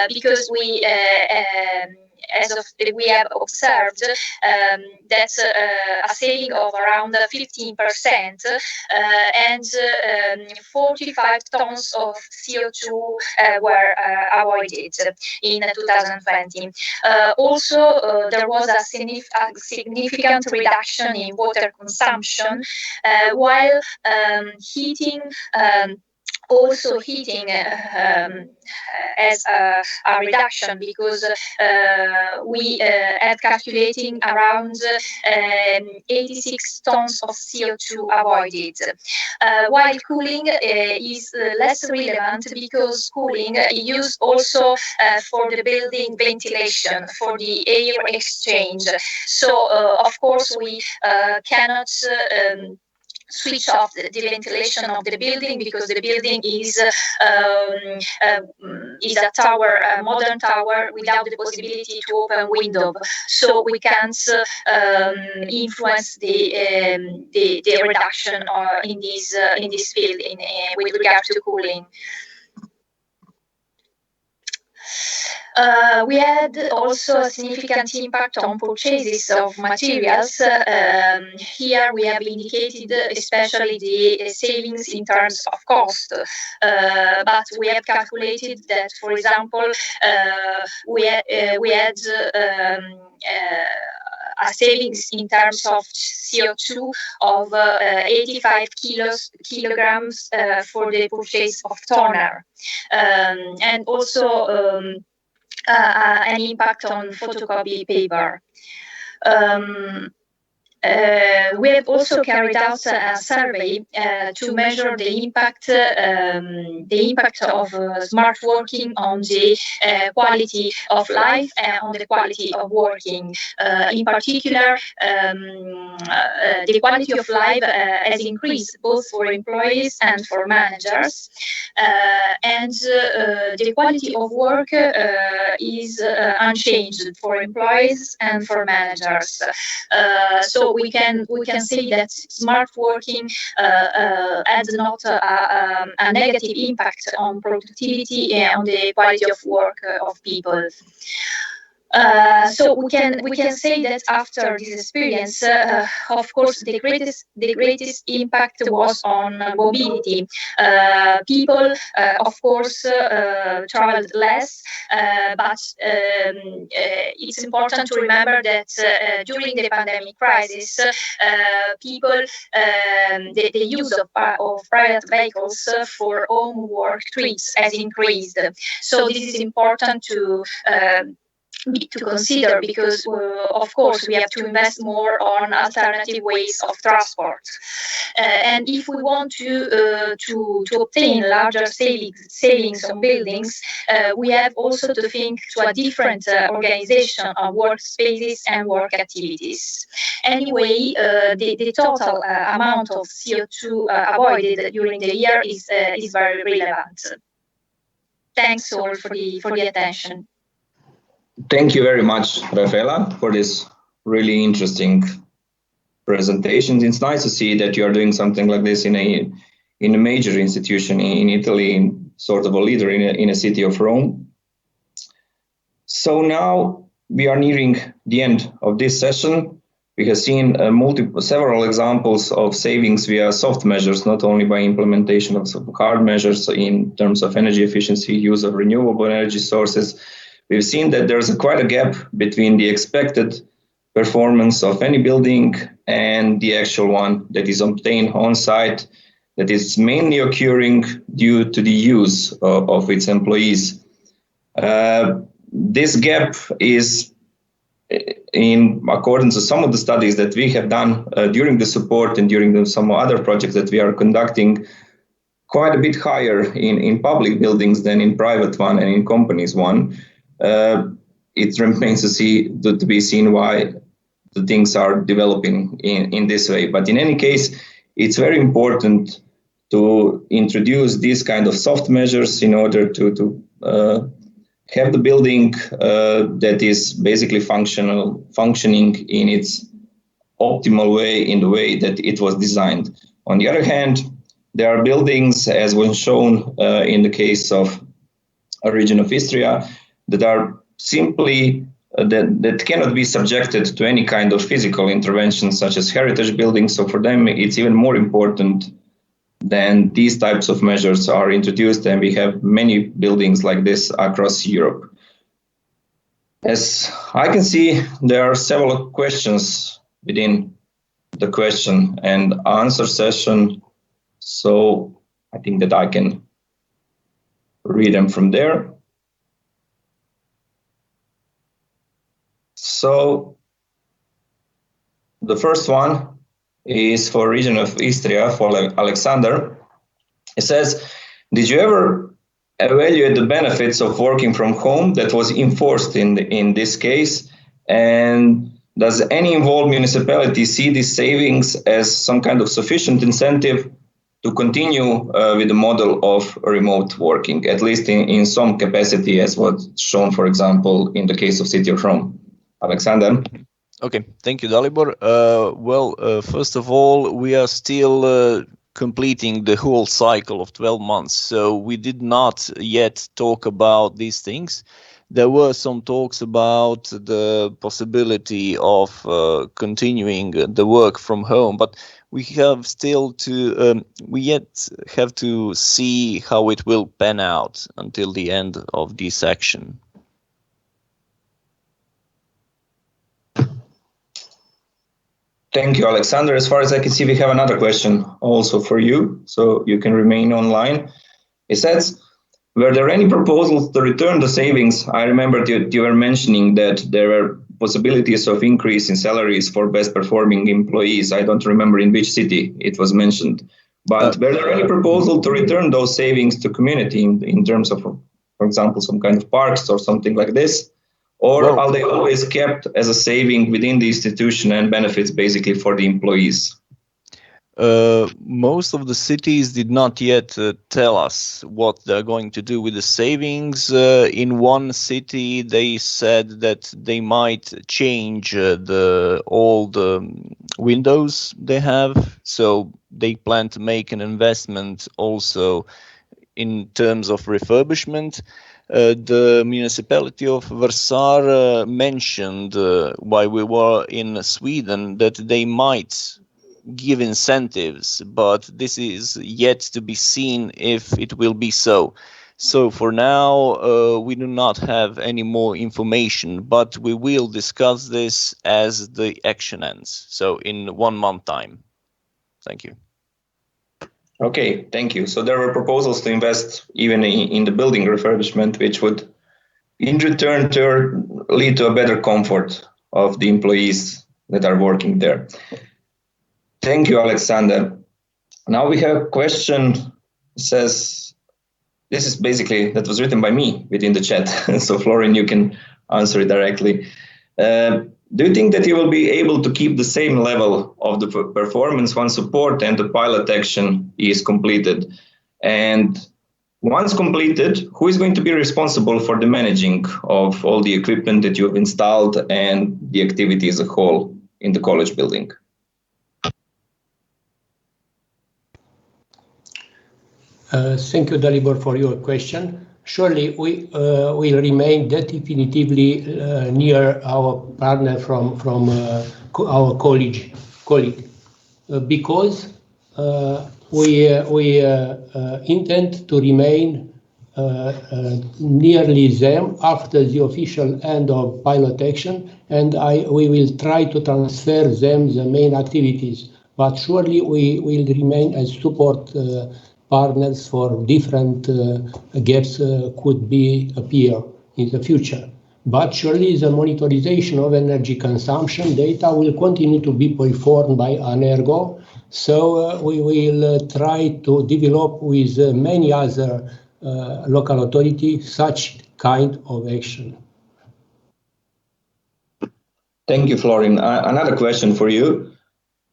because we we have observed that a saving of around 15% and 45 tons of CO2 were avoided in 2020. Also, there was a significant reduction in water consumption, while heating as a reduction, because we have calculating around 86 tons of CO2 avoided. While cooling is less relevant, because cooling is used also for the building ventilation, for the air exchange. So, of course, we cannot switch off the ventilation of the building, because the building is a tower, a modern tower, without the possibility to open window. So we can't influence the reduction in this field with regard to cooling. We had also a significant impact on purchases of materials. Here we have indicated especially the savings in terms of cost, but we have calculated that, for example, we had a savings in terms of CO2 of 85 kilograms for the purchase of toner, and also an impact on photocopy paper. We have also carried out a survey to measure the impact of smart working on the quality of life and on the quality of working. In particular, the quality of life has increased both for employees and for managers, and the quality of work is unchanged for employees and for managers. So we can say that smart working has not a negative impact on productivity and on the quality of work of people. So we can say that after this experience, of course, the greatest impact was on mobility. People, of course, traveled less, but it's important to remember that during the pandemic crisis, people, the use of private vehicles for home work trips has increased. So this is important to consider, because of course we have to invest more on alternative ways of transport, and if we want to obtain larger savings on buildings, we have also to think to a different organization of workspaces and work activities. Anyway, the total amount of CO2 avoided during the year is very relevant. Thanks all for the attention. Thank you very much, Raffaella, for this really interesting presentation. It's nice to see that you are doing something like this in a major institution in Italy, sort of a leader in a city of Rome. So now we are nearing the end of this session. We have seen several examples of savings via soft measures, not only by implementation of some hard measures in terms of energy efficiency, use of renewable energy sources. We've seen that there's quite a gap between the expected performance of any building and the actual one that is obtained on site, that is mainly occurring due to the use of its employees. This gap is, in accordance to some of the studies that we have done during the support and during some other projects that we are conducting, quite a bit higher in public buildings than in private one and in companies one. It remains to be seen why the things are developing in this way. But in any case, it's very important to introduce these kind of soft measures in order to have the building that is basically functioning in its optimal way, in the way that it was designed. On the other hand, there are buildings, as was shown in the case of a region of Istria, that are simply that cannot be subjected to any kind of physical intervention, such as heritage buildings. So for them, it's even more important than these types of measures are introduced, and we have many buildings like this across Europe. As I can see, there are several questions within the question and answer session, so I think that I can read them from there. So the first one is for region of Istria, for Alexander. It says, did you ever evaluate the benefits of working from home that was enforced in this case? And does any involved municipality see these savings as some kind of sufficient incentive to continue with the model of remote working, at least in some capacity, as was shown, for example, in the case of City of Rome? Alexander? Okay, thank you, Dalibor. First of all, we are still completing the whole cycle of 12 months, so we did not yet talk about these things. There were some talks about the possibility of continuing the work from home, but we have still to we yet have to see how it will pan out until the end of this action. Thank you, Alexander. As far as I can see, we have another question also for you, so you can remain online. It says, were there any proposals to return the savings? I remember you were mentioning that there were possibilities of increase in salaries for best performing employees. I don't remember in which city it was mentioned. But were there any proposal to return those savings to community in terms of, for example, some kind of parks or something like this? Or are they always kept as a saving within the institution and benefits basically for the employees? Most of the cities did not yet tell us what they're going to do with the savings. In one city, they said that they might change all the windows they have. So they plan to make an investment also in terms of refurbishment. The municipality of Varsar mentioned while we were in Sweden that they might give incentives, but this is yet to be seen if it will be so. So for now, we do not have any more information, but we will discuss this as the action ends. So in 1 month time. Thank you. Okay, thank you. So there were proposals to invest even in the building refurbishment, which would in return lead to a better comfort of the employees that are working there. Thank you, Alexander. Now we have a question. It says, this is basically, that was written by me within the chat. So Florin, you can answer it directly. Do you think that you will be able to keep the same level of the performance once support and the pilot action is completed? And once completed, who is going to be responsible for the managing of all the equipment that you have installed and the activity as a whole in the college building? Thank you, Dalibor, for your question. Surely we will remain definitively near our partner from our colleague, because we intend to remain nearly them after the official end of pilot action, and we will try to transfer them the main activities. But surely we will remain as support partners for different gaps could appear in the future. But surely the monitorization of energy consumption data will continue to be performed by Anergo. So we will try to develop with many other local authorities such kind of action. Thank you, Florin. Another question for you.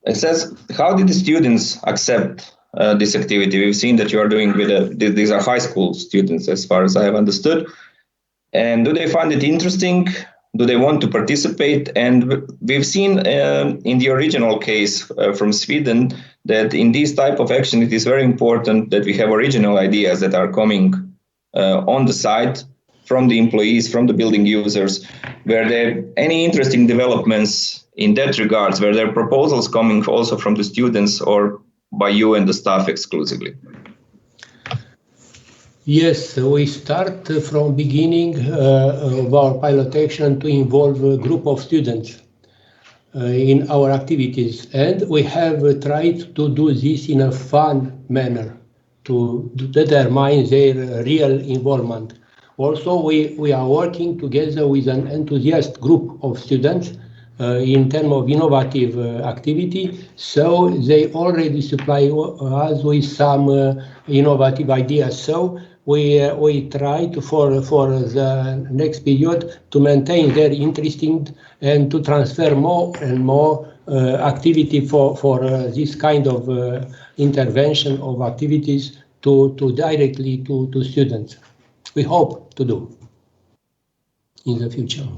It says, how did the students accept this activity? We've seen that you are doing with these are high school students, as far as I have understood. And do they find it interesting? Do they want to participate? And we've seen in the original case from Sweden that in this type of action, it is very important that we have original ideas that are coming on the site from the employees, from the building users? Were there any interesting developments in that regards? Were there proposals coming also from the students or by you and the staff exclusively? Yes, we start from beginning of our pilot action to involve a group of students in our activities, and we have tried to do this in a fun manner to determine their real involvement. Also, we are working together with an enthusiast group of students in terms of innovative activity, so they already supply us with some innovative ideas. So we try to, for the next period, to maintain their interest and to transfer more and more activity for this kind of intervention of activities to directly to students. We hope to do in the future.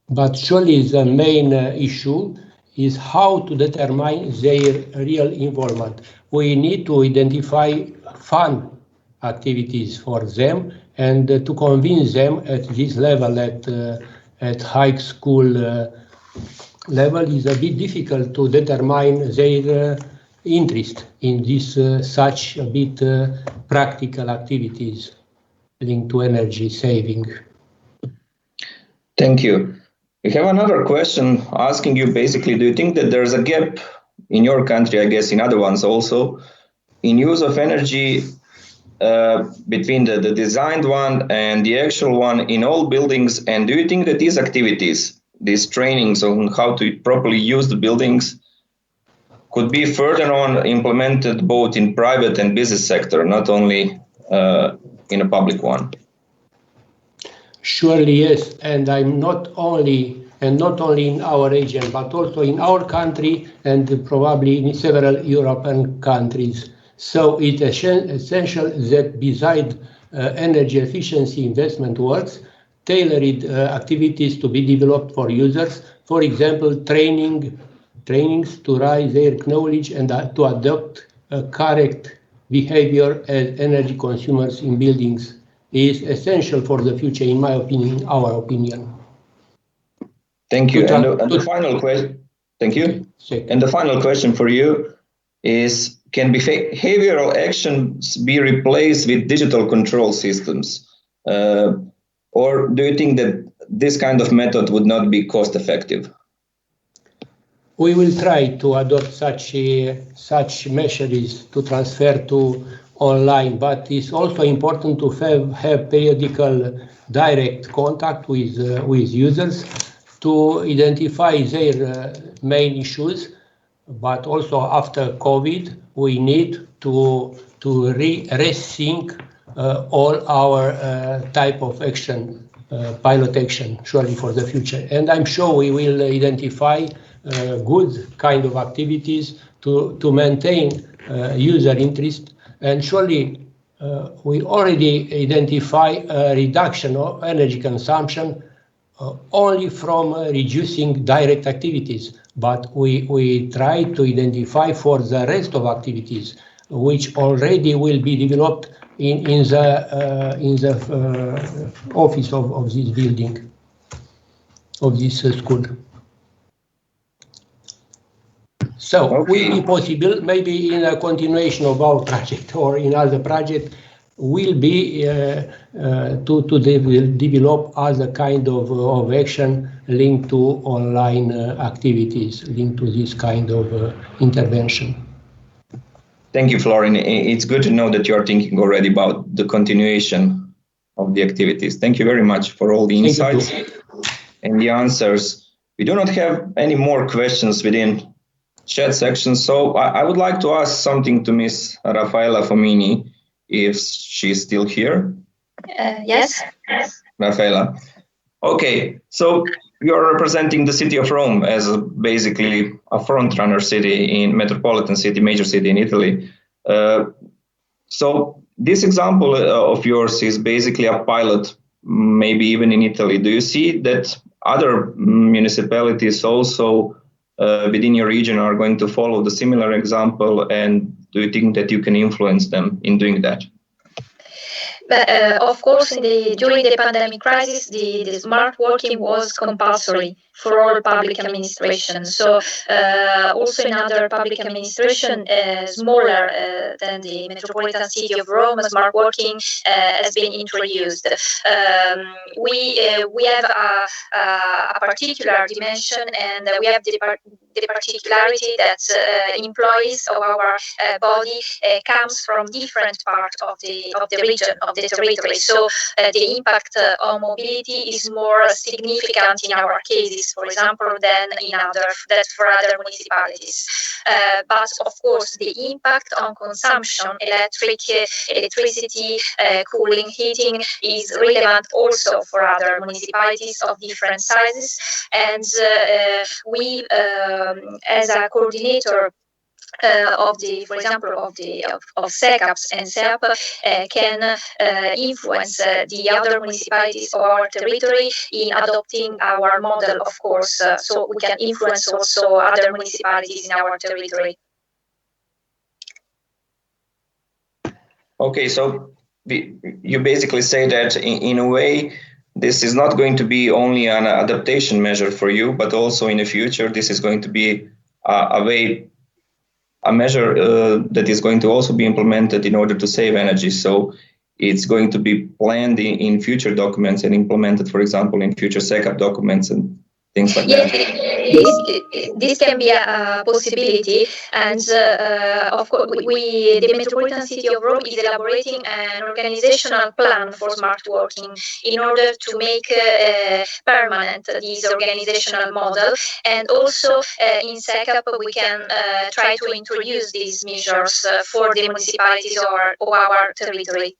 But surely the main issue is how to determine their real involvement. We need to identify fun activities for them and to convince them at this level, at high school level, is a bit difficult to determine their interest in this such a bit practical activities linked to energy saving. Thank you. We have another question asking you basically, do you think that there's a gap in your country, I guess in other ones also, in use of energy between the designed one and the actual one in all buildings? And do you think that these activities, these trainings on how to properly use the buildings, could be further on implemented both in private and business sector, not only in a public one? Surely yes, and I'm not only in our region, but also in our country and probably in several European countries. So it's essential that beside energy efficiency investment works, tailored activities to be developed for users. For example, trainings to raise their knowledge and to adopt correct behavior as energy consumers in buildings is essential for the future, in my opinion, our opinion. Thank you. And the final question. Thank you. And the final question for you is: can behavioral actions be replaced with digital control systems, or do you think that this kind of method would not be cost effective? We will try to adopt such measures to transfer to online, but it's also important to have periodical direct contact with users to identify their main issues. But also after COVID, we need to rethink all our type of action, pilot action, surely for the future. And I'm sure we will identify good kind of activities to maintain user interest. And surely we already identify a reduction of energy consumption only from reducing direct activities, but we try to identify for the rest of activities which already will be developed in the office of this building, of this school. So will be possible, maybe in a continuation of our project or in other project, will be to develop other kind of action linked to online activities, linked to this kind of intervention. Thank you, Florin. It's good to know that you are thinking already about the continuation of the activities. Thank you very much for all the insights and the answers. We do not have any more questions within chat section, so I would like to ask something to Ms. Raffaella Fomini, if she's still here. Yes. Raffaella. Okay, so you're representing the city of Rome as basically a front-runner city in metropolitan city, major city in Italy. So this example of yours is basically a pilot, maybe even in Italy. Do you see that other municipalities also within your region are going to follow the similar example, and do you think that you can influence them in doing that? But of course, during the pandemic crisis, the smart working was compulsory for all public administration. So also in other public administration, smaller than the metropolitan city of Rome, smart working has been introduced. We have a particular dimension, and we have the particularity that employees of our body comes from different parts of the region, of the territory. So the impact on mobility is more significant in our cases, for example, than for other municipalities. But of course, the impact on consumption, electricity, cooling, heating, is relevant also for other municipalities of different sizes. And we, as a coordinator for example, of SECAPs and SEAP, can influence the other municipalities of our territory in adopting our model, of course, so we can influence also other municipalities in our territory. Okay, so you basically say that in a way, this is not going to be only an adaptation measure for you, but also in the future, this is going to be a measure that is going to also be implemented in order to save energy. So it's going to be planned in future documents and implemented, for example, in future SECAP documents and things like that. This can be a possibility, and of course, the Metropolitan City of Rome is elaborating an organizational plan for smart working in order to make permanent this organizational model. And also in SECAP, we can try to introduce these measures for the municipalities of our territory.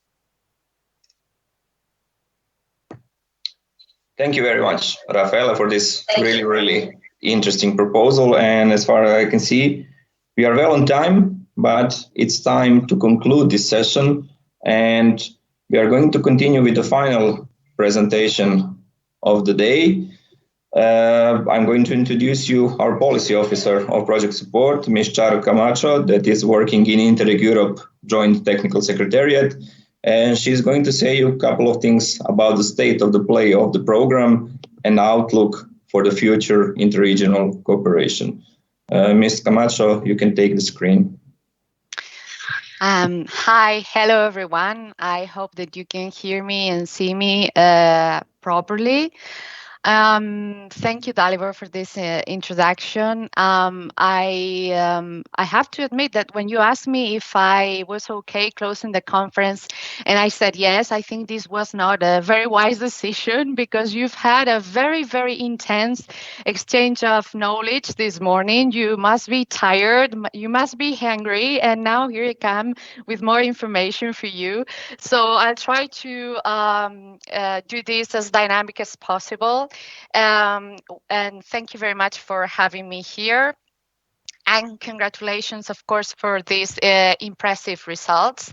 Thank you very much, Rafaela, for this really interesting proposal. And as far as I can see, we are well on time, but it's time to conclude this session. And we are going to continue with the final presentation of the day. I'm going to introduce you our policy officer of project support, Ms. Charo Camacho, that is working in Interreg Europe Joint Technical Secretariat. And she's going to say you a couple of things about the state of the play of the program and outlook for the future interregional cooperation. Ms. Camacho, you can take the screen. Hi, hello everyone. I hope that you can hear me and see me properly. Thank you, Dalibor, for this introduction. I have to admit that when you asked me if I was okay closing the conference, and I said yes, I think this was not a very wise decision because you've had a very, very intense exchange of knowledge this morning. You must be tired, you must be hungry, and now here I come with more information for you. So I'll try to do this as dynamic as possible. And thank you very much for having me here. And congratulations, of course, for these impressive results.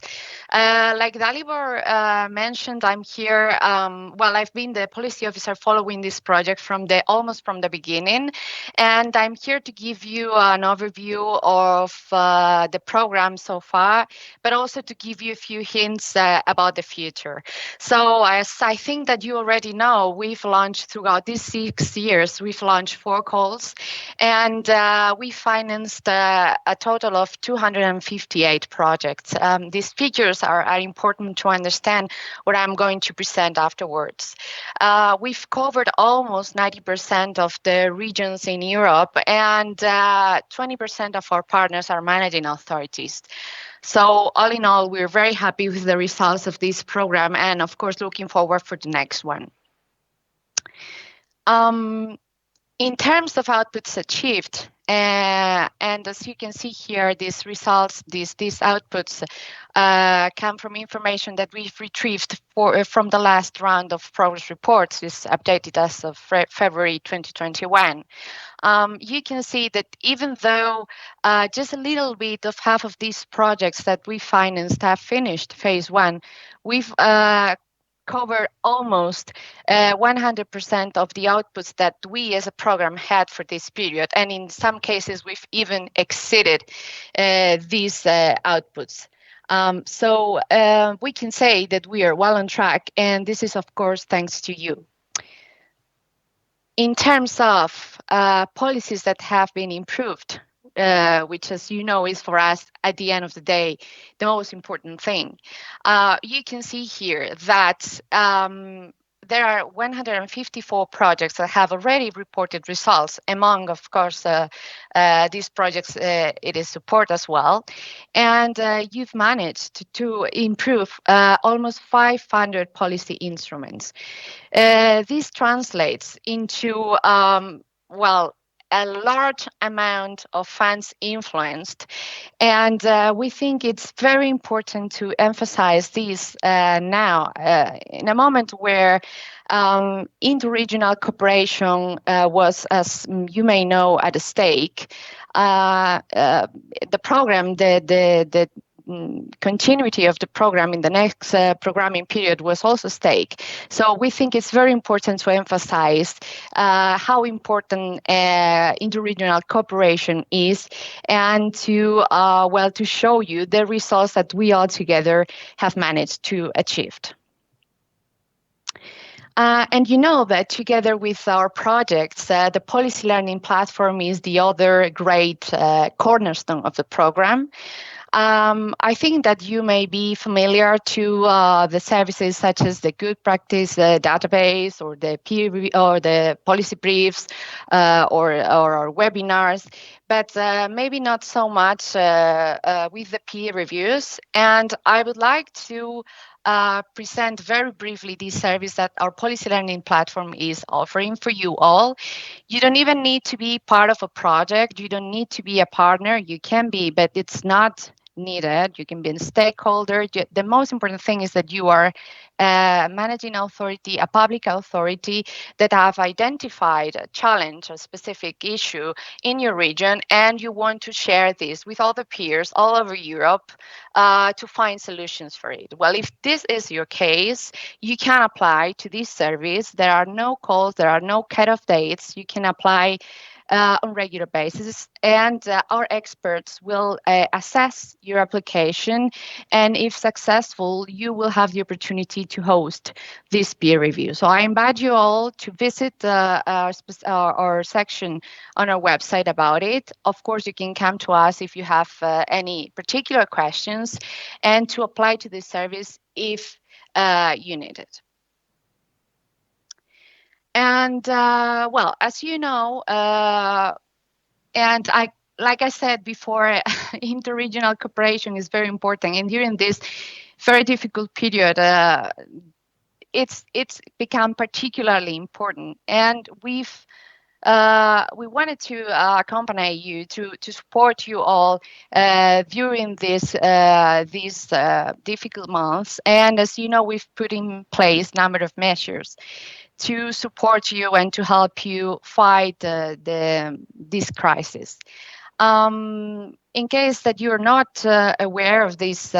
Like Dalibor mentioned, I'm here. I've been the policy officer following this project almost from the beginning, and I'm here to give you an overview of the program so far, but also to give you a few hints about the future. So, as I think that you already know, we've launched throughout these 6 years, we've launched 4 calls, and we financed a total of 258 projects. These figures are important to understand what I'm going to present afterwards. We've covered almost 90% of the regions in Europe, and 20% of our partners are managing authorities. So all in all, we're very happy with the results of this program and, of course, looking forward for the next one. In terms of outputs achieved, and as you can see here, these results, these outputs come from information that we've retrieved from the last round of progress reports, is updated as of February 2021. You can see that even though just a little bit of half of these projects that we financed have finished phase 1, we've cover almost 100% of the outputs that we as a program had for this period. And in some cases, we've even exceeded these outputs. So we can say that we are well on track, and this is, of course, thanks to you. In terms of policies that have been improved, which, as you know, is for us at the end of the day the most important thing, you can see here that there are 154 projects that have already reported results. Among, of course, these projects, it is support as well. And you've managed to improve almost 500 policy instruments. This translates into, well, a large amount of funds influenced. And we think it's very important to emphasize this now, in a moment where interregional cooperation was, as you may know, at stake. The program, the continuity of the program in the next programming period was also at stake. So we think it's very important to emphasize how important interregional cooperation is, and to to show you the results that we all together have managed to achieve. And you know that together with our projects, the policy learning platform is the other great cornerstone of the program. I think that you may be familiar to the services such as the Good Practice database, or the peer review, or the policy briefs, or our webinars, but maybe not so much with the peer reviews. And I would like to present very briefly this service that our policy learning platform is offering for you all. You don't even need to be part of a project. You don't need to be a partner. You can be, but it's not needed. You can be a stakeholder. The most important thing is that you are a managing authority, a public authority that have identified a challenge, a specific issue in your region, and you want to share this with other peers all over Europe to find solutions for it. Well, if this is your case, you can apply to this service. There are no calls, there are no cut-off dates. You can apply on regular basis, and our experts will assess your application, and if successful, you will have the opportunity to host this peer review. So I invite you all to visit our section on our website about it. Of course, you can come to us if you have any particular questions, and to apply to this service if you need it. And well, as you know, and like I said before, interregional cooperation is very important. And during this very difficult period, it's become particularly important. And we wanted to accompany you, to support you all during these difficult months. And as you know, we've put in place a number of measures to support you and to help you fight this crisis. In case that you're not aware of these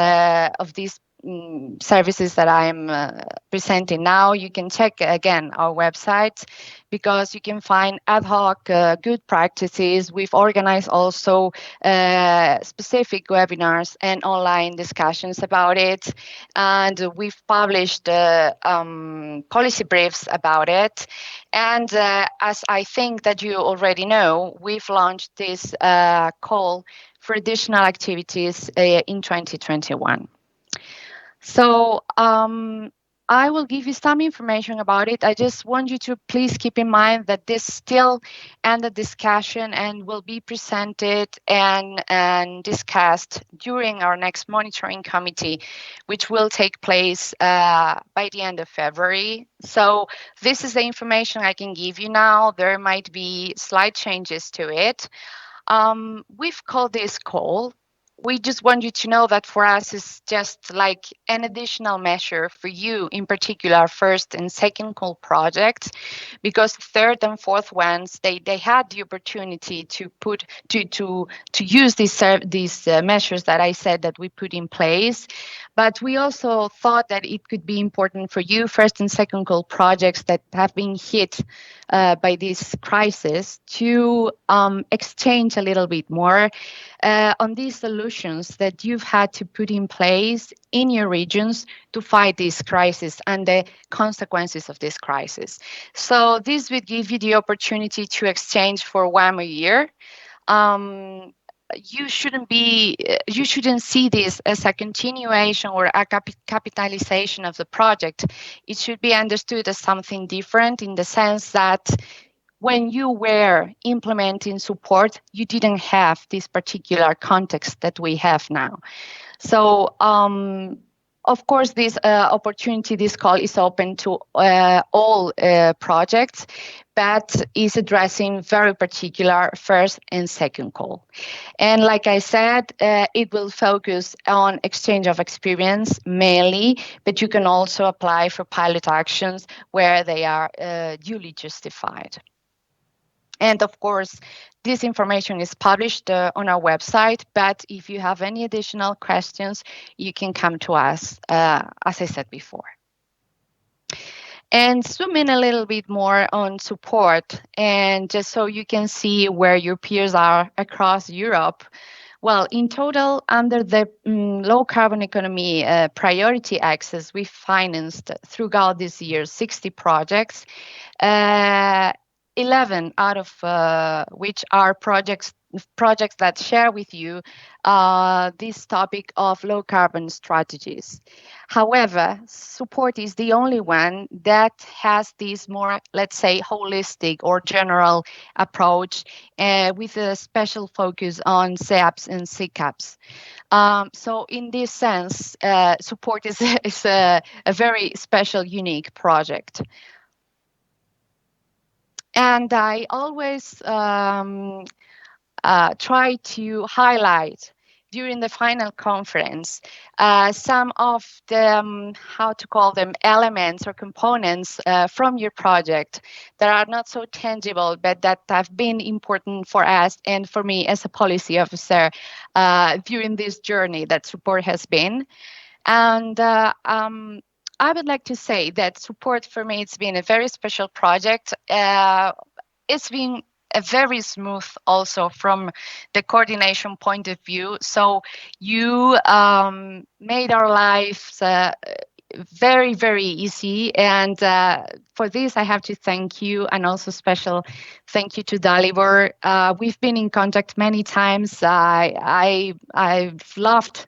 services that I'm presenting now, you can check again our website, because you can find ad hoc good practices. We've organized also specific webinars and online discussions about it, and we've published policy briefs about it. And as I think that you already know, we've launched this call for additional activities in 2021. So I will give you some information about it. I just want you to please keep in mind that this still under discussion and will be presented and discussed during our next monitoring committee, which will take place by the end of February. So this is the information I can give you now. There might be slight changes to it. We've called this call. We just want you to know that for us it's just like an additional measure for you, in particular, first and second call projects, because third and fourth ones, they had the opportunity to use these measures that I said that we put in place. But we also thought that it could be important for you, first and second call projects that have been hit by this crisis, to exchange a little bit more on these solutions that you've had to put in place in your regions to fight this crisis and the consequences of this crisis. So this would give you the opportunity to exchange for 1 year. You shouldn't see this as a continuation or a capitalization of the project. It should be understood as something different, in the sense that when you were implementing support, you didn't have this particular context that we have now. So, of course, this opportunity, this call is open to all projects, but is addressing very particular first and second call. And like I said, it will focus on exchange of experience mainly, but you can also apply for pilot actions where they are duly justified. And of course, this information is published on our website, but if you have any additional questions, you can come to us, as I said before. And zoom in a little bit more on support, and just so you can see where your peers are across Europe. Well, in total, under the low carbon economy priority access, we financed throughout this year 60 projects. 11 out of which are projects that share with you this topic of low carbon strategies. However, support is the only one that has this more, let's say, holistic or general approach with a special focus on SEAPs and CCAPs. So in this sense, support is a very special, unique project. And I always try to highlight during the final conference some of the, how to call them, elements or components from your project that are not so tangible, but that have been important for us and for me as a policy officer during this journey that support has been. And I would like to say that support for me, it's been a very special project. It's been a very smooth also from the coordination point of view. So you made our lives very, very easy. And for this, I have to thank you, and also special thank you to Dalibor. We've been in contact many times. I've loved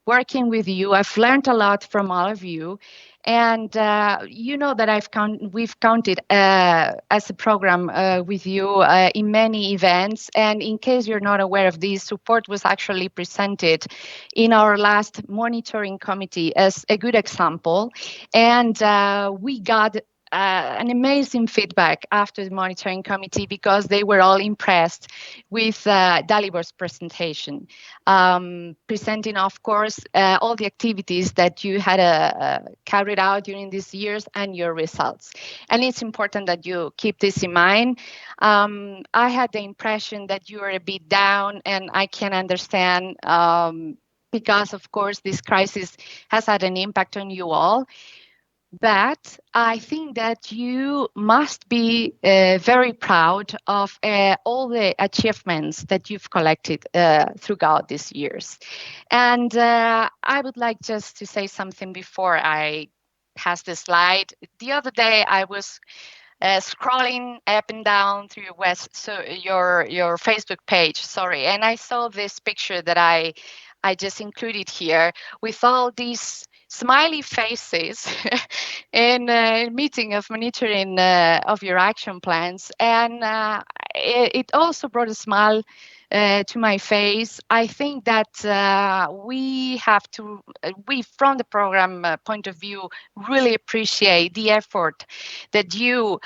working with you. I've learned a lot from all of you. And you know that we've counted as a program with you in many events. And in case you're not aware of this, support was actually presented in our last monitoring committee as a good example. And we got an amazing feedback after the monitoring committee, because they were all impressed with Dalibor's presentation, presenting, of course, all the activities that you had carried out during these years and your results. And it's important that you keep this in mind. I had the impression that you were a bit down, and I can understand because, of course, this crisis has had an impact on you all. But I think that you must be very proud of all the achievements that you've collected throughout these years. And I would like just to say something before I pass the slide. The other day, I was scrolling up and down through your Facebook page, and I saw this picture that I just included here with all these smiley faces in a meeting of monitoring of your action plans. And it also brought a smile to my face. I think that we from the program point of view, really appreciate the effort that you,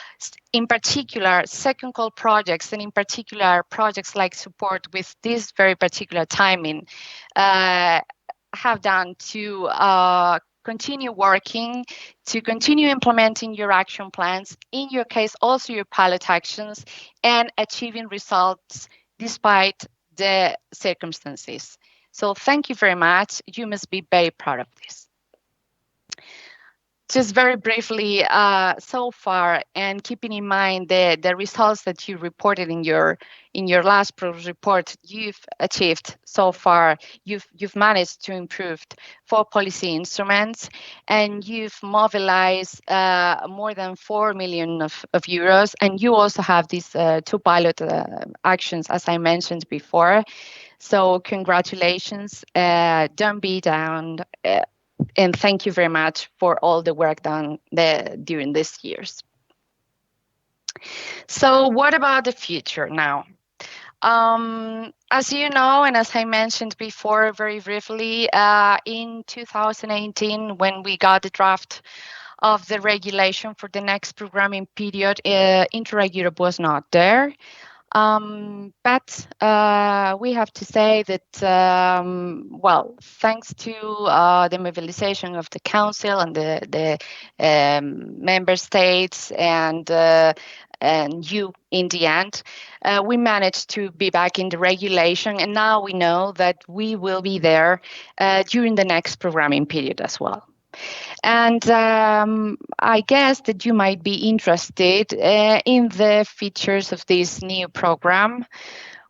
in particular, second call projects, and in particular projects like support with this very particular timing, have done to continue working, to continue implementing your action plans, in your case also your pilot actions, and achieving results despite the circumstances. So thank you very much. You must be very proud of this. Just very briefly, so far, and keeping in mind the results that you reported in your last progress report, you've achieved so far. You've managed to improve 4 policy instruments, and you've mobilized more than 4 million of euros. And you also have these 2 pilot actions, as I mentioned before. So congratulations. Don't be down. And thank you very much for all the work done during these years. So what about the future now? As you know, and as I mentioned before very briefly, in 2018, when we got the draft of the regulation for the next programming period, Interreg Europe was not there. But we have to say that, well, thanks to the mobilization of the Council and the member states and you in the end, we managed to be back in the regulation, and now we know that we will be there during the next programming period as well. And I guess that you might be interested in the features of this new program.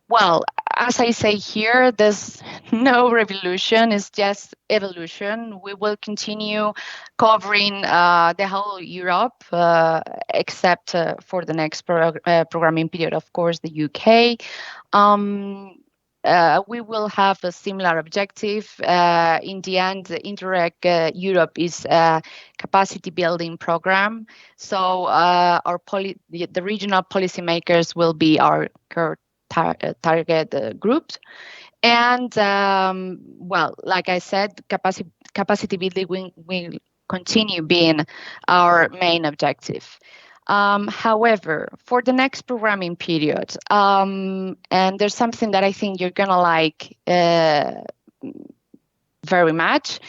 Well, as I say here, there's no revolution, it's just evolution. We will continue covering the whole Europe, except for the next programming period, of course, the UK. We will have a similar objective. In the end, Interreg Europe is a capacity building program. So the regional policymakers will be our target groups. And, well, like I said, capacity building will continue being our main objective. However, for the next programming period, and there's something that I think you're going to like very much,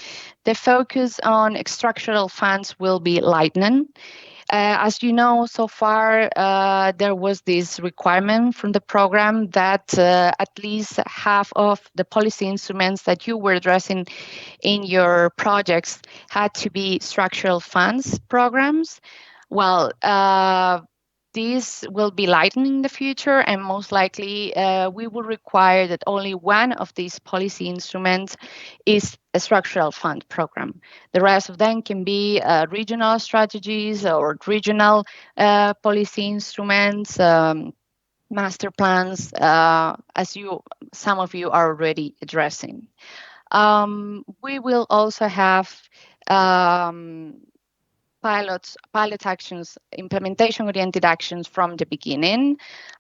the focus on structural funds will be lightened. As you know, so far, there was this requirement from the program that at least half of the policy instruments that you were addressing in your projects had to be structural funds programs. Well, these will be lightened in the future, and most likely we will require that only one of these policy instruments is a structural fund program. The rest of them can be regional strategies or regional policy instruments, master plans, as some of you are already addressing. We will also have pilot actions, implementation-oriented actions from the beginning.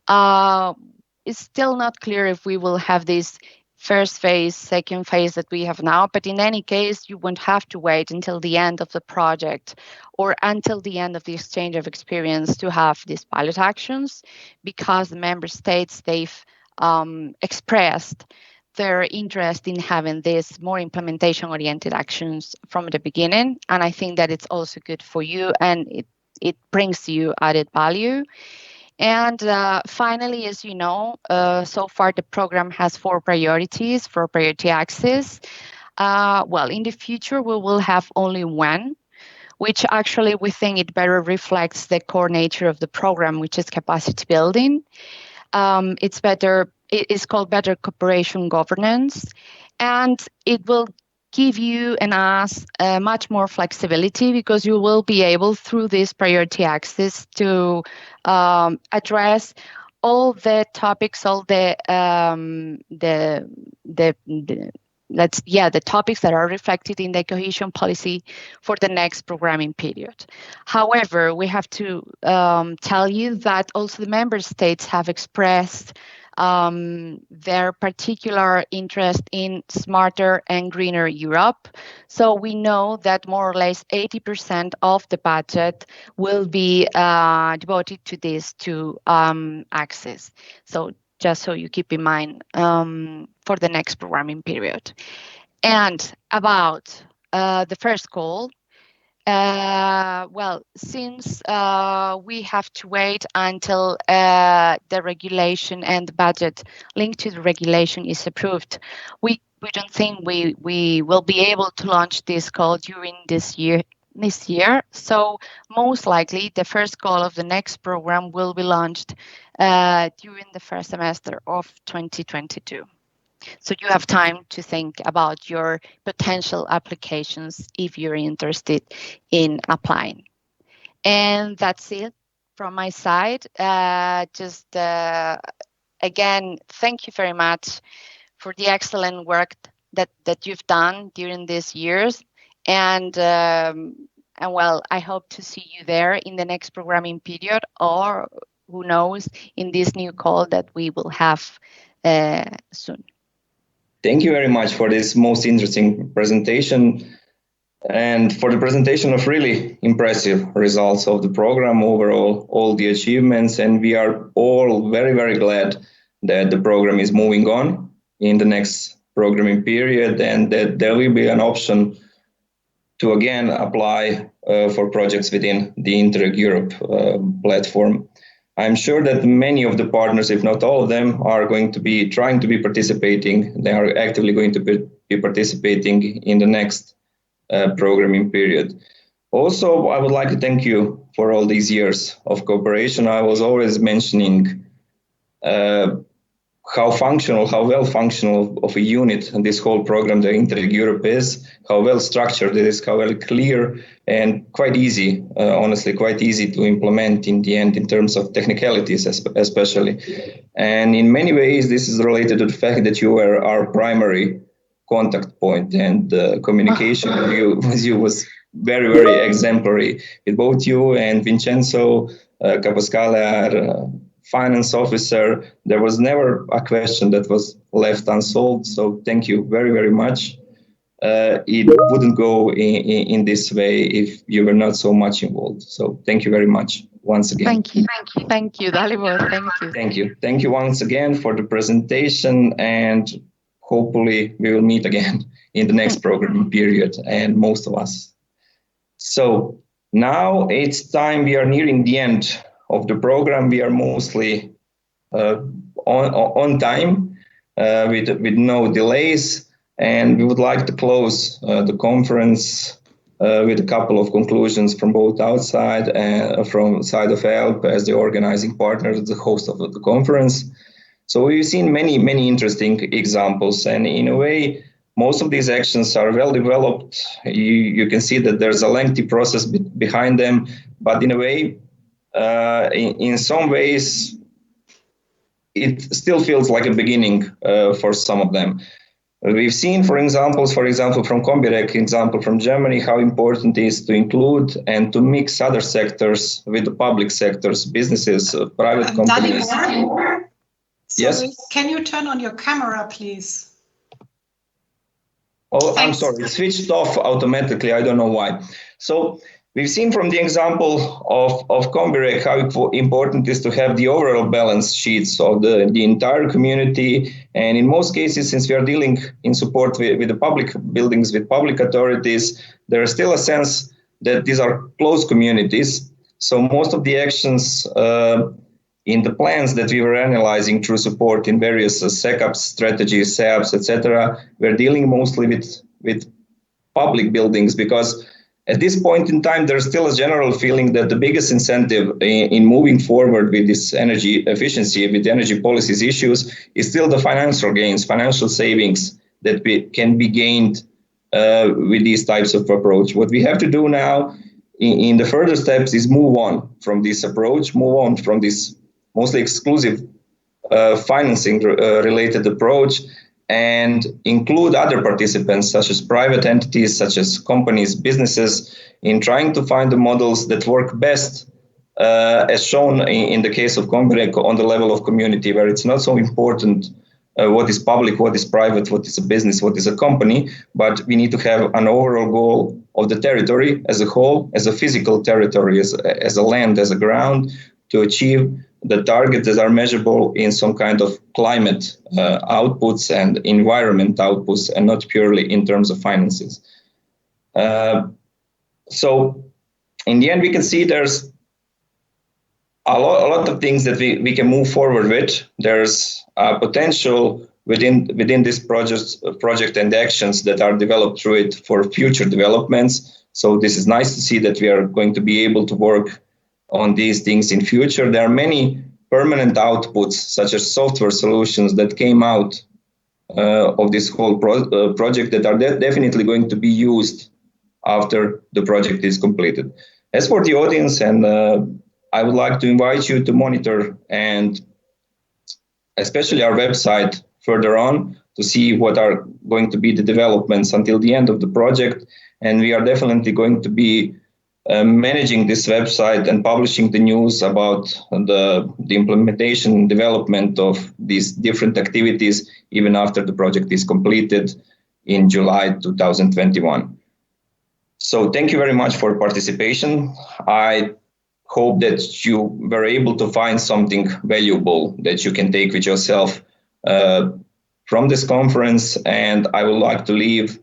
It's still not clear if we will have this first phase, second phase that we have now, but in any case, you won't have to wait until the end of the project or until the end of the exchange of experience to have these pilot actions, because the member states, they've expressed their interest in having these more implementation-oriented actions from the beginning. And I think that it's also good for you, and it brings you added value. And finally, as you know, so far the program has 4 priorities, 4 priority axes. Well, in the future, we will have only 1, which actually we think it better reflects the core nature of the program, which is capacity building. It is called better cooperation governance, and it will give you and us much more flexibility, because you will be able, through this priority axis, to address all the topics, all the topics that are reflected in the cohesion policy for the next programming period. However, we have to tell you that also the member states have expressed their particular interest in smarter and greener Europe. So we know that more or less 80% of the budget will be devoted to these 2 axes. So just so you keep in mind for the next programming period. And about the first goal, well, since we have to wait until the regulation and the budget linked to the regulation is approved, we we don't think we will be able to launch this call during this year. So most likely the first call of the next program will be launched during the first semester of 2022. So you have time to think about your potential applications if you're interested in applying. And that's it from my side. Again, thank you very much for the excellent work that you've done during these years. And well, I hope to see you there in the next programming period, or who knows, in this new call that we will have soon. Thank you very much for this most interesting presentation and for the presentation of really impressive results of the program overall, all the achievements. And we are all very, very glad that the program is moving on in the next programming period, and that there will be an option to again apply for projects within the Interreg Europe platform. I'm sure that many of the partners, if not all of them, are going to be trying to be participating. They are actively going to be participating in the next programming period. Also, I would like to thank you for all these years of cooperation. I was always mentioning how well functional of a unit and this whole program, the Interreg Europe, is, how well structured it is, how well clear and quite easy, honestly, quite easy to implement in the end in terms of technicalities especially. And in many ways, this is related to the fact that you were our primary contact point, and communication with you was very, very exemplary. With both you and Vincenzo Capascale, our finance officer, there was never a question that was left unsolved. So thank you very, very much. It wouldn't go in this way if you were not so much involved. So thank you very much once again. Thank you, Dalibor. Thank you once again for the presentation, and hopefully we will meet again in the next programming period, and most of us. So now it's time. We are nearing the end of the program. We are mostly on time with no delays, and we would like to close the conference with a couple of conclusions from both outside and from side of HELP as the organizing partner, the host of the conference. So we've seen many, many interesting examples, and in a way, most of these actions are well developed. You can see that there's a lengthy process behind them, but in a way, in some ways, it still feels like a beginning for some of them. We've seen, for example, from Combirec, example from Germany, how important it is to include and to mix other sectors with the public sectors, businesses, private companies. Yes. Can you turn on your camera, please? Oh, I'm sorry, it switched off automatically. I don't know why. So we've seen from the example of Combirec how important it is to have the overall balance sheets of the entire community. And in most cases, since we are dealing in support with the public buildings, with public authorities, there is still a sense that these are close communities. So most of the actions in the plans that we were analyzing through support in various SECAPs, strategies, SEAPs, etc., we're dealing mostly with public buildings, because at this point in time, there's still a general feeling that the biggest incentive in moving forward with this energy efficiency, with energy policies issues, is still the financial gains, financial savings that can be gained with these types of approach. What we have to do now in the further steps is move on from this approach, move on from this mostly exclusive financing related approach, and include other participants, such as private entities, such as companies, businesses, in trying to find the models that work best, as shown in the case of Combirec, on the level of community, where it's not so important what is public, what is private, what is a business, what is a company, but we need to have an overall goal of the territory as a whole, as a physical territory, as a land, as a ground, to achieve the targets that are measurable in some kind of climate outputs and environment outputs, and not purely in terms of finances. So in the end, we can see there's a lot of things that we can move forward with. There's a potential within this project and actions that are developed through it for future developments. So this is nice to see that we are going to be able to work on these things in future. There are many permanent outputs, such as software solutions that came out of this whole project that are definitely going to be used after the project is completed. As for the audience, and I would like to invite you to monitor and especially our website further on to see what are going to be the developments until the end of the project. And we are definitely going to be managing this website and publishing the news about the implementation and development of these different activities even after the project is completed in July 2021. So thank you very much for participation. I hope that you were able to find something valuable that you can take with yourself from this conference. And I would like to leave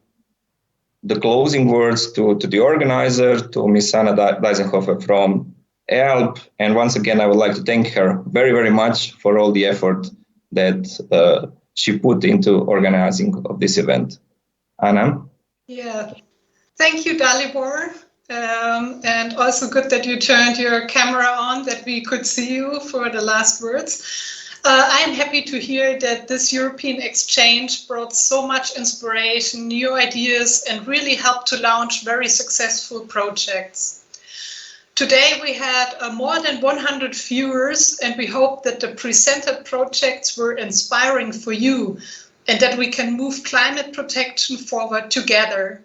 the closing words to the organizer, to Ms. Anna Deisenhofer from EALP. And once again, I would like to thank her very, very much for all the effort that she put into organizing of this event. Anna? Yeah, thank you, Dalibor. And also good that you turned your camera on, that we could see you for the last words. I'm happy to hear that this European exchange brought so much inspiration, new ideas, and really helped to launch very successful projects. Today we had more than 100 viewers, and we hope that the presented projects were inspiring for you and that we can move climate protection forward together.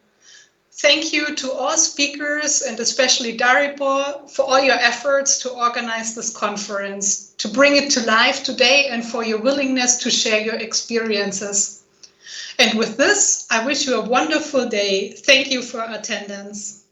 Thank you to all speakers and especially Dalibor for all your efforts to organize this conference, to bring it to life today, and for your willingness to share your experiences. And with this, I wish you a wonderful day. Thank you for attendance.